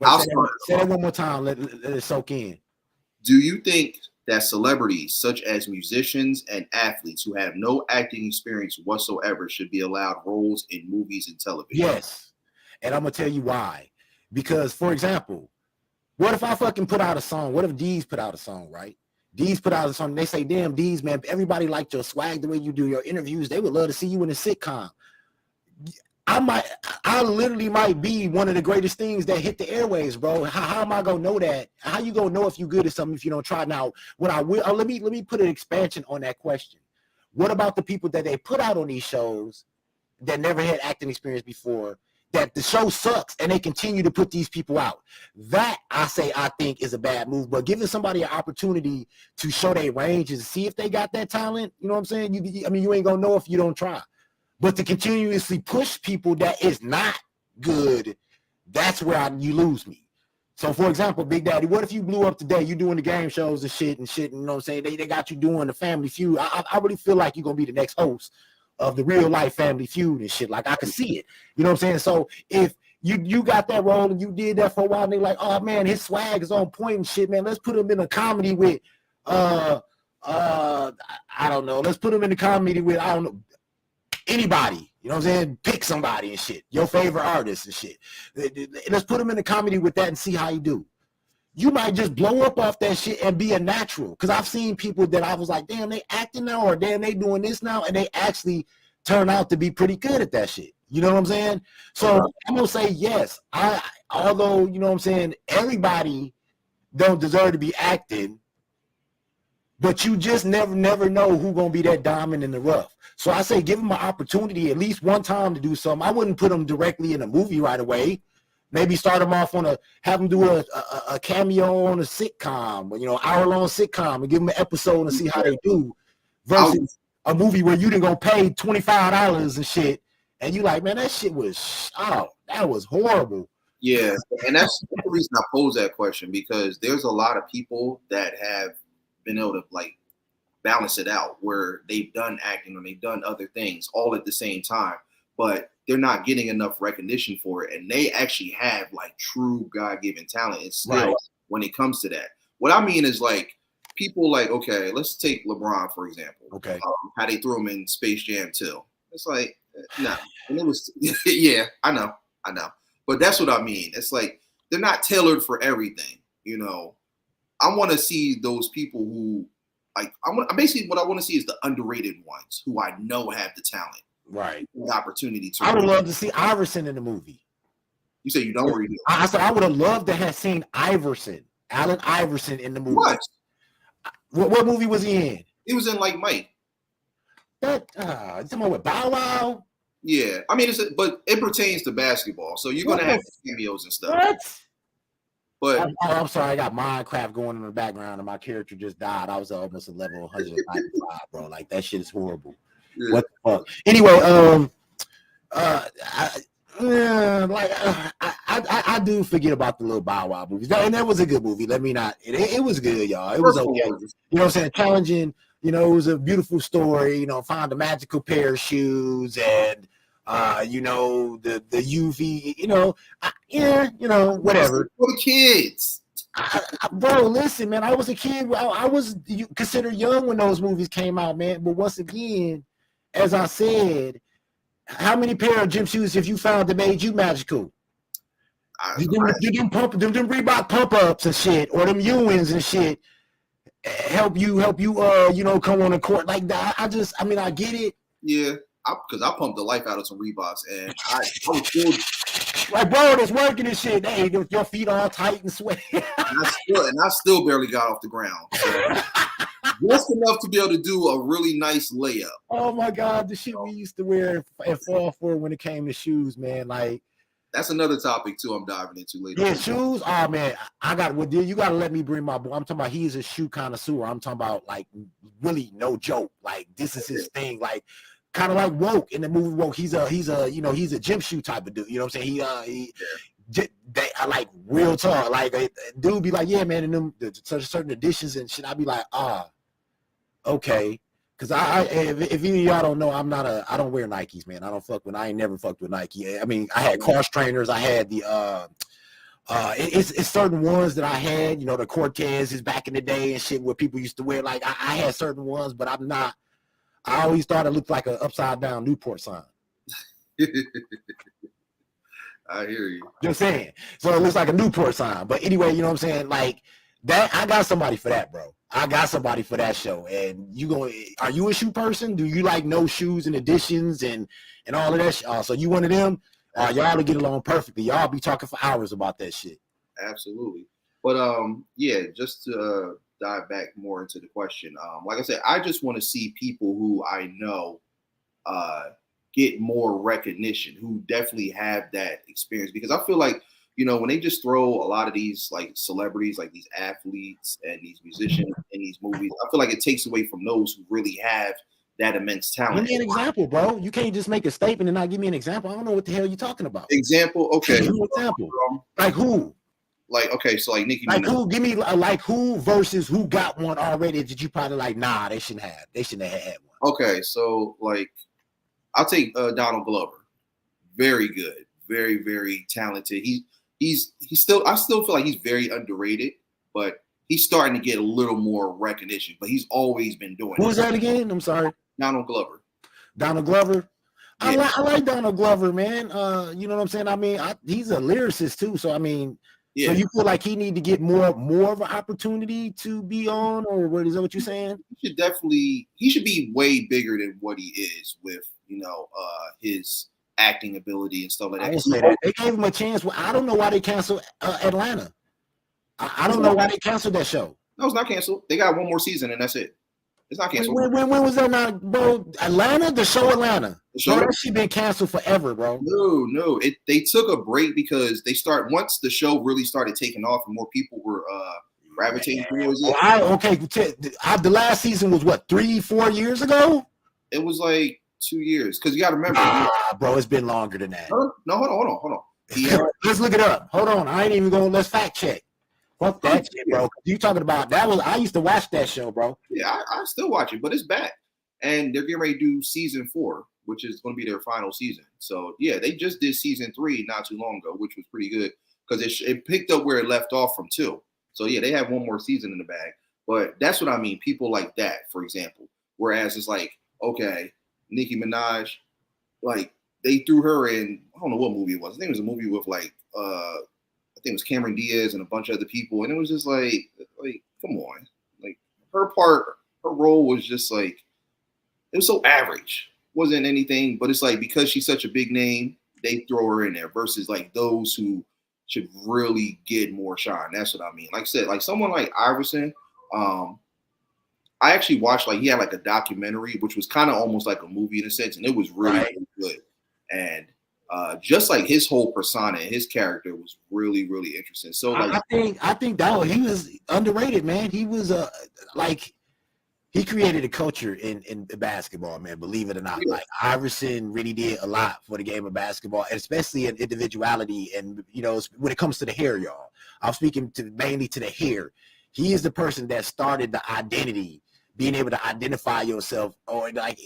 Wait, say that one more time. Let it soak in. Do you think that celebrities such as musicians and athletes who have no acting experience whatsoever should be allowed roles in movies and television? Yes. And I'm going to tell you why. Because, for example, what if I fucking put out a song? What if D's put out a song, right? D's put out a song, and they say, damn, D's, man, everybody liked your swag, the way you do your interviews. They would love to see you in a sitcom. I literally might be one of the greatest things that hit the airwaves, bro. How am I gonna know that? How you gonna know if you good at something if you don't try? Now, what I will let me put an expansion on that question. What about the people that they put out on these shows that never had acting experience before, that the show sucks and they continue to put these people out? That I think is a bad move. But giving somebody an opportunity to show their ranges and see if they got that talent, you know what I'm saying? You ain't gonna know if you don't try. But to continuously push people that is not good, that's where you lose me. So, for example, Big Daddy, what if you blew up today? You doing the game shows and shit, you know what I'm saying? They got you doing the Family Feud. I really feel like you're going to be the next host of the real life Family Feud and shit. Like, I can see it. You know what I'm saying? So, if you got that role and you did that for a while, and they're like, oh, man, his swag is on point and shit, man. Let's put him in a comedy with, I don't know. Let's put him in a comedy with, I don't know, anybody, you know what I'm saying? Pick somebody and shit. Your favorite artist and shit. Let's put him in a comedy with that and see how you do. You might just blow up off that shit and be a natural. Because I've seen people that I was like, damn, they acting now, or damn, they doing this now, and they actually turn out to be pretty good at that shit. You know what I'm saying? So I'm gonna say yes. Although, you know what I'm saying, everybody don't deserve to be acting, but you just never know who gonna be that diamond in the rough. So I say give them an opportunity at least one time to do something. I wouldn't put them directly in a movie right away. Maybe start them off have them do a cameo on a sitcom, hour-long sitcom, and give them an episode and see how they do. Versus a movie where you didn't go pay $25 and shit, and you like, man, that shit was that was horrible. Yeah, and that's the reason I pose that question, because there's a lot of people that have been able to like balance it out where they've done acting and they've done other things all at the same time, but they're not getting enough recognition for it, and they actually have like true God-given talent and skill when it comes to that. What I mean is like people like, okay, let's take LeBron for example. Okay, how they threw him in Space Jam 2. It's like no, and it was yeah, I know, but that's what I mean. It's like they're not tailored for everything, I want to see those people who, like, basically what I want to see is the underrated ones who I know have the talent, right? The opportunity to. I would love to see Iverson in the movie. You say you don't, or you do? I said I would have loved to have seen Allen Iverson in the movie. What movie was he in? He was in like Mike. That someone with Bow Wow. Yeah, I mean, but it pertains to basketball, so you're gonna have cameos and stuff. What? But I'm sorry, I got Minecraft going in the background, and my character just died. I was almost at level 195, bro. Like that shit is horrible. Yeah. What the fuck? Anyway, I do forget about the little Bow Wow movies, and that was a good movie. Let me not. It was good, y'all. It was okay. You know what I'm saying? Challenging. It was a beautiful story. Found a magical pair of shoes and. The UV, whatever. For the kids. Bro, listen, man, I was a kid. I was considered young when those movies came out, man. But once again, as I said, how many pair of gym shoes have you found that made you magical? Them Reebok pump-ups and shit, or them Ewins and shit help you, come on the court like that. I get it. Yeah. Because I pumped the life out of some Reeboks, and I was still like, bro, it's working and shit. Hey, your feet all tight and sweaty. and I still barely got off the ground. So just enough to be able to do a really nice layup. Oh my God, the shit we used to wear and fall for when it came to shoes, man. Like that's another topic too. I'm diving into later. Yeah, shoes. Oh man, you gotta let me bring my boy. I'm talking about he's a shoe connoisseur. I'm talking about like really no joke. Like this is his thing. Like. Kind of like Woke in the movie Woke. He's a gym shoe type of dude. You know what I'm saying? I like real talk. Like dude be like, yeah, man, and them certain editions and shit. I be like, okay. Cause if any of y'all don't know, I don't wear Nikes, man. I ain't never fucked with Nike. I mean, I had cross trainers. I had the it's certain ones that I had, you know, the Cortezes back in the day and shit where people used to wear. Like I had certain ones, but I always thought it looked like an upside down Newport sign. I hear you. Just saying. So it looks like a Newport sign. But anyway, you know what I'm saying? Like that, I got somebody for that, bro. I got somebody for that show. And are you a shoe person? Do you like know shoes and editions and all of that? So you one of them? Y'all will get along perfectly. Y'all be talking for hours about that shit. Absolutely. But yeah, just to dive back more into the question. Like I said, I just want to see people who I know get more recognition, who definitely have that experience. Because I feel like, you know, when they just throw a lot of these like celebrities, like these athletes and these musicians in these movies, I feel like it takes away from those who really have that immense talent. Give me an example, bro. You can't just make a statement and not give me an example. I don't know what the hell you're talking about. Example, okay. Example. Like who? Like, okay, so like Nicki Like Minaj. who? Give me like who versus who got one already that you probably like, nah, they shouldn't have had one. Okay, so like I'll take Donald Glover. Very good. Very, very talented. He's still, I still feel like he's very underrated, but he's starting to get a little more recognition, but he's always been doing it. Who was that again? I'm sorry. Donald Glover. Donald Glover. Yeah. I like Donald Glover, man. You know what I'm saying? I mean, he's a lyricist too. So I mean, yeah. So you feel like he need to get more of an opportunity to be on, or what is that what you're saying? He should be way bigger than what he is with, you know, his acting ability and stuff like that. I will say that. They gave him a chance. Well, I don't know why they canceled Atlanta. I don't know why they canceled that show. No, it's not canceled. They got one more season and that's it. It's not canceled. When was that now, bro? Atlanta? The show Atlanta. The show? Bro, that shit been canceled forever, bro. No. They took a break because once the show really started taking off and more people were gravitating towards it. The last season was what, 3-4 years ago? It was like 2 years. Because you got to remember. Bro, it's been longer than that. No, hold on. Let's look it up. Hold on. I ain't even going. Let's fact check. Fuck that shit, bro. You talking about that was I used to watch that show, bro. Yeah, I still watch it, but it's back. And they're getting ready to do season 4, which is going to be their final season. So yeah, they just did season 3 not too long ago, which was pretty good because it picked up where it left off from 2. So yeah, they have one more season in the bag. But that's what I mean. People like that, for example. Whereas it's like, okay, Nicki Minaj, like they threw her in, I don't know what movie it was. I think it was a movie with like I think it was Cameron Diaz and a bunch of other people, and it was just like, come on, like her role was just like, it was so average, wasn't anything, but it's like because she's such a big name, they throw her in there versus like those who should really get more shine. That's what I mean. Like I said, like someone like Iverson, I actually watched he had like a documentary, which was kind of almost like a movie in a sense, and it was really, really good. And just like his whole persona and his character was really, really interesting. So like, I think that he was underrated, man. He was he created a culture in basketball, man. Believe it or not, like Iverson really did a lot for the game of basketball, especially in individuality. And you know, when it comes to the hair, y'all, I'm speaking mainly to the hair. He is the person that started the identity. Being able to identify yourself, or like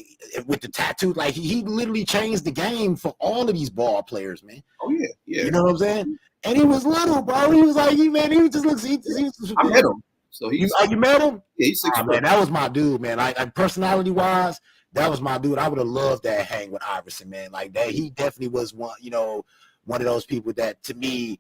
with the tattoo, like he literally changed the game for all of these ball players, man. Oh yeah. You know what I'm saying? And he was little, bro. He was like, he just looks. I met him. So you met him? Yeah, he's 6 foot. Man, that was my dude, man. Like personality wise, that was my dude. I would have loved that hang with Iverson, man. Like that, he definitely was one of those people that to me,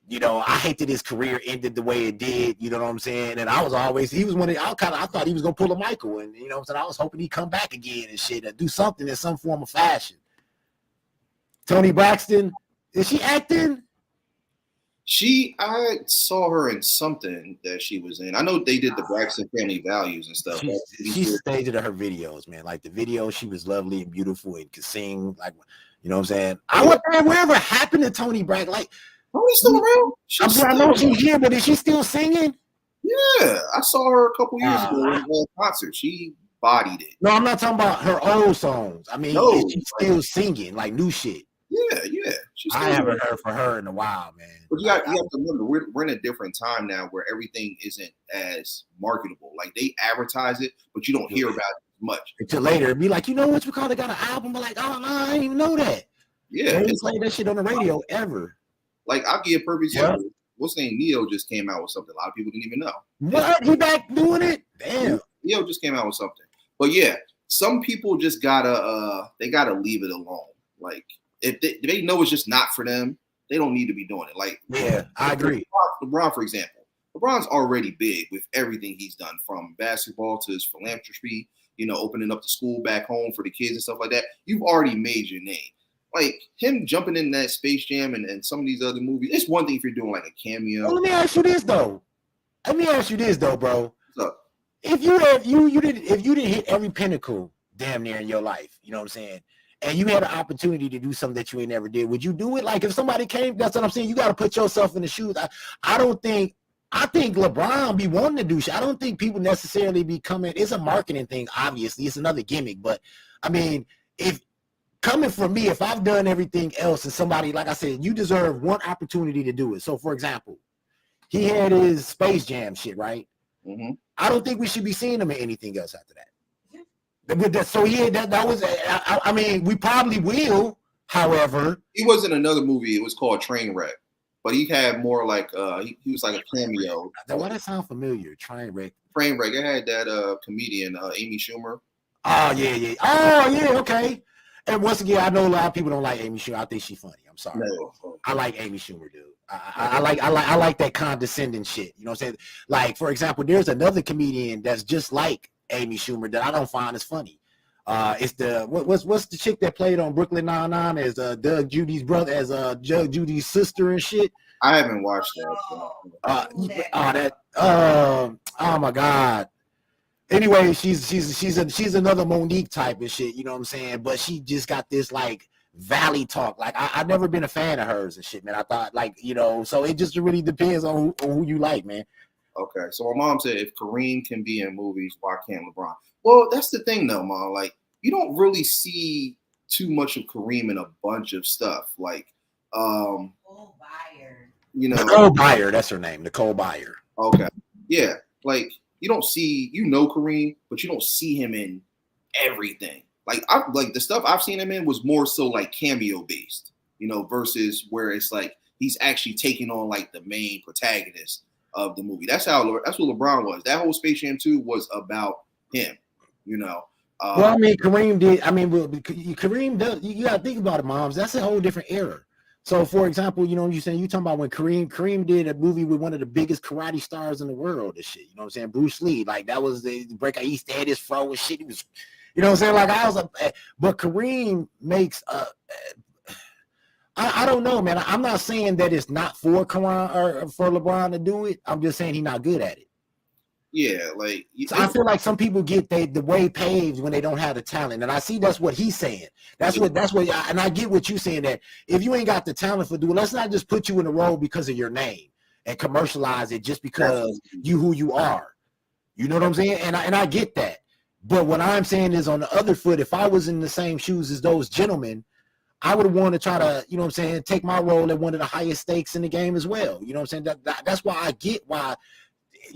you know, I hate that his career ended the way it did. You know what I'm saying? And I thought he was gonna pull a Michael, and you know what I'm saying. I was hoping he'd come back again and shit, and do something in some form of fashion. Toni Braxton, is she acting? I saw her in something that she was in. I know they did the Braxton Family Values and stuff. She staged her videos, man. Like the video, she was lovely and beautiful and could sing. Like, you know what I'm saying? I wonder whatever happened to Toni Braxton. Like, Tony's still around? I know she's here, but is she still singing? Yeah, I saw her a couple years ago in a concert. She bodied it. No, I'm not talking about her old songs. I mean, is she still singing like new shit? Yeah. She's I still haven't doing it. heard from her in a while, man. But you have to remember, we're in a different time now where everything isn't as marketable. Like they advertise it, but you don't hear about it much until later. Be like, you know what? You call they got an album? I'm like, oh no, I didn't even know that. Yeah, They didn't it's play that shit on the radio ever. like I'll give a perfect Yeah. example. What's name? Neo just came out with something a lot of people didn't even know. What? He back doing it? Damn. Neo just came out with something. But yeah, some people just gotta they gotta leave it alone. Like if they know it's just not for them, they don't need to be doing it. Like Yeah, I agree. LeBron, for example. LeBron's already big with everything he's done, from basketball to his philanthropy, opening up the school back home for the kids and stuff like that. You've already made your name. Like him jumping in that Space Jam and some of these other movies, it's one thing if you're doing like a cameo. Well, let me ask you this though, bro. What's up? If you didn't hit every pinnacle damn near in your life, you know what I'm saying, and you had an opportunity to do something that you ain't never did, would you do it? Like if somebody came, that's what I'm saying. You got to put yourself in the shoes. I think LeBron be wanting to do shit. I don't think people necessarily be coming. It's a marketing thing, obviously. It's another gimmick, but I mean, if coming from me, if I've done everything else and somebody, like I said, you deserve one opportunity to do it. So, for example, he had his Space Jam shit, right? Mm-hmm. I don't think we should be seeing him in anything else after that. So yeah, that was. I mean, we probably will. However, he was in another movie. It was called Trainwreck, but he had more like he was like a cameo. Why that sound familiar? Trainwreck. Trainwreck. It had that comedian Amy Schumer. Oh yeah. Oh yeah. Okay. And once again, I know a lot of people don't like Amy Schumer. I think she's funny. I'm sorry. No. I like Amy Schumer, dude. I like that condescending shit. You know what I'm saying? Like, for example, there's another comedian that's just like Amy Schumer that I don't find as funny. It's the what's the chick that played on Brooklyn Nine-Nine as Doug Judy's brother, as Doug Judy's sister and shit. I haven't watched that. Oh my god. Anyway, she's another Monique type of shit, you know what I'm saying? But she just got this like valley talk. Like I've never been a fan of hers and shit, man. I thought so it just really depends on who you like, man. Okay, so my mom said if Kareem can be in movies, why can't LeBron? Well, that's the thing though, Mom. Like you don't really see too much of Kareem in a bunch of stuff. Like Nicole Byer. Nicole Byer, that's her name, Nicole Byer. Okay. Yeah. Like you don't see, Kareem, but you don't see him in everything. Like the stuff I've seen him in was more so like cameo based, versus where it's like he's actually taking on like the main protagonist of the movie. That's what LeBron was. That whole Space Jam 2 was about him, well, I mean, Kareem did. I mean, Kareem does. You got to think about it, moms. That's a whole different era. So, for example, you talking about when Kareem did a movie with one of the biggest karate stars in the world. This shit, you know what I'm saying? Bruce Lee. Like that was the break. He had his fro and shit. He was, you know what I'm saying? Like but Kareem makes I don't know, man. I'm not saying that it's not for Kareem or for LeBron to do it. I'm just saying he's not good at it. Yeah, like so I feel like some people get the way paved when they don't have the talent, and I see that's what he's saying. That's what, and I get what you're saying, that if you ain't got the talent for doing, let's not just put you in the role because of your name and commercialize it just because you who you are. You know what I'm saying? And I get that, but what I'm saying is on the other foot, if I was in the same shoes as those gentlemen, I would want to try to, you know what I'm saying, take my role at one of the highest stakes in the game as well. You know what I'm saying? That's why I get why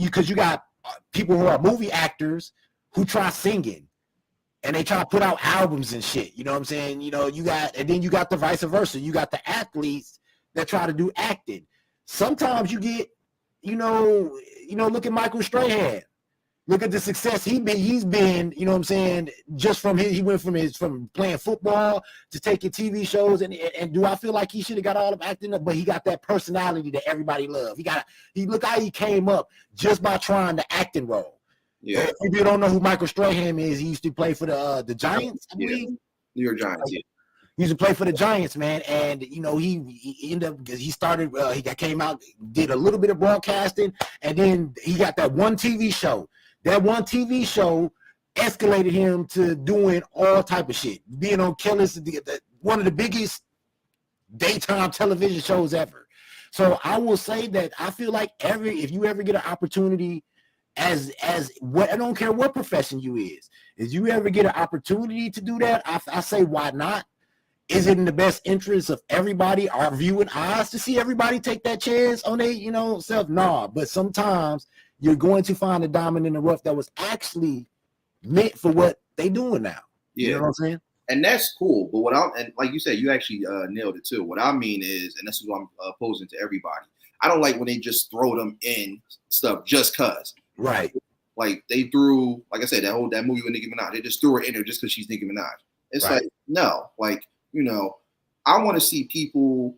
because you got people who are movie actors who try singing and they try to put out albums and shit. You know what I'm saying? You got, and then you got the vice versa. You got the athletes that try to do acting. Sometimes you get, look at Michael Strahan. Look at the success he's been, you know what I'm saying, just from he went from playing football to taking TV shows, and do I feel like he should have got all of acting up, but he got that personality that everybody loved. He look how he came up just by trying the acting role. Yeah. If you don't know who Michael Strahan is, he used to play for the Giants, I believe. New York Giants, yeah. He used to play for the Giants, man, and he ended up, he started, he came out, did a little bit of broadcasting, and then he got that one TV show. That one TV show escalated him to doing all type of shit, being on Killers, one of the biggest daytime television shows ever. So I will say that I feel like if you ever get an opportunity, as what, I don't care what profession you is, if you ever get an opportunity to do that, I say why not? is it in the best interest of everybody, our viewing eyes, to see everybody take that chance on their, self? Nah, but sometimes you're going to find a diamond in the rough that was actually meant for what they doing now. Yeah. You know what I'm saying? And that's cool. But and like you said, you actually nailed it too. What I mean is, and this is what I'm posing to everybody, I don't like when they just throw them in stuff just cause. Right. Like they threw, like I said, that movie with Nicki Minaj, they just threw her in there just because she's Nicki Minaj. It's right. like, no, like, I want to see people,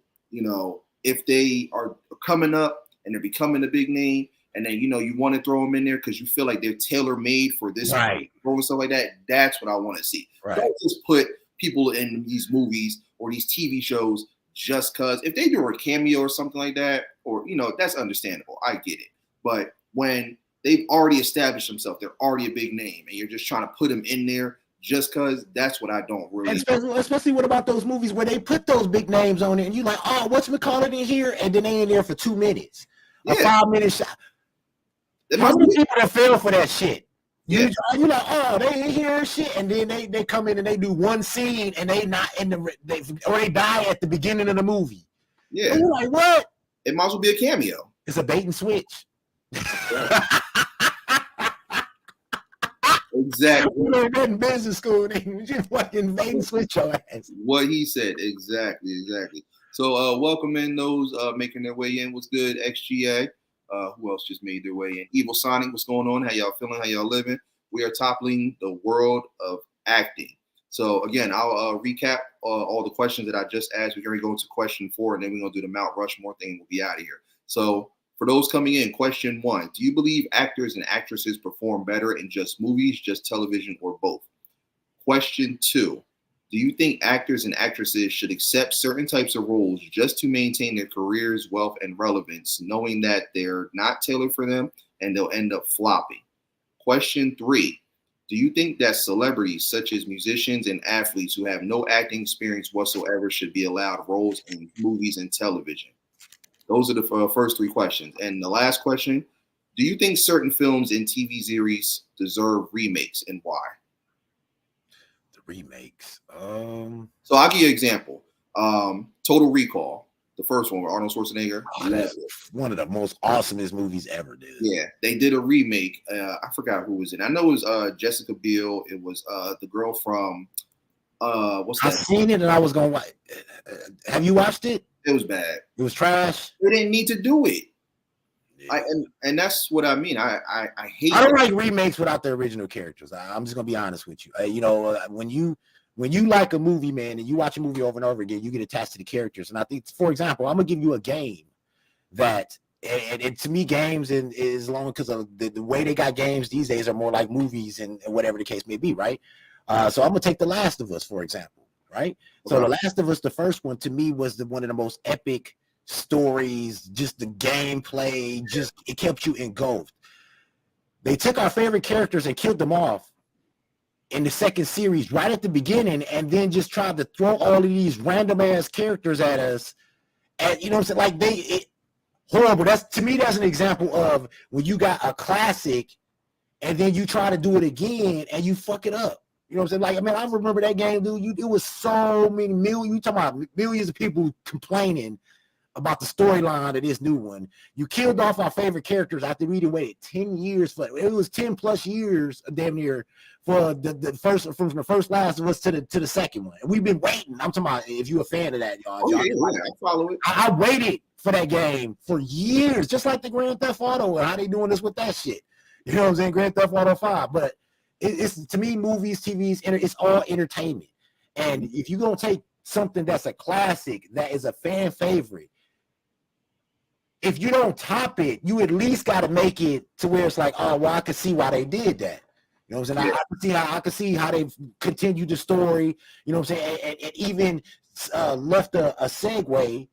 if they are coming up and they're becoming a big name, and then, you want to throw them in there because you feel like they're tailor-made for this right. role and stuff like that. That's what I want to see. Right. Don't just put people in these movies or these TV shows just because. If they do a cameo or something like that, or, that's understandable. I get it. But when they've already established themselves, they're already a big name, and you're just trying to put them in there just because, that's what I don't really. Especially what about those movies where they put those big names on it, and you're like, oh, what's McCullough in here? And then they in there for 2 minutes. A 5-minute shot. How many people that fail for that shit? Yeah. You're like, oh, they in here and shit, and then they come in and they do one scene and they not in or they die at the beginning of the movie. Yeah. And you're like, what? It might as well be a cameo. It's a bait and switch. Yeah. Exactly. You know, in business school, they just fucking bait and switch your ass. What he said, exactly. So welcome in those making their way in. What's good, XGA? Who else just made their way in? Evil Sonic, what's going on? How y'all feeling? How y'all living? We are toppling the world of acting. So again, I'll recap all the questions that I just asked. We're going to go into question 4, and then we're going to do the Mount Rushmore thing. We'll be out of here. So for those coming in, question 1, do you believe actors and actresses perform better in just movies, just television, or both? Question 2, do you think actors and actresses should accept certain types of roles just to maintain their careers, wealth, and relevance, knowing that they're not tailored for them and they'll end up flopping? Question 3, do you think that celebrities such as musicians and athletes who have no acting experience whatsoever should be allowed roles in movies and television? Those are the first 3 questions. And the last question, do you think certain films and TV series deserve remakes, and why? Remakes. So I'll give you an example. Total Recall, the first one with Arnold Schwarzenegger. One of the most awesomest movies ever, dude. Yeah, they did a remake. I forgot who was in. I know it was Jessica Biel. It was the girl from what's that? I seen it and I was going, have you watched it? It was bad. It was trash. They didn't need to do it. Yeah. And that's what I mean. I hate. I don't like remakes without the original characters. I'm just gonna be honest with you. When you like a movie, man, and you watch a movie over and over again, you get attached to the characters. And I think, for example, I'm gonna give you a game that, and to me, games is long because of the way they got games these days are more like movies and whatever the case may be, right? So I'm gonna take The Last of Us, for example, right? Okay. So The Last of Us, the first one, to me was one of the most epic stories, just the gameplay, it kept you engulfed. They took our favorite characters and killed them off in the second series right at the beginning, and then just tried to throw all of these random ass characters at us. And you know what I'm saying? Like horrible. To me, that's an example of when you got a classic and then you try to do it again and you fuck it up. You know what I'm saying? Like, I mean, I remember that game, dude. It was so many millions. You talking about millions of people complaining about the storyline of this new one. You killed off our favorite characters after we'd waited 10 years for it. It was 10 plus years, damn near, for the first, from the first Last of Us to the second one. And we've been waiting. I'm talking about, if you're a fan of that, y'all. Oh, yeah, I follow it. I waited for that game for years, just like the Grand Theft Auto and how they doing this with that shit. You know what I'm saying? Grand Theft Auto 5. But it's to me, movies, TVs, it's all entertainment. And if you're going to take something that's a classic, that is a fan favorite, if you don't top it, you at least got to make it to where it's like, oh, well, I can see why they did that. You know what I'm saying? Yeah. I can see how they've continued the story. You know what I'm saying? And even left a segue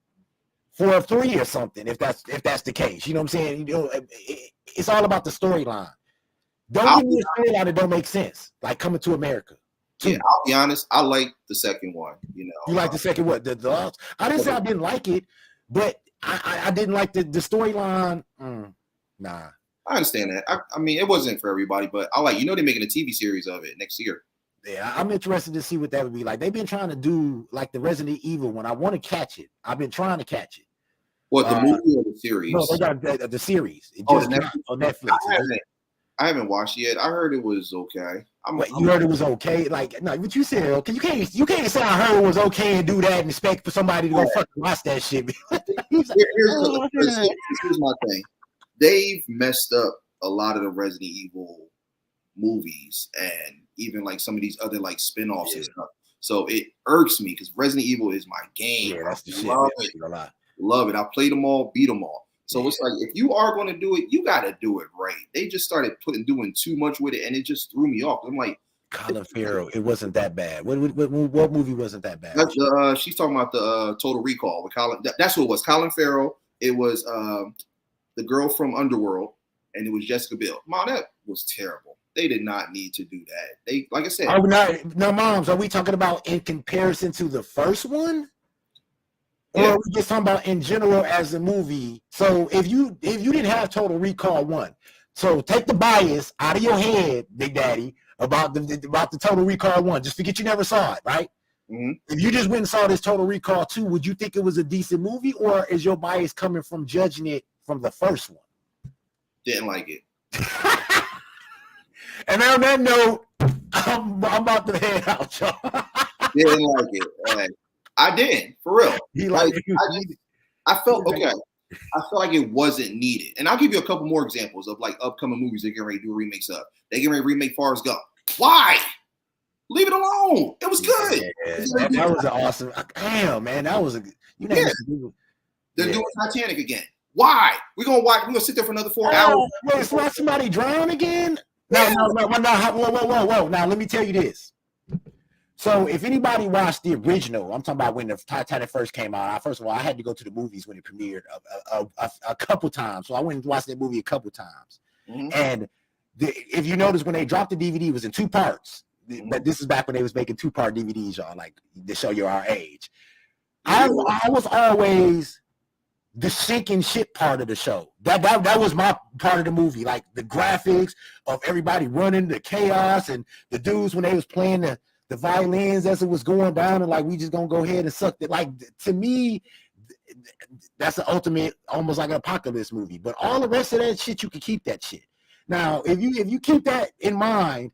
for a 3 or something, if that's the case. You know what I'm saying? You know, it's all about the storyline. Don't give me a storyline that don't make sense, like Coming to America. Yeah, I'll be honest. I like the second one. You know, you like the second one? I didn't say I didn't like it, but I didn't like the storyline. Nah. I understand that. I mean, it wasn't for everybody, but they're making a TV series of it next year. Yeah, I'm interested to see what that would be like. They've been trying to do like the Resident Evil one. I want to catch it. I've been trying to catch it. What, the movie or the series? No, they got the series. It Oh, just the came out on Netflix. I haven't watched it yet. I heard it was okay. You heard it was okay? Like, no, what you said, okay? You can't say I heard it was okay and do that and expect for somebody to go fucking watch that shit. Here's my thing. They've messed up a lot of the Resident Evil movies and even like some of these other like spin-offs and stuff. So it irks me because Resident Evil is my game. Yeah, that's the shit. Love it. I played them all, beat them all. So it's like, if you are going to do it, you got to do it right. They just started doing too much with it, and it just threw me off. I'm like, Colin Farrell, it wasn't that bad. What movie wasn't that bad? She's talking about the Total Recall with Colin. That's what it was. Colin Farrell. It was the girl from Underworld, and it was Jessica Biel. Mom, that was terrible. They did not need to do that. They, like I said, no, moms. Are we talking about in comparison to the first one? Or are we just talking about in general as a movie? So if you didn't have Total Recall 1, so take the bias out of your head, Big Daddy, about the Total Recall 1. Just forget you never saw it, right? Mm-hmm. If you just went and saw this Total Recall 2, would you think it was a decent movie, or is your bias coming from judging it from the first one? Didn't like it. And on that note, I'm about to head out, y'all. Didn't like it. I didn't, for real. I felt okay. I felt like it wasn't needed. And I'll give you a couple more examples of like upcoming movies they're getting ready to do remakes of. They're getting ready to remake Forrest Gump. Why? Leave it alone. It was good. Yeah, that was an awesome. Damn, man, that was a. They're doing Titanic again. Why? We're gonna sit there for another 4 hours. Wait, so watch somebody drown again? No. Whoa. Now let me tell you this. So if anybody watched the original, I'm talking about when the Titanic first came out. First of all, I had to go to the movies when it premiered a couple times. So I went and watched that movie a couple times. Mm-hmm. And if you notice, when they dropped the DVD, it was in 2 parts. Mm-hmm. But this is back when they was making 2-part DVDs, y'all, like to show you our age. I was always the sinking shit part of the show. That was my part of the movie, like the graphics of everybody running, the chaos, and the dudes when they was playing the violins as it was going down, and like we just gonna go ahead and suck it. Like, to me, that's the ultimate, almost like an apocalypse movie. But all the rest of that shit, you can keep that shit. Now, if you keep that in mind,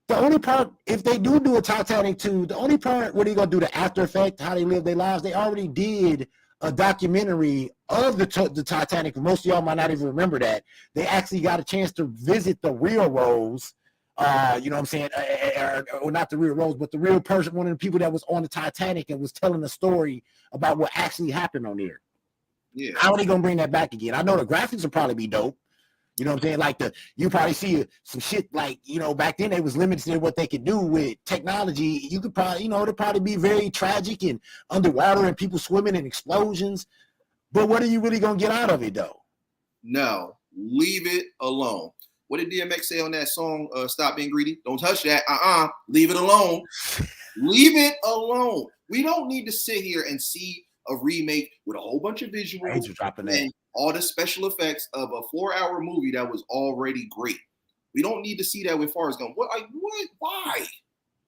the only part, if they do a Titanic 2, the only part where they gonna do the after effect, how they live their lives, they already did a documentary of the Titanic. Most of y'all might not even remember that. They actually got a chance to visit the real Rose. You know what I'm saying? Or not the real Rose, but the real person, one of the people that was on the Titanic and was telling the story about what actually happened on there. Yeah. How are they gonna bring that back again? I know the graphics will probably be dope. You know what I'm saying? Like you probably see some shit like, back then they was limited to what they could do with technology. You could probably, it'd probably be very tragic and underwater and people swimming and explosions. But what are you really gonna get out of it though? No, leave it alone. What did DMX say on that song, Stop Being Greedy? Don't touch that. Leave it alone. Leave it alone. We don't need to sit here and see a remake with a whole bunch of visuals and all the special effects of a 4-hour movie that was already great. We don't need to see that with Forrest Gump. What? Why?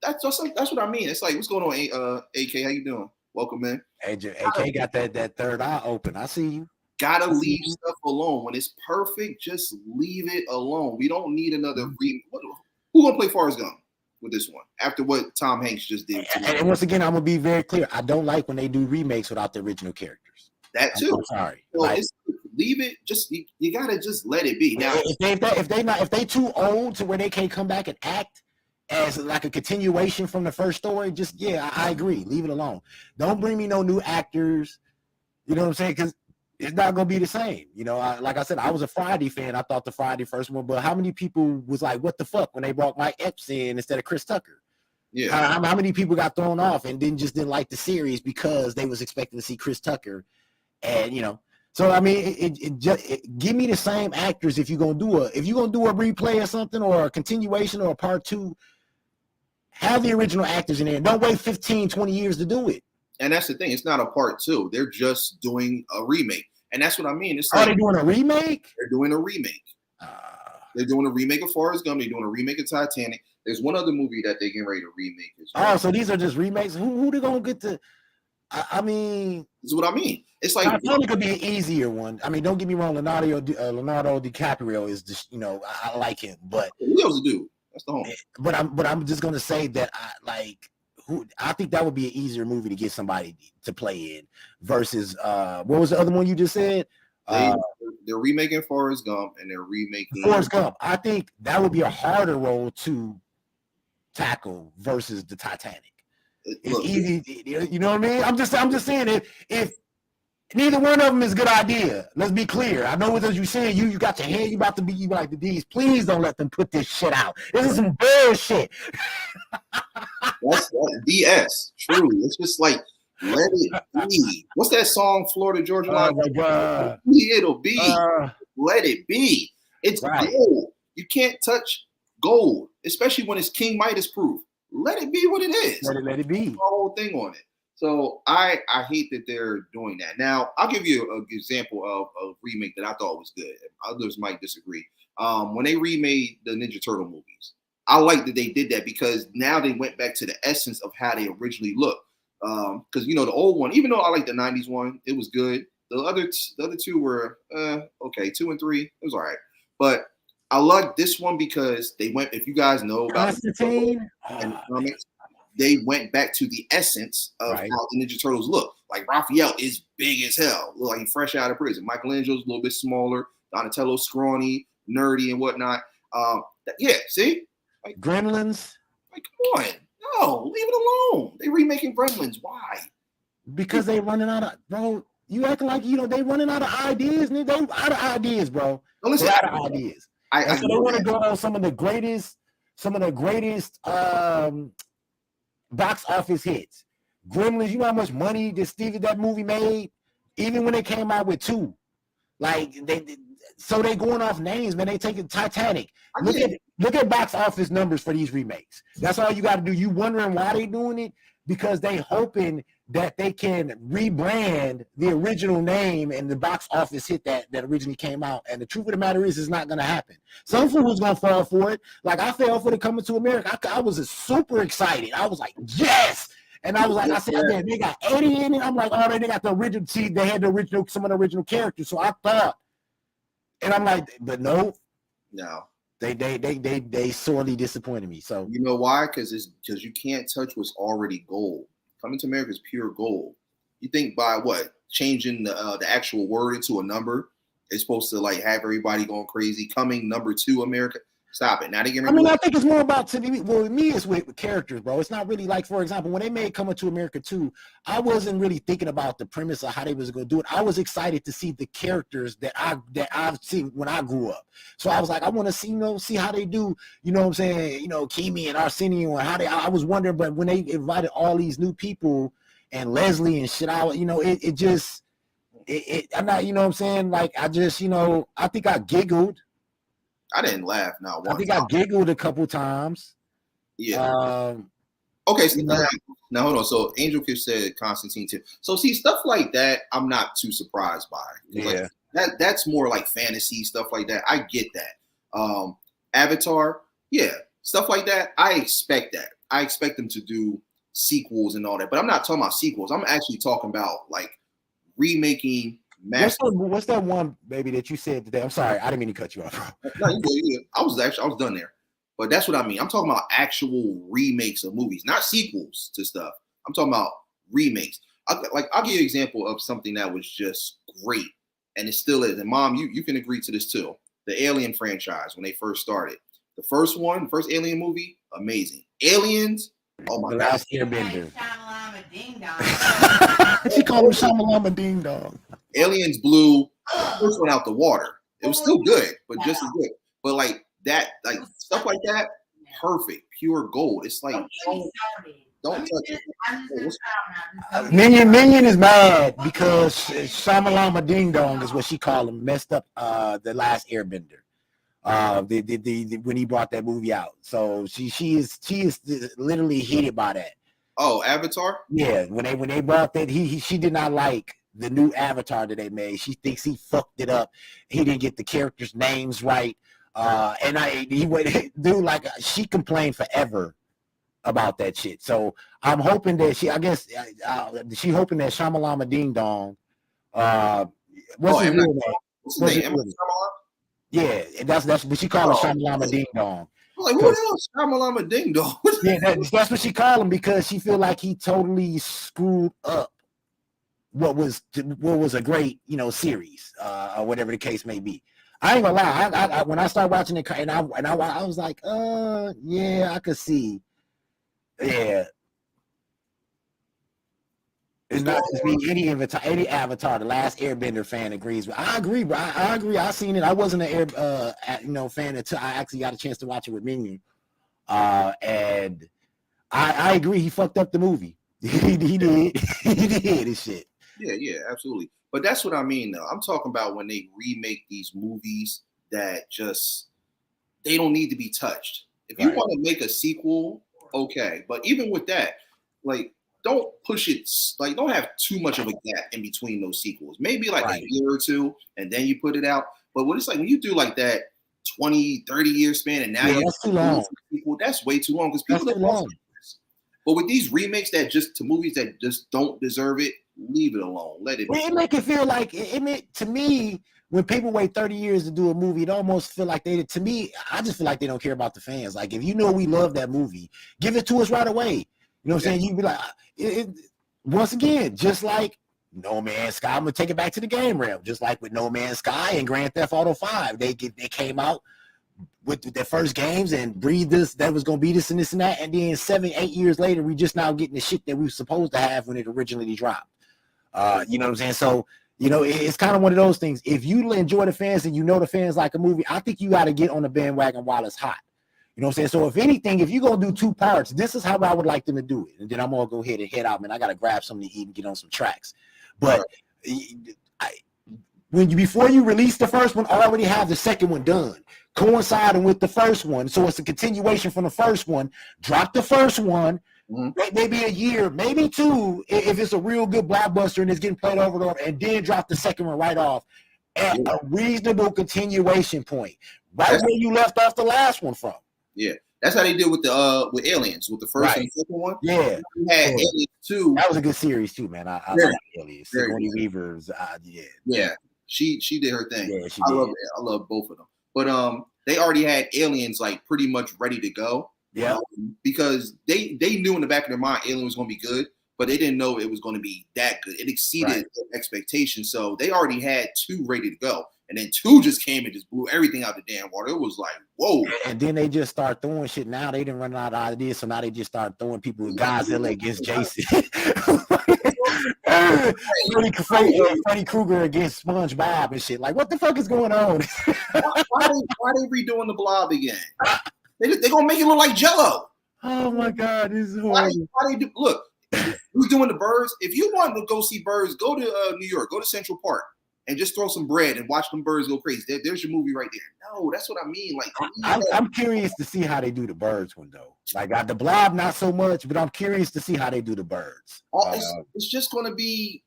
That's what I mean. It's like, what's going on, AK? How you doing? Welcome in. AK got that third eye open. I see you. Gotta leave stuff alone. When it's perfect, just leave it alone. We don't need another remake. Who gonna play Forrest Gump with this one after what Tom Hanks just did? And once again, I'm gonna be very clear. I don't like when they do remakes without the original characters. That too. I'm sorry. So leave it. Just you gotta just let it be. Now, if they too old to where they can't come back and act as like a continuation from the first story, I agree. Leave it alone. Don't bring me no new actors. You know what I'm saying? Because it's not gonna be the same. Like I said, I was a Friday fan. I thought the Friday first one, but how many people was like, "What the fuck" when they brought Mike Epps in instead of Chris Tucker? Yeah. How many people got thrown off and didn't like the series because they was expecting to see Chris Tucker, and So I mean, give me the same actors if you're gonna do a replay or something or a continuation or a part 2. Have the original actors in there. Don't wait 15, 20 years to do it. And that's the thing. It's not a part 2. They're just doing a remake. And that's what I mean. It's like, are they doing a remake? They're doing a remake. They're doing a remake of Forrest Gump. They're doing a remake of Titanic. There's one other movie that they're getting ready to remake as well. Oh, so these are just remakes. Who they gonna get to? I mean, this is what I mean. It's like Titanic could be an easier one. I mean, don't get me wrong. Leonardo DiCaprio is just, you know, I like him, but Leo's a dude. That's the home. But I'm just gonna say that I think that would be an easier movie to get somebody to play in versus what was the other one you just said? They're remaking Forrest Gump and they're remaking Forrest Gump. I think that would be a harder role to tackle versus the Titanic. It's easy, you know what I mean? I'm just saying if neither one of them is a good idea. Let's be clear. I know what you're saying. You got your hand. You about to be like the D's. Please don't let them put this shit out. This is some bullshit. That's BS. Truly, it's just like let it be. What's that song? Florida Georgia Line. Oh my God. It'll be. Let it be. It's right. Gold. You can't touch gold, especially when it's King Midas proof. Let it be what it is. Let it be. The whole thing on it. So I hate that they're doing that. Now I'll give you an example of a remake that I thought was good. Others might disagree. When they remade the Ninja Turtle movies, I like that they did that because now they went back to the essence of how they originally looked. Because you know the old one, even though I like the '90s one, it was good. The other two were okay, 2 and 3, it was all right. But I like this one because they went. If you guys know about Constantine and the comics, they went back to the essence of how the Ninja Turtles look. Like Raphael is big as hell, look like he's fresh out of prison. Michelangelo's a little bit smaller. Donatello's scrawny, nerdy, and whatnot. Yeah, see, like Gremlins. Like, come on, no, leave it alone. They remaking Gremlins. Why? Because they running out of bro. You acting like they running out of ideas. They out of ideas, bro. No, listen, they're out of ideas. So they want to go on some of the greatest box office hits. Gremlins, you know how much money that movie made, even when they came out with 2. Like they going off names, man. They taking Titanic. Look at box office numbers for these remakes. That's all you got to do. You wondering why they doing it? Because they hoping that they can rebrand the original name and the box office hit that originally came out. And the truth of the matter is, it's not going to happen. Some fools going to fall for it. Like I fell for the Coming to America. I was super excited. I was like, yes. And I was like, I said, they got Eddie in it. I'm like, oh, they got the original. See, they had some of the original characters. So I thought, and I'm like, but no. They sorely disappointed me. So you know why? Because you can't touch what's already gold. Coming to America is pure gold. You think by what changing the actual word into a number is supposed to like have everybody going crazy? Coming number 2 America. Stop it. Now they get. I mean, I think it's more about with me, it's with characters, bro. It's not really like, for example, when they made Coming to America 2, I wasn't really thinking about the premise of how they was going to do it. I was excited to see the characters that I've seen when I grew up. So I was like, I want to see how they do. You know what I'm saying? Kimi and Arsenio and how they. I was wondering, but when they invited all these new people and Leslie and shit, I'm not. You know what I'm saying? Like I just, I think I giggled. I didn't laugh now. I think I giggled a couple times. Yeah. Okay, so now hold on. So Angel Kiss said Constantine too. So see, stuff like that, I'm not too surprised by. Yeah. Like, that's more like fantasy stuff like that. I get that. Avatar, yeah, stuff like that. I expect that. I expect them to do sequels and all that. But I'm not talking about sequels. I'm actually talking about like remaking. What's that one, baby, that you said today? I'm sorry, I didn't mean to cut you off. No, you I was done there. But that's what I mean. I'm talking about actual remakes of movies, not sequels to stuff. I'm talking about remakes. I'll give you an example of something that was just great, and it still is. And Mom, you can agree to this too. The Alien franchise when they first started. The first Alien movie, amazing. Aliens, oh my God. The Last Airbender. She called him Shamalama Ding Dong. Aliens blew the first one out the water. It was still good, but just as good. But like that, like stuff like that, perfect, pure gold. It's like don't touch it. Minion is mad because Shamalama Ding Dong is what she called him. Messed up the Last Airbender. When he brought that movie out, so she is literally heated by that. Oh, Avatar. Yeah, when they brought that, she did not like the new Avatar that they made. She thinks he fucked it up. He didn't get the characters' names right. And he went, dude, like she complained forever about that shit. So I'm hoping that she hoping that Shamalama Ding Dong, what's his real name? What's his name? Yeah, that's what she called him, Shamalama Ding Dong. Like, who the hell is Shamalama Ding Dong? Yeah, that's what she called him because she feel like he totally screwed up what was a great, series, or whatever the case may be. I ain't gonna lie. I when I started watching it, and I was like, yeah, I could see, yeah. It's not just me. Any Avatar, the Last Airbender fan agrees. I agree, bro. I agree. I seen it. I wasn't an fan until I actually got a chance to watch it with Minion. And I agree. He fucked up the movie. He did. He did this shit. Yeah, absolutely. But that's what I mean, though. I'm talking about when they remake these movies that just they don't need to be touched. If you want to make a sequel, okay. But even with that, like, don't push it. Like, don't have too much of a gap in between those sequels. Maybe like a year or two, and then you put it out. But when it's like when you do like that 20, 30-year span, and now that's too long. Sequel, that's way too long because people don't want this. But with these remakes that just to movies that just don't deserve it, leave it alone. Let it. It make it feel like to me. When people wait 30 years to do a movie, it almost feel like to me, I just feel like they don't care about the fans. Like, if you know we love that movie, give it to us right away. You know what I'm saying? You'd be like, once again, just like No Man's Sky, I'm going to take it back to the game realm. Just like with No Man's Sky and Grand Theft Auto 5, they came out with their first games and breathed this, that was going to be this and this and that. And then 7-8 years later, we just now getting the shit that we were supposed to have when it originally dropped. You know what I'm saying? So, it's kind of one of those things. If you enjoy the fans and the fans like a movie, I think you got to get on the bandwagon while it's hot. You know what I'm saying? So if anything, if you're going to do 2 parts, this is how I would like them to do it. And then I'm going to go ahead and head out, man. I got to grab something to eat and get on some tracks. But before you release the first one, already have the second one done, coinciding with the first one. So it's a continuation from the first one. Drop the first one. Maybe a year, maybe 2, if it's a real good blockbuster and it's getting played over and over, and then drop the second one right off at a reasonable continuation point, where you left off the last one from. Yeah, that's how they did with the with Aliens, with the first and second one. Yeah, we had Aliens 2. That was a good series too, man. I like Aliens. Sigourney Weaver's, she did her thing. Yeah, she did. I love both of them. But they already had Aliens like pretty much ready to go. Yeah, because they knew in the back of their mind Alien was going to be good, but they didn't know it was going to be that good. It exceeded their expectations, so they already had 2 ready to go, and then 2 just came and just blew everything out the damn water. It was like, whoa! And then they just start throwing shit. Now they didn't run out of ideas, so now they just start throwing people with Godzilla against Jason, Freddy Krueger against SpongeBob and shit. Like, what the fuck is going on? why they redoing the Blob again? They're gonna make it look like Jello. Oh my God, this is horrible. Why they do? Look, who's doing the Birds? If you want to go see Birds, go to New York, go to Central Park, and just throw some bread and watch them birds go crazy. There's your movie right there. No, that's what I mean. Like, I'm curious to see how they do the Birds one though. Like, the Blob, not so much, but I'm curious to see how they do the Birds. It's just gonna be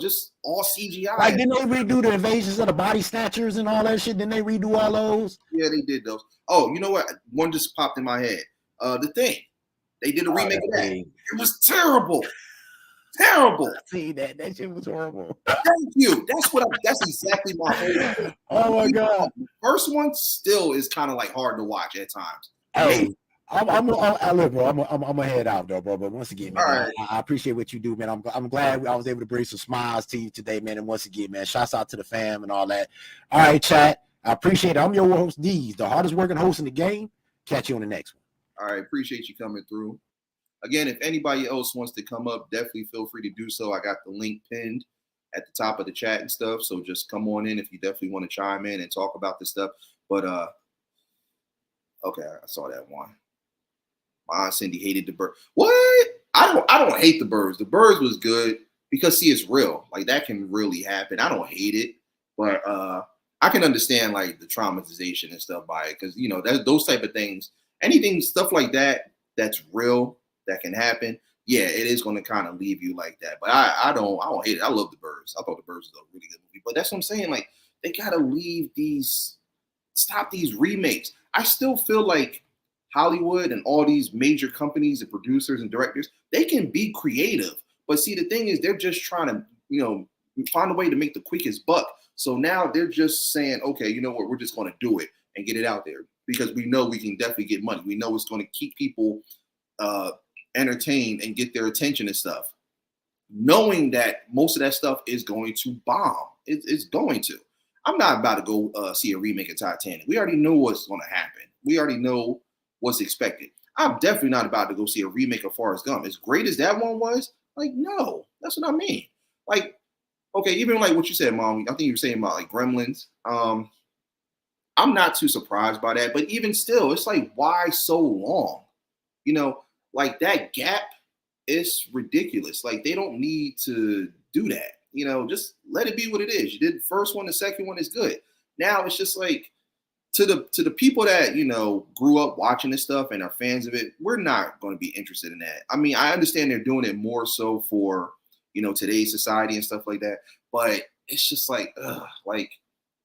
just all CGI. Like, didn't they redo the Invasions of the Body Snatchers and all that shit? Didn't they redo all those? Yeah, they did those. Oh, you know what? One just popped in my head. The Thing. They did a remake of that. It was terrible. Terrible. See that shit was horrible. Thank you. That's exactly my whole. Oh my God. The first one still is kind of like hard to watch at times. Hey, I'm gonna head out though, bro. But once again, man, I appreciate what you do, man. I'm glad I was able to bring some smiles to you today, man. And once again, man, shouts out to the fam and all that. All right, chat. I appreciate it. I'm your host, Deez, the hardest working host in the game. Catch you on the next one. All right, appreciate you coming through. Again, if anybody else wants to come up, definitely feel free to do so. I got the link pinned at the top of the chat and stuff. So just come on in if you definitely want to chime in and talk about this stuff. But okay, I saw that one. My Aunt Cindy hated the bird. What? I don't hate the Birds. The Birds was good because see, it's real. Like, that can really happen. I don't hate it, but I can understand like the traumatization and stuff by it because those type of things, anything stuff like that that's real that can happen. Yeah, it is going to kind of leave you like that. But I don't hate it. I love the Birds. I thought the Birds was a really good movie. But that's what I'm saying. Like, they gotta leave these stop these remakes. I still feel like Hollywood and all these major companies and producers and directors, they can be creative. But see, the thing is, they're just trying to, find a way to make the quickest buck. So now they're just saying, okay, you know what, we're just going to do it and get it out there because we know we can definitely get money. We know it's going to keep people entertained and get their attention and stuff. Knowing that most of that stuff is going to bomb. It's going to. I'm not about to go see a remake of Titanic. We already know what's going to happen. We already know what's expected. I'm definitely not about to go see a remake of Forrest Gump. As great as that one was, like, no, that's what I mean. Like, okay, even like what you said, Mom, I think you were saying about like Gremlins. I'm not too surprised by that, but even still, it's like, why so long? Like that gap is ridiculous. Like they don't need to do that. Just let it be what it is. You did the first one, the second one is good. Now it's just like to the people that grew up watching this stuff and are fans of it, we're not going to be interested in that. I mean, I understand they're doing it more so for today's society and stuff like that, but it's just like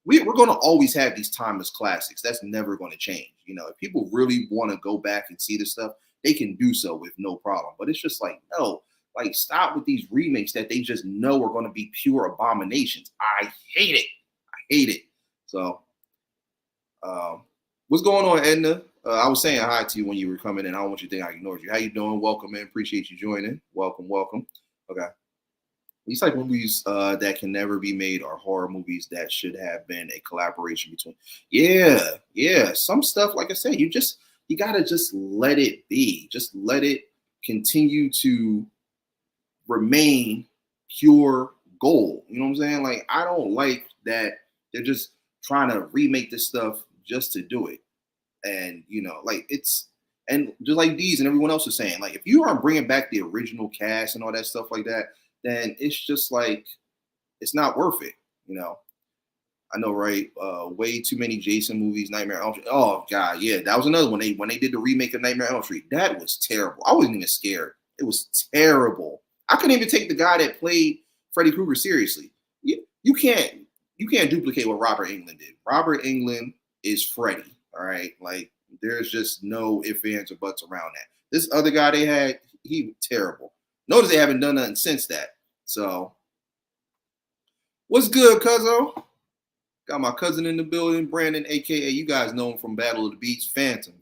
we're going to always have these timeless classics. That's never going to change. If people really want to go back and see this stuff, they can do so with no problem. But it's just like, no, like stop with these remakes that they just know are going to be pure abominations. I hate it. I hate it. So what's going on, Edna? I was saying hi to you when you were coming in. I don't want you to think I ignored you. How you doing? Welcome, man. Appreciate you joining. Welcome. Okay. These type of movies that can never be made are horror movies that should have been a collaboration between. Yeah. Some stuff, like I said, you gotta just let it be. Just let it continue to remain pure gold. You know what I'm saying? Like, I don't like that they're just trying to remake this stuff just to do it. And, and just like these and everyone else is saying, like, if you aren't bringing back the original cast and all that stuff like that, then it's just like, it's not worth it. I know, right? Way too many Jason movies, Nightmare on Elm Street. Oh God, yeah, that was another one. When they did the remake of Nightmare on Elm Street, that was terrible. I wasn't even scared. It was terrible. I couldn't even take the guy that played Freddy Krueger seriously. You can't duplicate what Robert Englund did. Robert Englund is Freddy. All right, like there's just no ifs, ands, or buts around that. This other guy they had, he was terrible. Notice they haven't done nothing since that. So, what's good, cuzzo? Got my cousin in the building, Brandon, a.k.a. you guys know him from Battle of the Beats, Phantom.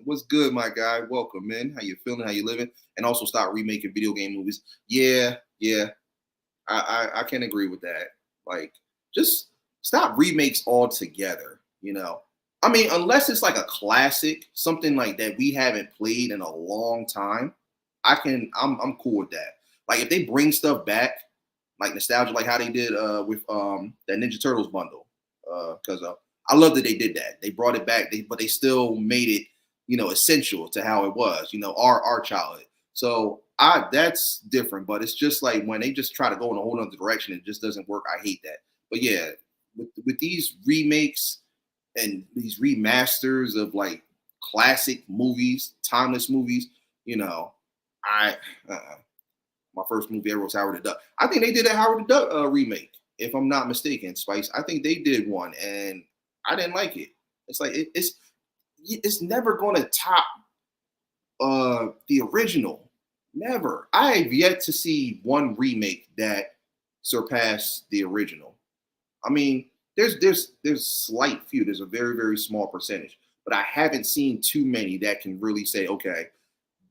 What's good, my guy? Welcome, man. How you feeling? How you living? And also stop remaking video game movies. Yeah. I can agree with that. Like, just stop remakes altogether, I mean, unless it's like a classic, something like that we haven't played in a long time, I'm cool with that. Like, if they bring stuff back, like nostalgia, like how they did with that Ninja Turtles bundle. Because I love that they did that. They brought it back, but they still made it, essential to how it was, our childhood. So that's different. But it's just like when they just try to go in a whole other direction, it just doesn't work. I hate that. But yeah, with these remakes and these remasters of like classic movies, timeless movies, my first movie ever was Howard the Duck. I think they did a Howard the Duck remake, if I'm not mistaken, Spice. I think they did one, and I didn't like it. It's like it's never going to top the original. Never. I have yet to see one remake that surpassed the original. I mean, there's slight few. There's a very, very small percentage, but I haven't seen too many that can really say, okay,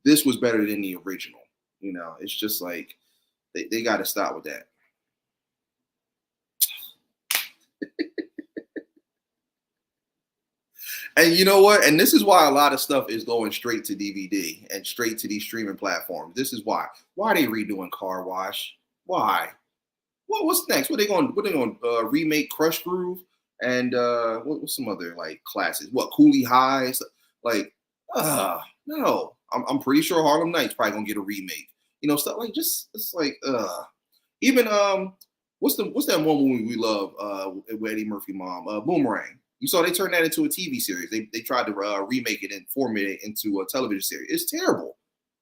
this was better than the original. It's just like they got to stop with that. And you know what? And this is why a lot of stuff is going straight to DVD and straight to these streaming platforms. This is why. Why are they redoing Quaashie? Why? What's next? What are they going to remake Crush Groove and what's some other like classics? What, Cooley High? Like, no. I'm pretty sure Harlem Nights probably gonna get a remake. Stuff like it's like even what's that one movie we love with Eddie Murphy mom, Boomerang. You saw they turned that into a TV series. They tried to remake it and format it into a television series. It's terrible.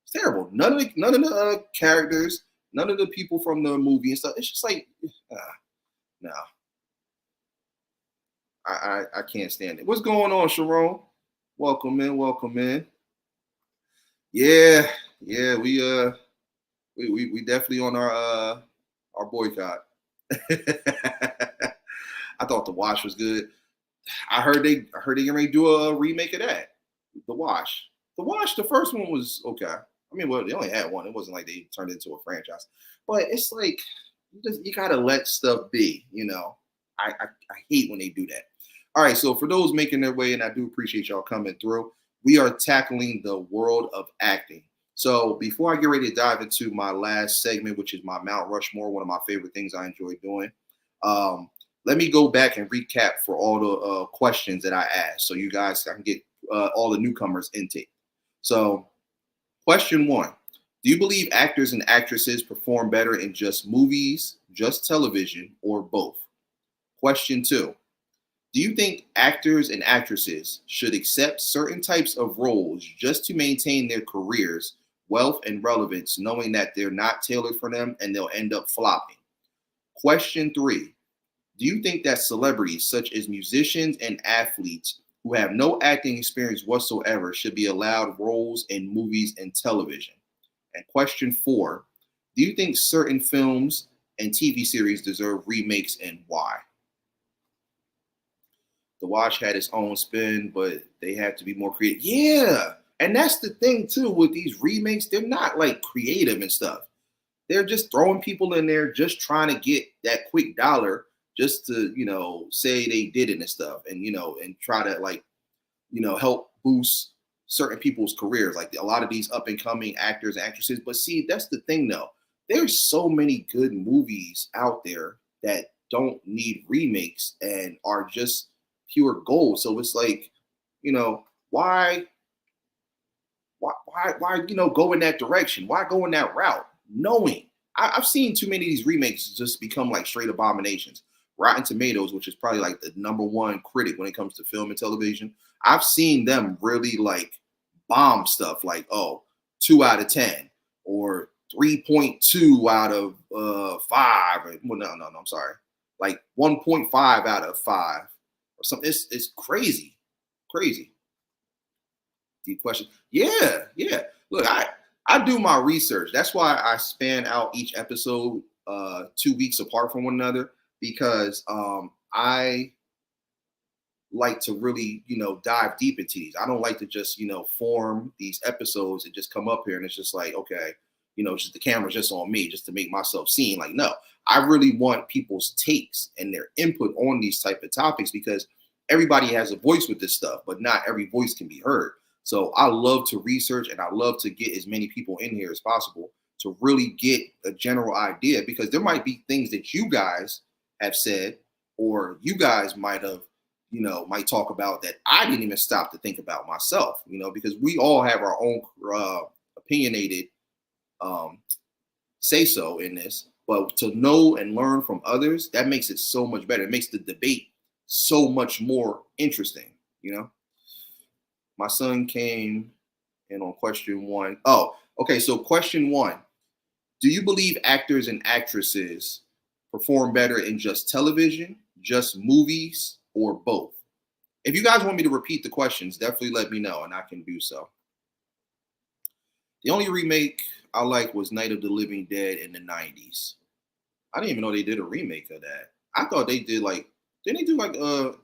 It's terrible. None of the characters, none of the people from the movie and stuff. It's just like no. I can't stand it. What's going on, Sharon? Welcome in, welcome in. Yeah, we definitely on our boycott. I thought The Wash was good. I heard they getting ready to do a remake of that. The Wash. The first one was okay. I mean, well, they only had one. It wasn't like they turned it into a franchise. But it's like you gotta let stuff be, you know. I hate when they do that. All right, so for those making their way, and I do appreciate y'all coming through, we are tackling the world of acting. So before I get ready to dive into my last segment, which is my Mount Rushmore, one of my favorite things I enjoy doing, let me go back and recap for all the questions that I asked, so you guys can get all the newcomers intake. So, question 1: do you believe actors and actresses perform better in just movies, just television, or both? Question 2: do you think actors and actresses should accept certain types of roles just to maintain their careers, wealth, and relevance, knowing that they're not tailored for them and they'll end up flopping? Question 3: do you think that celebrities such as musicians and athletes who have no acting experience whatsoever should be allowed roles in movies and television? And question 4: do you think certain films and TV series deserve remakes, and why? The Wash had its own spin, but they had to be more creative. Yeah. And that's the thing, too, with these remakes. They're not like creative and stuff. They're just throwing people in there, just trying to get that quick dollar, just to, you know, say they did it and stuff, and, you know, and try to, like, you know, help boost certain people's careers, like a lot of these up and coming actors and actresses. But see, that's the thing, though. There's so many good movies out there that don't need remakes and are just pure gold. So it's like, you know, why, you know, go in that direction? Why go in that route? Knowing I've seen too many of these remakes just become like straight abominations. Rotten Tomatoes, which is probably like the #1 critic when it comes to film and television, I've seen them really like bomb stuff like, oh, 2 out of 10 or 3.2 out of 5. Well, no, I'm sorry. Like 1.5 out of 5 or something. It's crazy. Deep question. Yeah. Look, I do my research. That's why I span out each episode 2 weeks apart from one another, because I like to really, you know, dive deep into these. I don't like to just, you know, form these episodes and just come up here and it's just like, okay, you know, just the camera's just on me just to make myself seen. Like, no, I really want people's takes and their input on these type of topics, because everybody has a voice with this stuff, but not every voice can be heard. So I love to research and I love to get as many people in here as possible to really get a general idea, because there might be things that you guys have said or you guys might have, you know, might talk about that I didn't even stop to think about myself, you know, because we all have our own opinionated say so in this. But to know and learn from others, that makes it so much better. It makes the debate so much more interesting, you know. My son came in on question 1. Oh, okay. So question 1: do you believe actors and actresses perform better in just television, just movies, or both? If you guys want me to repeat the questions, definitely let me know and I can do so. The only remake I like was Night of the Living Dead in the 90s. I didn't even know they did a remake of that. I thought they did like, didn't they do like,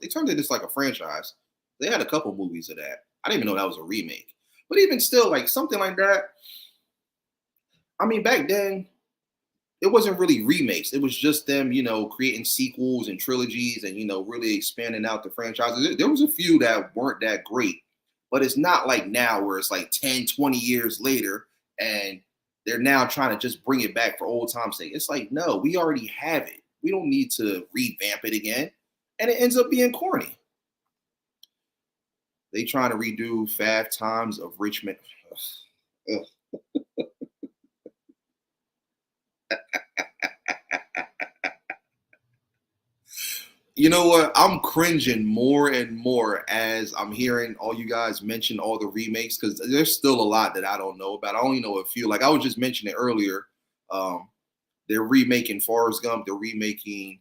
they turned it into like a franchise. They had a couple movies of that. I didn't even know that was a remake. But even still, like something like that, I mean, back then, it wasn't really remakes. It was just them, you know, creating sequels and trilogies and, you know, really expanding out the franchises. There was a few that weren't that great, but it's not like now where it's like 10, 20 years later and they're now trying to just bring it back for old time's sake. It's like, no, we already have it. We don't need to revamp it again. And it ends up being corny. They trying to redo 5 Times of Richmond. Ugh. You know what? I'm cringing more and more as I'm hearing all you guys mention all the remakes, because there's still a lot that I don't know about. I only know a few. Like I was just mentioning earlier, they're remaking Forrest Gump. They're remaking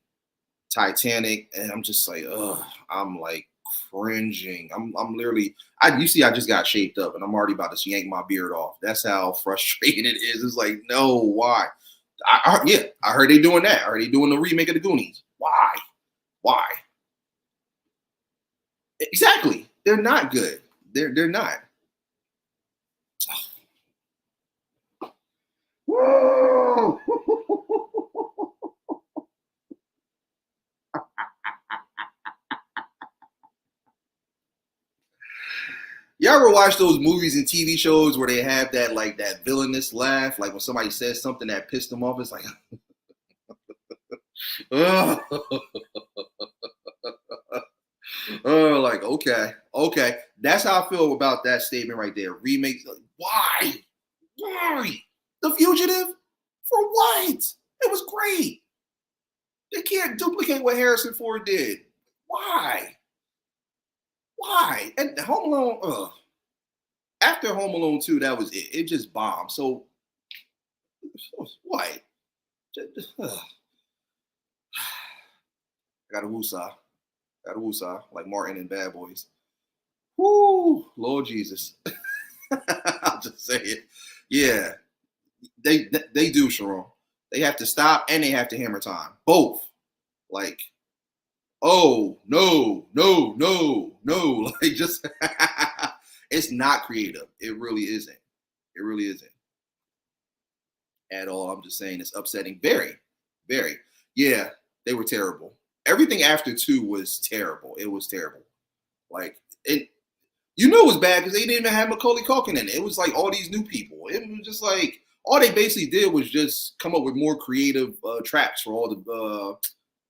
Titanic, and I'm just like, ugh, I'm like cringing. I'm literally, you see, I just got shaped up, and I'm already about to yank my beard off. That's how frustrating it is. It's like, no, why? Yeah, I heard they doing that. I heard they doing the remake of the Goonies. Why? Why? Exactly. They're not good. They're not. Whoa! Y'all ever watch those movies and TV shows where they have that like that villainous laugh, like when somebody says something that pissed them off? It's like, oh, oh, like okay. That's how I feel about that statement right there. Remakes, like, why? The Fugitive? For what? It was great. They can't duplicate what Harrison Ford did. Why? Why? And Home Alone, after Home Alone 2, that was it. It just bombed. So, what? I got a woosah. Like Martin and Bad Boys. Whoo, Lord Jesus. I'll just say it. Yeah, they do, Sharon. They have to stop and they have to hammer time. Both. Like, oh, no. Like, just, it's not creative. It really isn't. At all. I'm just saying it's upsetting. Very, very. Yeah, they were terrible. Everything after 2 was terrible. It was terrible. Like, it was bad because they didn't even have Macaulay Culkin in it. It was like all these new people. It was just like, all they basically did was just come up with more creative traps for all the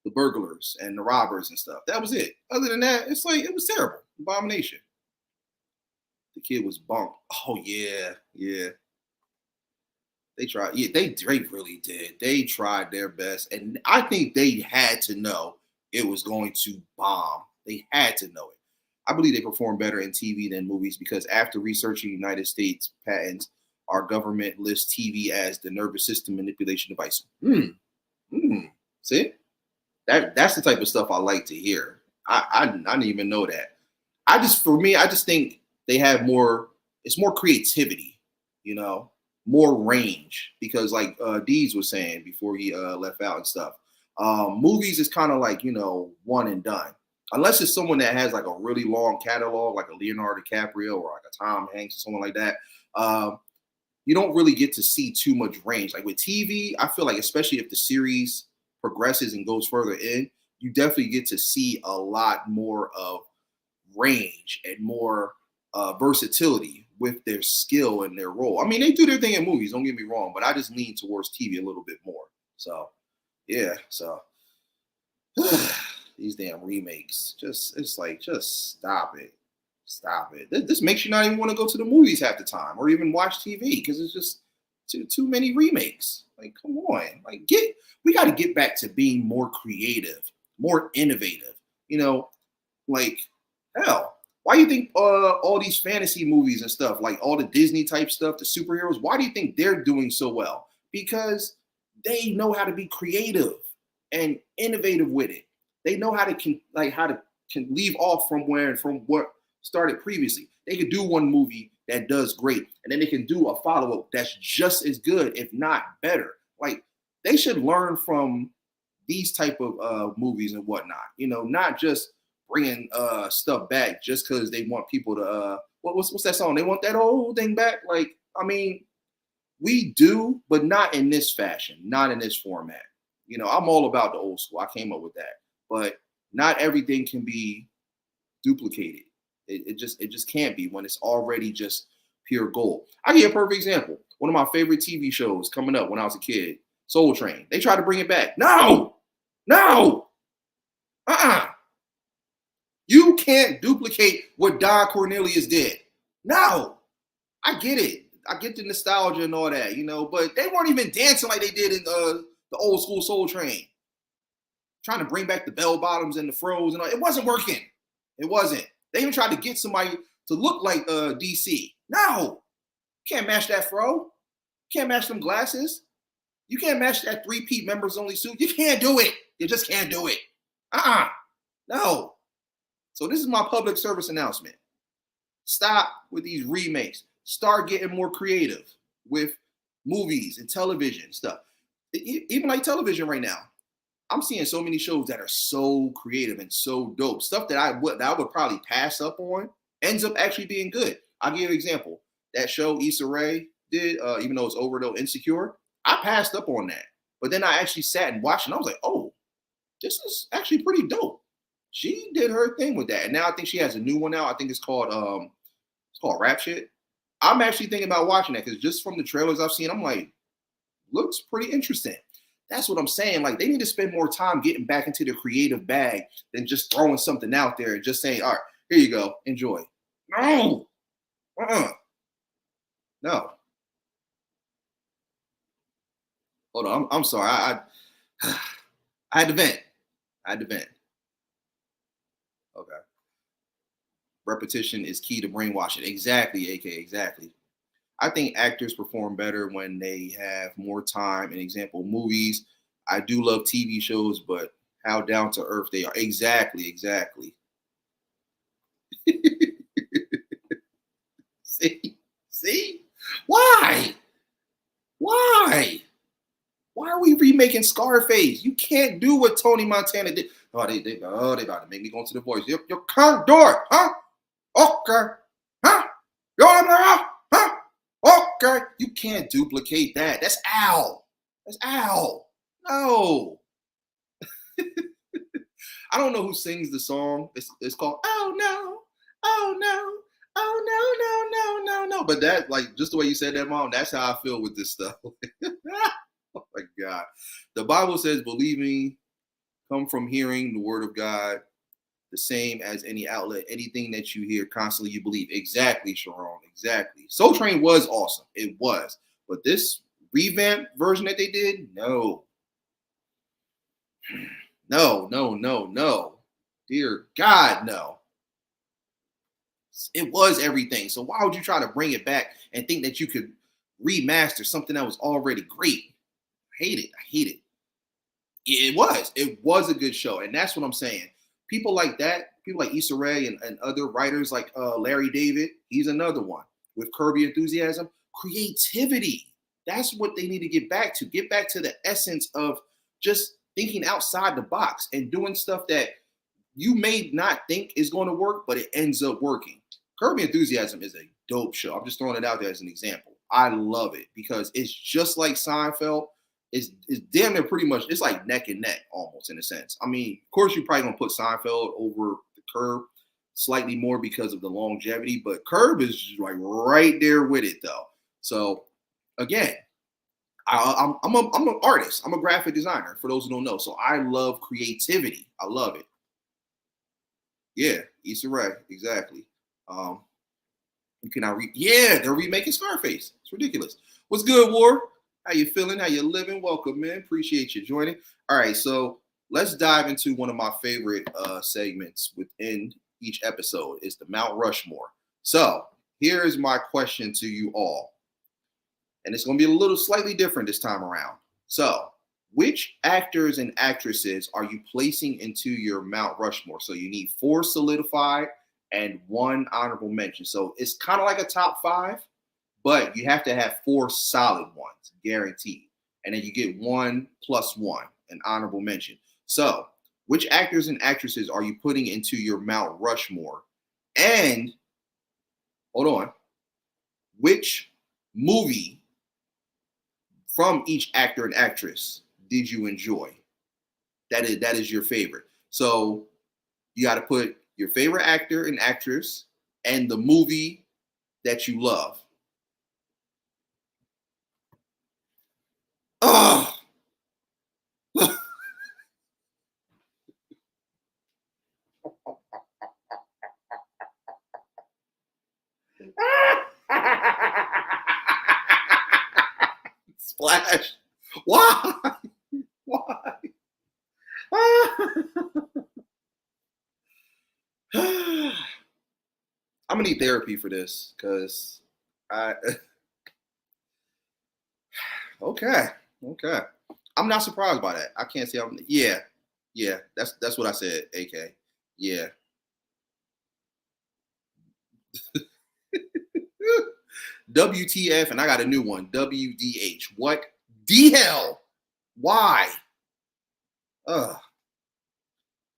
burglars and the robbers and stuff. That was it. Other than that, it's like, it was terrible. Abomination. The kid was bumped. Oh, yeah. They tried. Yeah, they really did. They tried their best. And I think they had to know it was going to bomb. They had to know it. I believe they perform better in TV than movies because after researching United States patents, our government lists TV as the nervous system manipulation device. See? That's the type of stuff I like to hear. I didn't even know that. I just think they have more, it's more creativity, more range, because like Dees was saying before he left out and stuff, movies is kind of like, one and done. Unless it's someone that has like a really long catalog, like a Leonardo DiCaprio or like a Tom Hanks or someone like that, you don't really get to see too much range. Like with TV, I feel like, especially if the series progresses and goes further in, you definitely get to see a lot more of range and more versatility with their skill and their role. I mean, they do their thing in movies, don't get me wrong, but I just lean towards TV a little bit more. So, yeah, these damn remakes, it's like, just stop it. This makes you not even want to go to the movies half the time or even watch TV because it's just too many remakes. Like, come on, like we got to get back to being more creative, more innovative. Like, hell, why do you think all these fantasy movies and stuff, like all the Disney type stuff, the superheroes, why do you think they're doing so well? Because they know how to be creative and innovative with it. They know how to leave off from what started previously. They could do one movie that does great, and then they can do a follow-up that's just as good, if not better. Like, they should learn from these type of movies and whatnot. Not just bringing stuff back just because they want people to what's that song? They want that old thing back. Like, I mean, we do, but not in this fashion, not in this format. I'm all about the old school. I came up with that, but not everything can be duplicated. It just can't be when it's already just pure gold. I give you a perfect example. One of my favorite TV shows coming up when I was a kid, Soul Train. They tried to bring it back. No. You can't duplicate what Don Cornelius did. No. I get it. I get the nostalgia and all that, but they weren't even dancing like they did in the old school Soul Train. Trying to bring back the bell bottoms and the fros and all. It wasn't working. It wasn't. They even tried to get somebody to look like DC. No. You can't match that fro. You can't match them glasses. You can't match that 3-peat members only suit. You can't do it. You just can't do it. No. So this is my public service announcement. Stop with these remakes. Start getting more creative with movies and television stuff. Even like television right now. I'm seeing so many shows that are so creative and so dope. Stuff that I would probably pass up on ends up actually being good. I'll give you an example. That show Issa Rae did, even though it's over though, Insecure, I passed up on that. But then I actually sat and watched it and I was like, oh, this is actually pretty dope. She did her thing with that. And now I think she has a new one out. I think it's called Rap Shit. I'm actually thinking about watching that because just from the trailers I've seen, I'm like, looks pretty interesting. That's what I'm saying. Like, they need to spend more time getting back into the creative bag than just throwing something out there and just saying, all right, here you go, enjoy. No. No. Hold on. I'm sorry. I had to vent. Okay. Repetition is key to brainwashing. Exactly, AK, exactly. I think actors perform better when they have more time. An example, movies. I do love TV shows, but how down to earth they are. Exactly. See? Why? Why are we remaking Scarface? You can't do what Tony Montana did. Oh, they about to make me go into The Voice. You can't do it, huh? Okay, huh? Huh? Okay, you can't duplicate that. That's Al. No. I don't know who sings the song. It's called Oh No, Oh No, Oh No. But that, like, just the way you said that, Mom, that's how I feel with this stuff. Oh my God. The Bible says believing come from hearing the word of God, the same as any outlet. Anything that you hear constantly, you believe. Exactly, Sharon. Exactly. Soul Train was awesome. It was. But this revamped version that they did, no. Dear God, no. It was everything. So why would you try to bring it back and think that you could remaster something that was already great? I hate it. It was a good show. And that's what I'm saying. People like that, people like Issa Rae and other writers like Larry David, he's another one. With Curb Your Enthusiasm, creativity. That's what they need to get back to. Get back to the essence of just thinking outside the box and doing stuff that you may not think is going to work, but it ends up working. Curb Your Enthusiasm is a dope show. I'm just throwing it out there as an example. I love it because it's just like Seinfeld. It's damn near pretty much, it's like neck and neck almost in a sense. I mean, of course, you're probably going to put Seinfeld over the Curb slightly more because of the longevity, but Curb is like right there with it though. So again, I'm an artist. I'm a graphic designer for those who don't know. So I love creativity. I love it. Yeah, Issa Rae, exactly. You cannot they're remaking Scarface. It's ridiculous. What's good, War? How you feeling? How you living? Welcome, man. Appreciate you joining. All right, so let's dive into one of my favorite segments within each episode. Is the Mount Rushmore. So here is my question to you all, and it's going to be a little slightly different this time around. So, which actors and actresses are you placing into your Mount Rushmore? So you need 4 solidified and 1 honorable mention. So it's kind of like a top 5, but you have to have 4 solid ones, guaranteed. And then you get 1 + 1, an honorable mention. So which actors and actresses are you putting into your Mount Rushmore? And hold on, which movie from each actor and actress did you enjoy? That is your favorite. So you got to put your favorite actor and actress and the movie that you love. Oh. Splash. Why? I'm gonna need therapy for this because I okay. I'm not surprised by that. I can't say Yeah, that's what I said, AK. Yeah. WTF, and I got a new one. WDH. What the hell? Why? Ugh.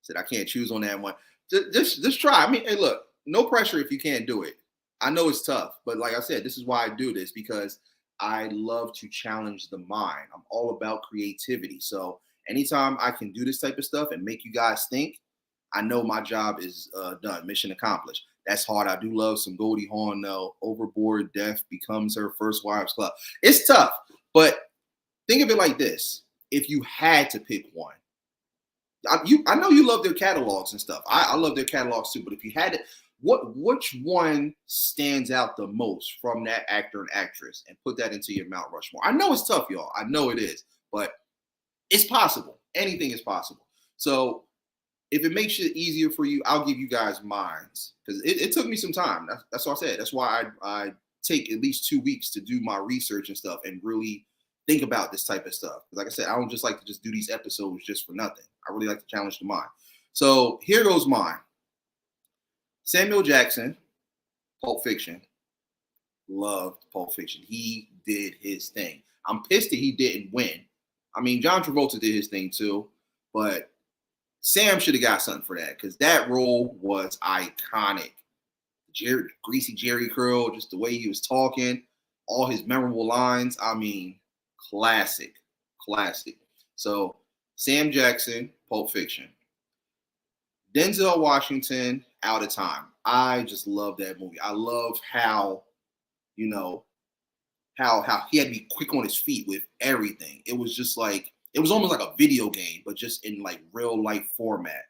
Said I can't choose on that one. Just try. I mean, hey, look, no pressure if you can't do it. I know it's tough, but like I said, this is why I do this, because I love to challenge the mind. I'm all about creativity. So anytime I can do this type of stuff and make you guys think, I know my job is done. Mission accomplished. That's hard. I do love some Goldie Hawn though. Overboard Death becomes her first wives club. It's tough, but think of it like this: if you had to pick one, I know you love their catalogs and stuff. I love their catalogs too. But if you had to, which one stands out the most from that actor and actress, and put that into your Mount Rushmore? I know it's tough, y'all. I know it is, but it's possible. Anything is possible. So if it makes it easier for you, I'll give you guys mines, because it took me some time. That's what I said. That's why I take at least 2 weeks to do my research and stuff and really think about this type of stuff. Like I said, I don't just like to just do these episodes just for nothing. I really like to challenge the mind. So here goes mine. Samuel Jackson, Pulp Fiction. Loved Pulp Fiction. He did his thing. I'm pissed that he didn't win. I mean, John Travolta did his thing too, but Sam should have got something for that, because that role was iconic. Greasy Jerry curl, just the way he was talking, all his memorable lines. I mean, classic. So Sam Jackson, Pulp Fiction. Denzel Washington, Out of Time. I just love that movie. I love how, how he had to be quick on his feet with everything. It was just like, it was almost like a video game, but just in like real life format,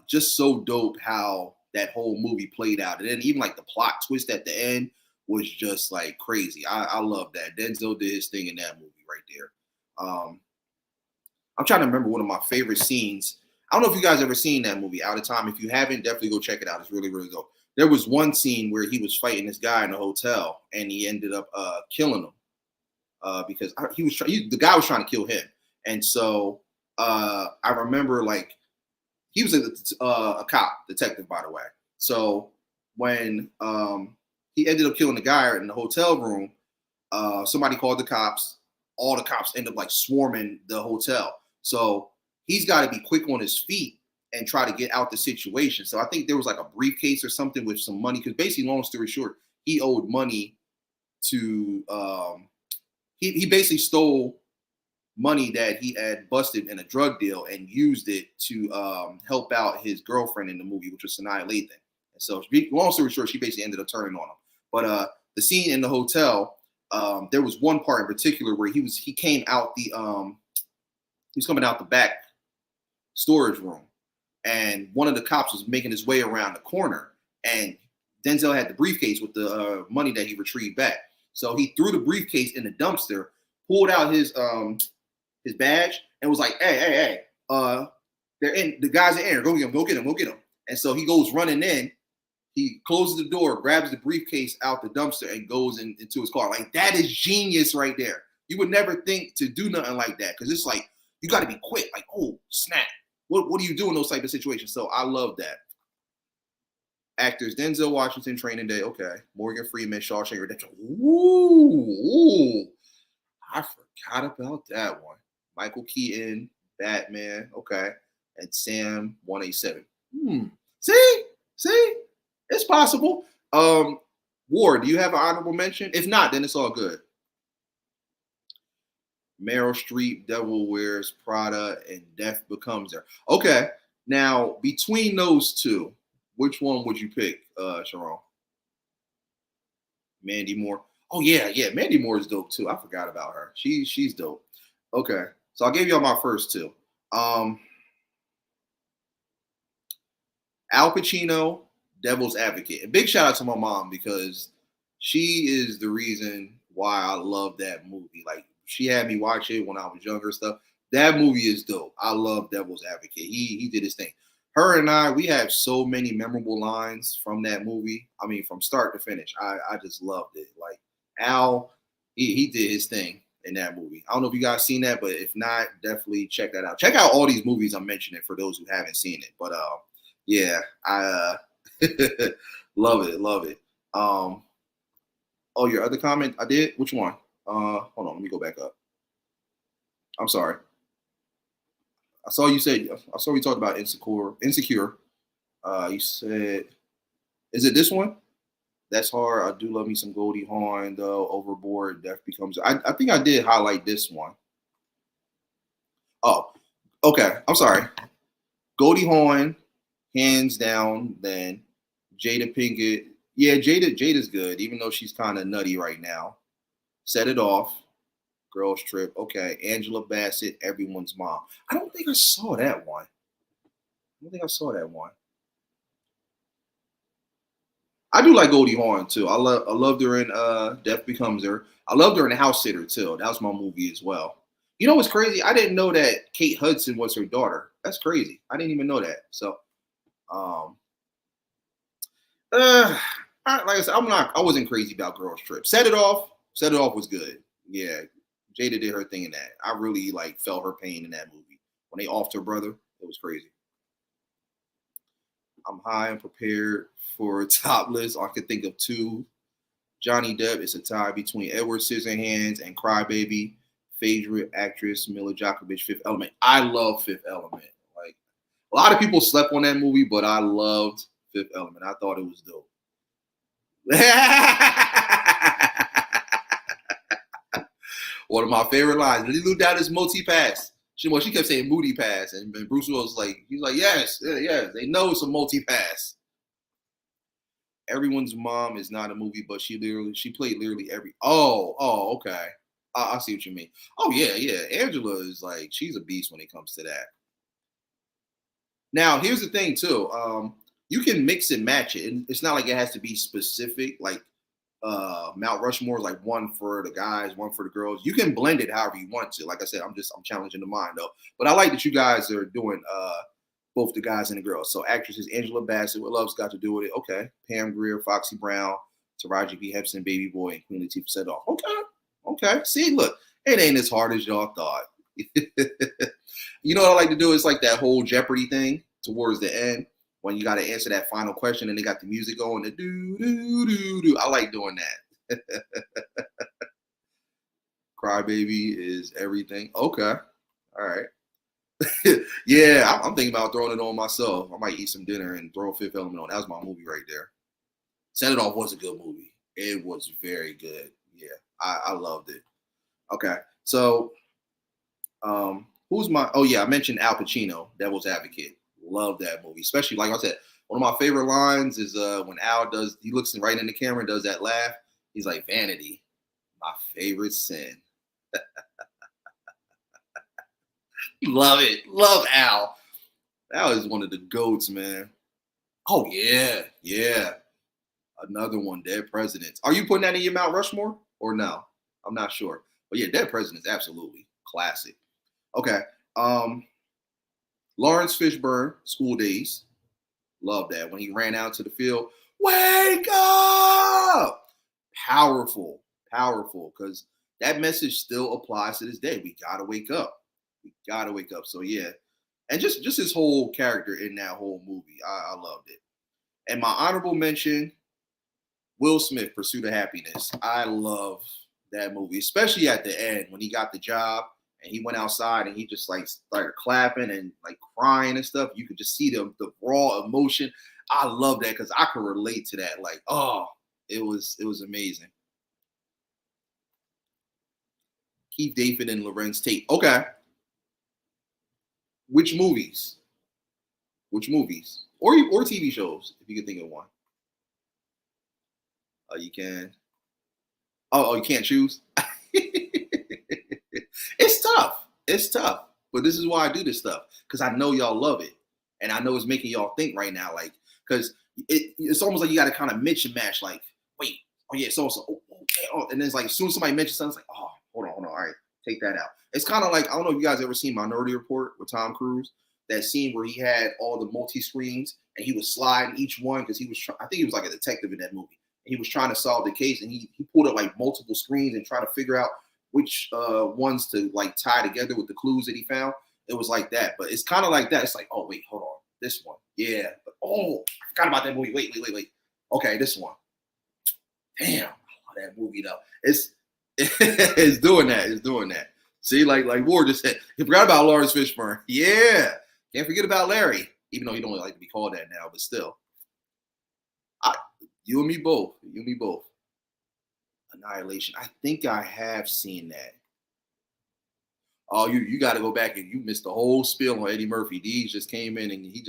just so dope how that whole movie played out. And then even like the plot twist at the end was just like crazy. I love that. Denzel did his thing in that movie right there. I'm trying to remember one of my favorite scenes. I don't know if you guys ever seen that movie, Out of Time. If you haven't, definitely go check it out. It's really, really dope. There was one scene where he was fighting this guy in a hotel, and he ended up killing him. Because the guy was trying to kill him. And so I remember, like, he was a cop, detective, by the way. So when he ended up killing the guy in the hotel room, somebody called the cops. All the cops end up like swarming the hotel. So he's got to be quick on his feet and try to get out the situation. So I think there was like a briefcase or something with some money, because basically, long story short, he owed money to he basically stole money that he had busted in a drug deal and used it to help out his girlfriend in the movie, which was Sanaa Lathan. And so, long story short, she basically ended up turning on him. But the scene in the hotel, there was one part in particular where he came out he was coming out the back storage room, and one of the cops was making his way around the corner, and Denzel had the briefcase with the money that he retrieved back. So he threw the briefcase in the dumpster, pulled out his badge, and was like, "Hey, they're in. The guys are in. Go get him. And so he goes running in. He closes the door, grabs the briefcase out the dumpster, and goes into his car. Like, that is genius right there. You would never think to do nothing like that, because it's like you got to be quick. Like, oh snap! What do you do in those type of situations? So I love that. Actors: Denzel Washington, Training Day. Okay. Morgan Freeman, Shawshank Redemption. Ooh, I forgot about that one. Michael Keaton, Batman. Okay. And Sam 187. See, it's possible. Ward, do you have an honorable mention? If not, then it's all good. Meryl Streep, Devil Wears Prada, and Death Becomes Her. Okay. Now, between those two, which one would you pick, Sharon? Mandy Moore. Oh yeah. Mandy Moore is dope too. I forgot about her. She's dope. Okay, so I'll give y'all my first two. Al Pacino, Devil's Advocate. And big shout out to my mom, because she is the reason why I love that movie. Like, she had me watch it when I was younger and stuff. That movie is dope. I love Devil's Advocate. He did his thing. Her and I, we have so many memorable lines from that movie. I mean, from start to finish. I just loved it. Like, Al, he did his thing. in that movie. I don't know if you guys seen that, but if not, definitely check that out. Check out all these movies I'm mentioning for those who haven't seen it. But yeah, I love it. Oh, your other comment I did? Which one? Hold on, let me go back up. I'm sorry. I saw you talked about Insecure. You said, is it this one? That's hard. I do love me some Goldie Hawn though. Overboard. Death becomes. I think I did highlight this one. Oh, okay. I'm sorry. Goldie Hawn, hands down. Then Jada Pinkett. Yeah, Jada's good, even though she's kind of nutty right now. Set It Off. Girls Trip. Okay. Angela Bassett, Everyone's Mom. I don't think I saw that one. I do like Goldie Hawn too. I loved her in Death Becomes Her. I loved her in House Sitter too. That was my movie as well. You know what's crazy? I didn't know that Kate Hudson was her daughter. That's crazy. I didn't even know that. So, like I said, I wasn't crazy about Girls Trip. Set It Off was good. Yeah, Jada did her thing in that. I really felt her pain in that movie when they offed her brother. It was crazy. I'm high and prepared for a top list. I could think of two. Johnny Depp is a tie between Edward Scissorhands and Crybaby. Favorite actress, Mila Djokovic, Fifth Element. I love Fifth Element. Like, a lot of people slept on that movie, but I loved Fifth Element. I thought it was dope. One of my favorite lines. Little doubt is multi-pass. She kept saying moody pass, and Bruce Willis he's like, yes, they know it's a multi-pass. Everyone's Mom is not a movie, but she played literally every. Oh, okay. I see what you mean. Oh yeah. Angela is she's a beast when it comes to that. Now here's the thing too. You can mix and match it, and it's not like it has to be specific. Mount Rushmore is one for the guys, one for the girls. You can blend it however you want to. Like I said, I'm challenging the mind though. But I like that you guys are doing both the guys and the girls. So actresses Angela Bassett, what love's got to do with it? Okay. Pam Grier, Foxy Brown, Taraji P. Henson, Baby Boy, and Queen Latifah Set Off. Okay. See, look, it ain't as hard as y'all thought. You know what I like to do? It's like that whole Jeopardy thing towards the end when you got to answer that final question and they got the music going. The do. I like doing that. Crybaby is everything. Okay. All right. Yeah, I'm thinking about throwing it on myself. I might eat some dinner and throw Fifth Element on. That was my movie right there. Set It Off was a good movie. It was very good. Yeah, I loved it. Okay, so who's my? Oh yeah, I mentioned Al Pacino, Devil's Advocate. Love that movie, especially like I said. One of my favorite lines is when Al he looks right in the camera and does that laugh. He's like, vanity, my favorite sin. Love it. Love Al. Al is one of the GOATs, man. Oh, yeah. Another one, Dead Presidents. Are you putting that in your Mount Rushmore or no? I'm not sure. But yeah, Dead Presidents, absolutely. Classic. Okay. Lawrence Fishburne, School Days. Love that. When he ran out to the field, wake up! Powerful. Because that message still applies to this day. We got to wake up. So yeah, and just his whole character in that whole movie, I loved it. And my honorable mention, Will Smith, Pursuit of Happiness. I love that movie, especially at the end when he got the job and he went outside and he just started clapping and crying and stuff. You could just see the raw emotion. I love that because I could relate to that. It was amazing. Keith David and Lorenz Tate. Okay. Which movies? Or TV shows, if you can think of one. You can. Oh, you can't choose? It's tough. But this is why I do this stuff. Because I know y'all love it. And I know it's making y'all think right now. Because it's almost like you got to kind of mix and match. Wait, oh yeah, so. Okay. And then it's as soon as somebody mentions something, it's hold on. All right, take that out. It's kind of I don't know if you guys ever seen Minority Report with Tom Cruise. That scene where he had all the multi-screens and he was sliding each one because I think he was a detective in that movie. And he was trying to solve the case and he pulled up multiple screens and trying to figure out which ones to like tie together with the clues that he found. It was like that, but it's kind of like that. It's like, oh wait, hold on, this one, yeah, but oh, I forgot about that movie. Wait. Okay, this one. Damn, I love that movie though. It's it's doing that. It's doing that. See, like Ward just said, you forgot about Lawrence Fishburne. Yeah, can't forget about Larry, even though he don't like to be called that now, but still. You and me both. You and me both. Annihilation. I think I have seen that. Oh, you got to go back and you missed the whole spiel on Eddie Murphy. Deej just came in and he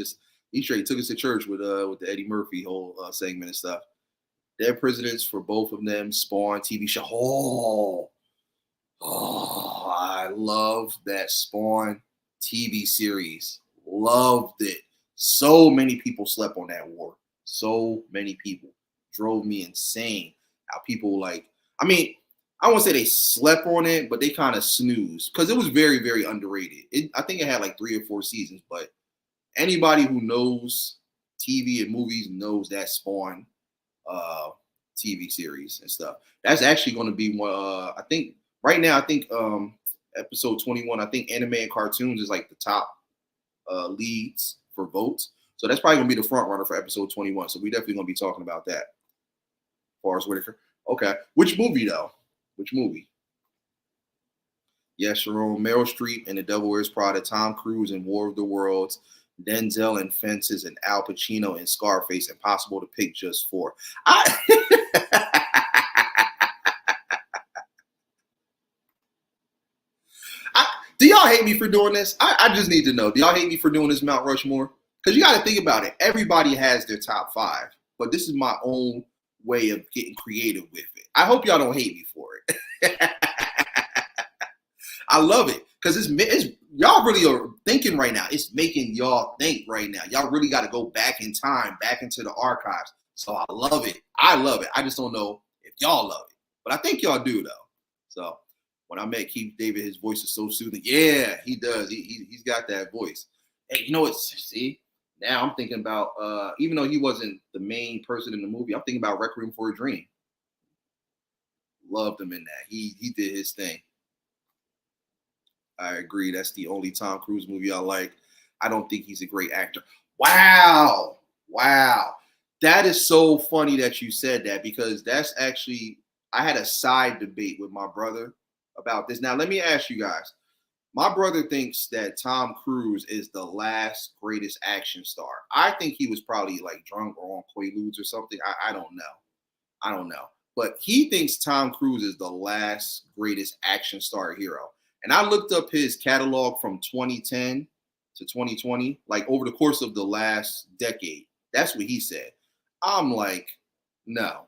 straight took us to church with the Eddie Murphy whole segment and stuff. Dead Presidents for both of them. Spawn TV show. Oh, I love that Spawn TV series. Loved it. So many people slept on that war. So many people. Drove me insane. How people I won't say they slept on it, but they kind of snoozed because it was very, very underrated. I think it had like 3 or 4 seasons, but anybody who knows TV and movies knows that Spawn TV series and stuff. That's actually going to be one. I think right now, episode 21. I think anime and cartoons is like the top leads for votes. So that's probably going to be the front runner for episode 21. So we definitely going to be talking about that. Forrest Whitaker. Okay. Which movie though? Which movie? Yes, Sharon, Meryl Streep and The Devil Wears Prada, Tom Cruise in War of the Worlds, Denzel in Fences, and Al Pacino in Scarface. Impossible to pick just 4. Do y'all hate me for doing this? I just need to know. Do y'all hate me for doing this Mount Rushmore? Because you got to think about it. Everybody has their top 5, but this is my own way of getting creative with it. I hope y'all don't hate me for it. I love it because it's y'all really are thinking right now. It's making y'all think right now. Y'all really got to go back in time, back into the archives. So I love it. I love it. I just don't know if y'all love it, but I think y'all do though. So when I met Keith David, his voice is so soothing. Yeah, he does. He's got that voice. Hey, you know what? See, now I'm thinking about even though he wasn't the main person in the movie, I'm thinking about Requiem for a Dream. Loved him in that. He did his thing. I agree. That's the only Tom Cruise movie I like. I don't think he's a great actor. Wow. That is so funny that you said that because that's actually, I had a side debate with my brother about this. Now, let me ask you guys. My brother thinks that Tom Cruise is the last greatest action star. I think he was probably like drunk or on Quaaludes or something. I don't know. But he thinks Tom Cruise is the last greatest action star hero. And I looked up his catalog from 2010 to 2020, like over the course of the last decade. That's what he said. I'm like, no,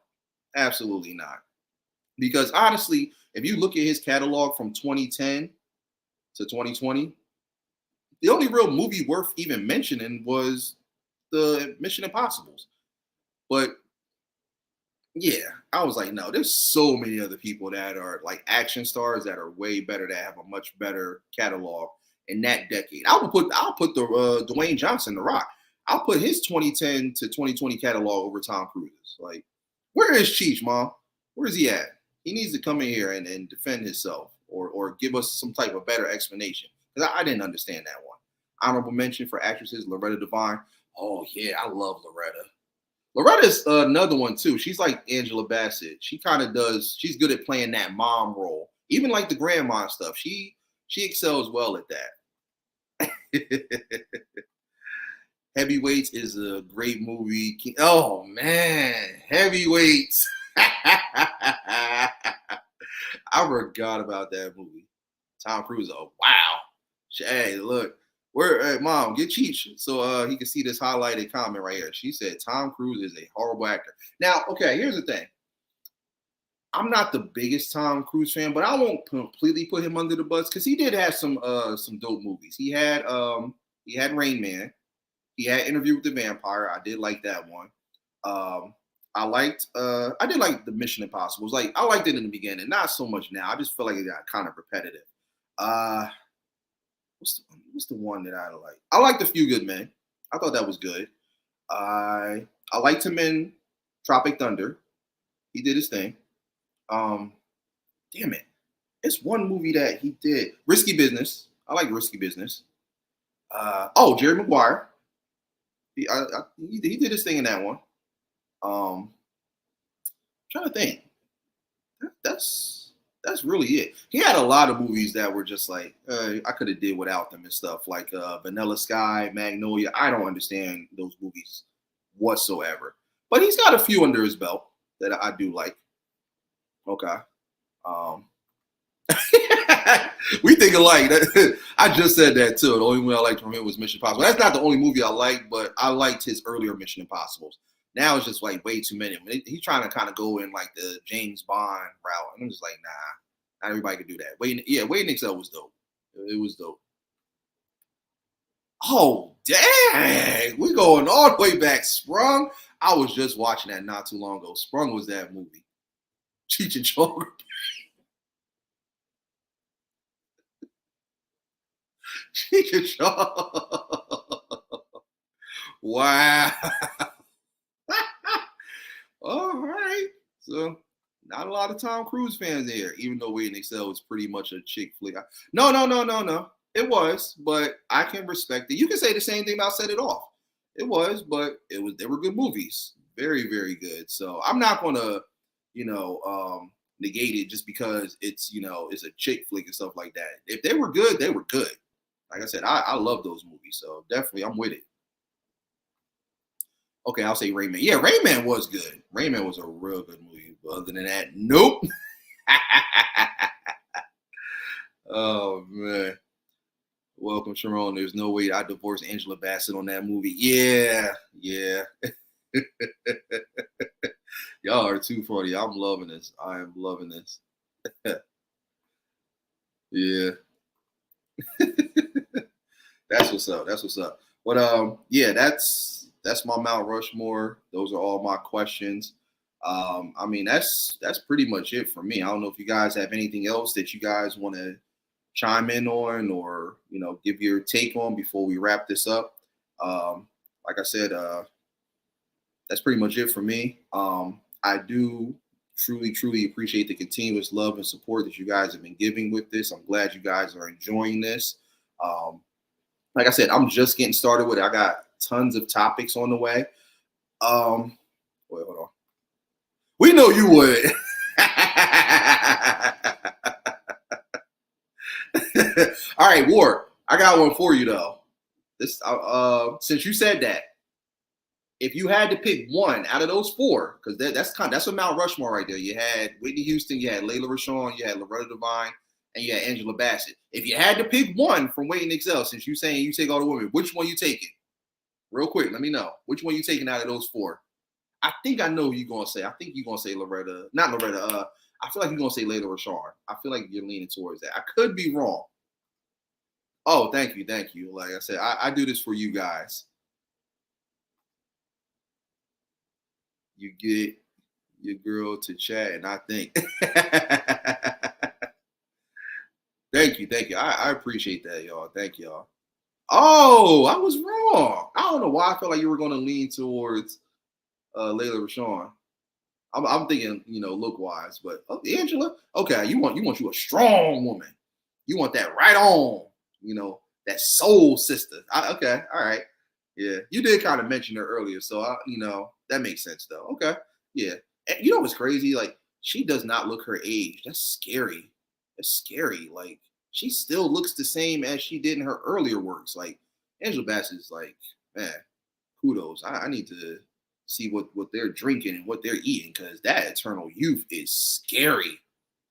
absolutely not. Because honestly, if you look at his catalog from 2010 to 2020, the only real movie worth even mentioning was the Mission Impossibles. But yeah, I was like, no, there's so many other people that are like action stars that are way better, that have a much better catalog in that decade. I'll put the Dwayne Johnson, The Rock. I'll put his 2010 to 2020 catalog over Tom Cruise's. Like, where is Cheech, Mom? Where is he at? He needs to come in here and defend himself or give us some type of better explanation. Because I didn't understand that one. Honorable mention for actresses, Loretta Devine. Oh, yeah, I love Loretta. Loretta's another one, too. She's like Angela Bassett. She kind of does, she's good at playing that mom role. Even like the grandma stuff. She excels well at that. Heavyweights is a great movie. Oh, man. Heavyweights. I forgot about that movie. Tom Cruise. Oh, wow. Hey, look. Hey, Mom, get Cheech so he can see this highlighted comment right here. She said Tom Cruise is a horrible actor. Now, okay, here's the thing. I'm not the biggest Tom Cruise fan, but I won't completely put him under the bus because he did have some dope movies. He had Rain Man. He had Interview with the Vampire. I did like that one. I did like the Mission Impossible. Like I liked it in the beginning, not so much now. I just feel like it got kind of repetitive. What's the one that I like? I liked A Few Good Men. I thought that was good. I liked him in Tropic Thunder. He did his thing. Damn it. It's one movie that he did. Risky Business. I like Risky Business. Jerry Maguire. He did his thing in that one. Trying to think. That's really it. He had a lot of movies that were just like I could have did without them and stuff, like Vanilla Sky, Magnolia. I don't understand those movies whatsoever, but he's got a few under his belt that I do like. Okay. We think alike. I just said that too. The only movie I liked from him was Mission Impossible. That's not the only movie I liked, but I liked his earlier Mission Impossibles. Now it's just like way too many. He's trying to kind of go in like the James Bond route. And I'm just like, nah, not everybody can do that. Wade and Excel was dope. It was dope. Oh, dang. We're going all the way back. Sprung. I was just watching that not too long ago. Sprung was that movie. Cheech and Chong. Cheech and Chong. Wow. All right. So not a lot of Tom Cruise fans there, even though Wade and Excel was pretty much a chick flick. No. It was, but I can respect it. You can say the same thing about Set It Off. It was, but they were good movies. Very, very good. So I'm not gonna, negate it just because it's a chick flick and stuff like that. If they were good, they were good. Like I said, I love those movies. So definitely I'm with it. Okay, I'll say Rayman. Yeah, Rayman was good. Rayman was a real good movie. But other than that, nope. Oh, man. Welcome, Sharon. There's no way I divorced Angela Bassett on that movie. Yeah. Y'all are too funny. I'm loving this. I am loving this. Yeah. That's what's up. But yeah, that's my Mount Rushmore. Those are all my questions. I mean, that's pretty much it for me. I don't know if you guys have anything else that you guys want to chime in on or give your take on before we wrap this up. Like I said, that's pretty much it for me. I do truly appreciate the continuous love and support that you guys have been giving with this. I'm glad you guys are enjoying this. Like I said, I'm just getting started with it. I got tons of topics on the way. Wait, hold on. We know you would. All right, Ward. I got one for you though. This, since you said that, if you had to pick one out of those four, because that's a Mount Rushmore right there. You had Whitney Houston, you had Layla Rashawn, you had Loretta Devine, and you had Angela Bassett. If you had to pick one from Wade and Excel, since you're saying you take all the women, which one you taking? Real quick, let me know. Which one you taking out of those four? I think I know who you're going to say. I think you're going to say Loretta. Not Loretta. I feel like you're going to say Layla Rashawn. I feel like you're leaning towards that. I could be wrong. Oh, thank you. Like I said, I do this for you guys. You get your girl to chat, and I think. Thank you. I appreciate that, y'all. Thank y'all. Oh, I was wrong. I don't know why I felt like you were going to lean towards Layla Rashawn. I'm thinking, look wise, but Angela, okay, you want you a strong woman. You want that right on, that soul sister. Okay, all right. Yeah, you did kind of mention her earlier, so that makes sense though. Okay, yeah. And you know what's crazy? Like, she does not look her age. That's scary. Like, she still looks the same as she did in her earlier works. Like, Angela Bassett's like, man, kudos. I need to see what they're drinking and what they're eating, because that eternal youth is scary.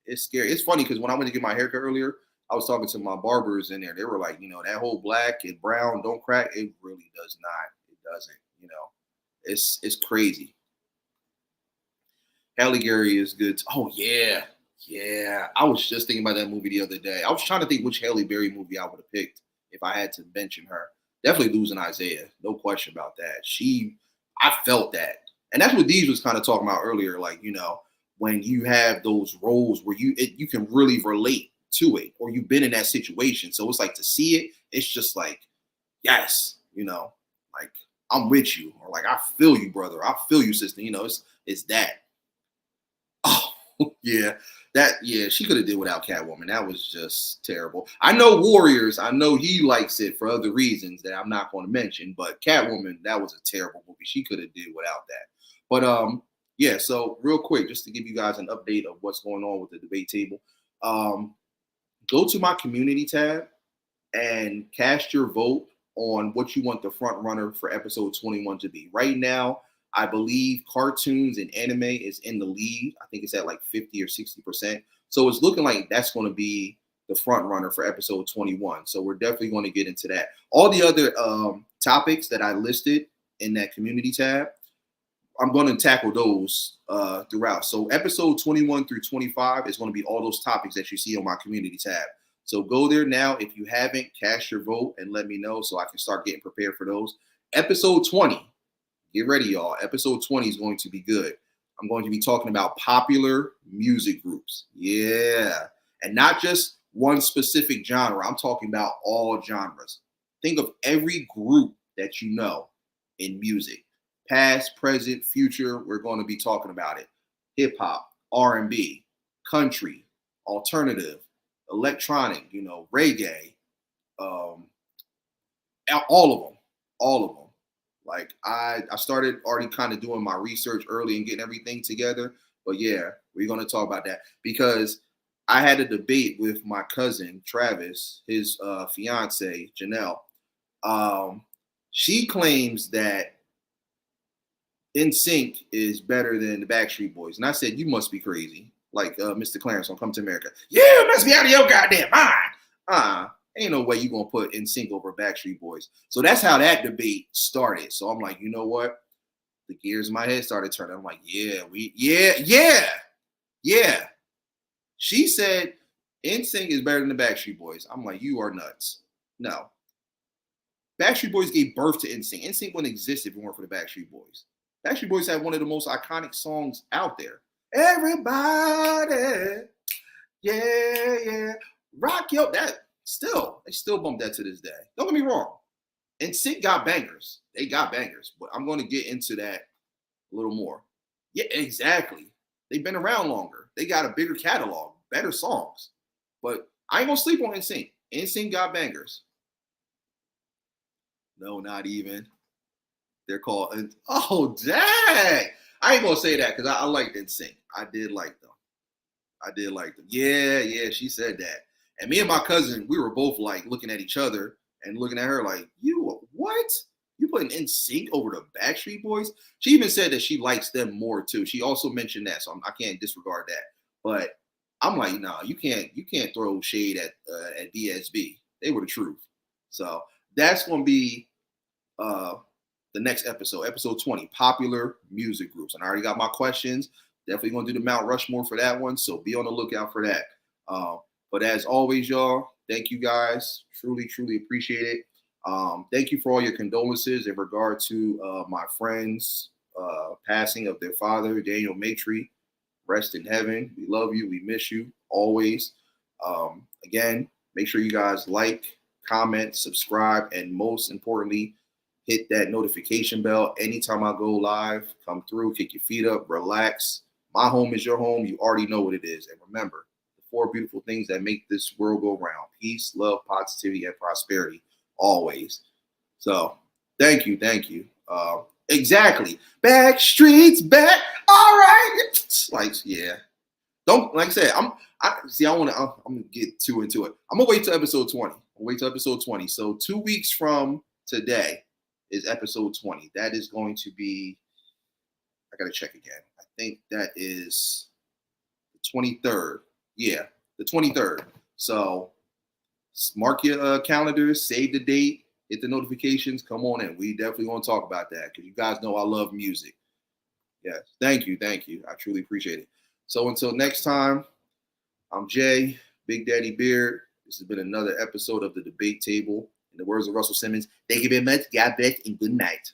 It's scary. It's funny because when I went to get my haircut earlier, I was talking to my barbers in there. They were like, that whole black and brown don't crack. It really does not. It doesn't. It's crazy. Halle Berry is good. Oh yeah. I was just thinking about that movie the other day. I was trying to think which Halle Berry movie I would have picked if I had to mention her. Definitely Losing Isaiah. No question about that. I felt that. And that's what Deej was kind of talking about earlier. Like, when you have those roles where you can really relate to it, or you've been in that situation. So it's like, to see it, it's just like, yes, like, I'm with you, or like, I feel you, brother. I feel you, sister. It's that. Oh, Yeah, she could have did without Catwoman. That was just terrible. I know Warriors. I know he likes it for other reasons that I'm not going to mention. But Catwoman, that was a terrible movie. She could have did without that. But yeah. So real quick, just to give you guys an update of what's going on with the debate table. Go to my community tab and cast your vote on what you want the front runner for episode 21 to be. Right now, I believe cartoons and anime is in the lead. I think it's at like 50 or 60%. So it's looking like that's going to be the front runner for episode 21. So we're definitely going to get into that. All the other topics that I listed in that community tab, I'm going to tackle those throughout. So episode 21 through 25 is going to be all those topics that you see on my community tab. So go there now. If you haven't, cast your vote and let me know so I can start getting prepared for those. Episode 20, get ready, y'all. Episode 20 is going to be good. I'm going to be talking about popular music groups. Yeah. And not just one specific genre. I'm talking about all genres. Think of every group that you know in music. Past, present, future, we're going to be talking about it. Hip hop, R&B, country, alternative, electronic, reggae, all of them. Like I started already kind of doing my research early and getting everything together. But yeah, we're going to talk about that because I had a debate with my cousin, Travis, his fiance, Janelle. She claims that NSYNC is better than the Backstreet Boys. And I said, you must be crazy. Like Mr. Clarence on Come to America. You must be out of your goddamn mind. Ain't no way you going to put NSYNC over Backstreet Boys. So that's how that debate started. So I'm like, you know what? The gears in my head started turning. I'm like, yeah. She said NSYNC is better than the Backstreet Boys. I'm like, you are nuts. No. Backstreet Boys gave birth to NSYNC. NSYNC wouldn't exist if it weren't for the Backstreet Boys. Backstreet Boys had one of the most iconic songs out there. Everybody, yeah, rock yo. They still bump that to this day. Don't get me wrong. NSYNC got bangers. They got bangers, but I'm going to get into that a little more. Yeah, exactly. They've been around longer. They got a bigger catalog, better songs. But I ain't going to sleep on NSYNC. NSYNC got bangers. No, not even. They're called, oh, dang. I ain't going to say that because I liked NSYNC. I did like them. Yeah, she said that. And me and my cousin, we were both like looking at each other and looking at her like, you, what? You putting NSYNC over the Backstreet Boys? She even said that she likes them more too. She also mentioned that, so I can't disregard that. But I'm like, nah, you can't throw shade at DSB. They were the truth. So that's going to be the next episode 20, popular music groups. And I already got my questions. Definitely going to do the Mount Rushmore for that one. So be on the lookout for that. But as always, y'all, thank you guys. Truly, truly appreciate it. Thank you for all your condolences in regard to my friends passing of their father, Daniel Maitre. Rest in heaven. We love you. We miss you always. Again, make sure you guys like, comment, subscribe, and most importantly, hit that notification bell. Anytime I go live, come through, kick your feet up, relax. My home is your home. You already know what it is. And remember, the 4 beautiful things that make this world go round: peace, love, positivity, and prosperity, always. So thank you. Exactly. Back streets back. All right. Like, yeah. Don't, like I said, I'm gonna get too into it. I'm gonna wait till episode 20. So 2 weeks from today is episode 20. That is going to be, I gotta check again. I think that is the 23rd. Yeah, the 23rd. So mark your calendars, save the date, hit the notifications, come on in. We definitely want to talk about that because you guys know I love music. Yes, thank you. I truly appreciate it. So until next time, I'm Jay, Big Daddy Beard. This has been another episode of the Debate Table. In the words of Russell Simmons, thank you very much. God bless and good night.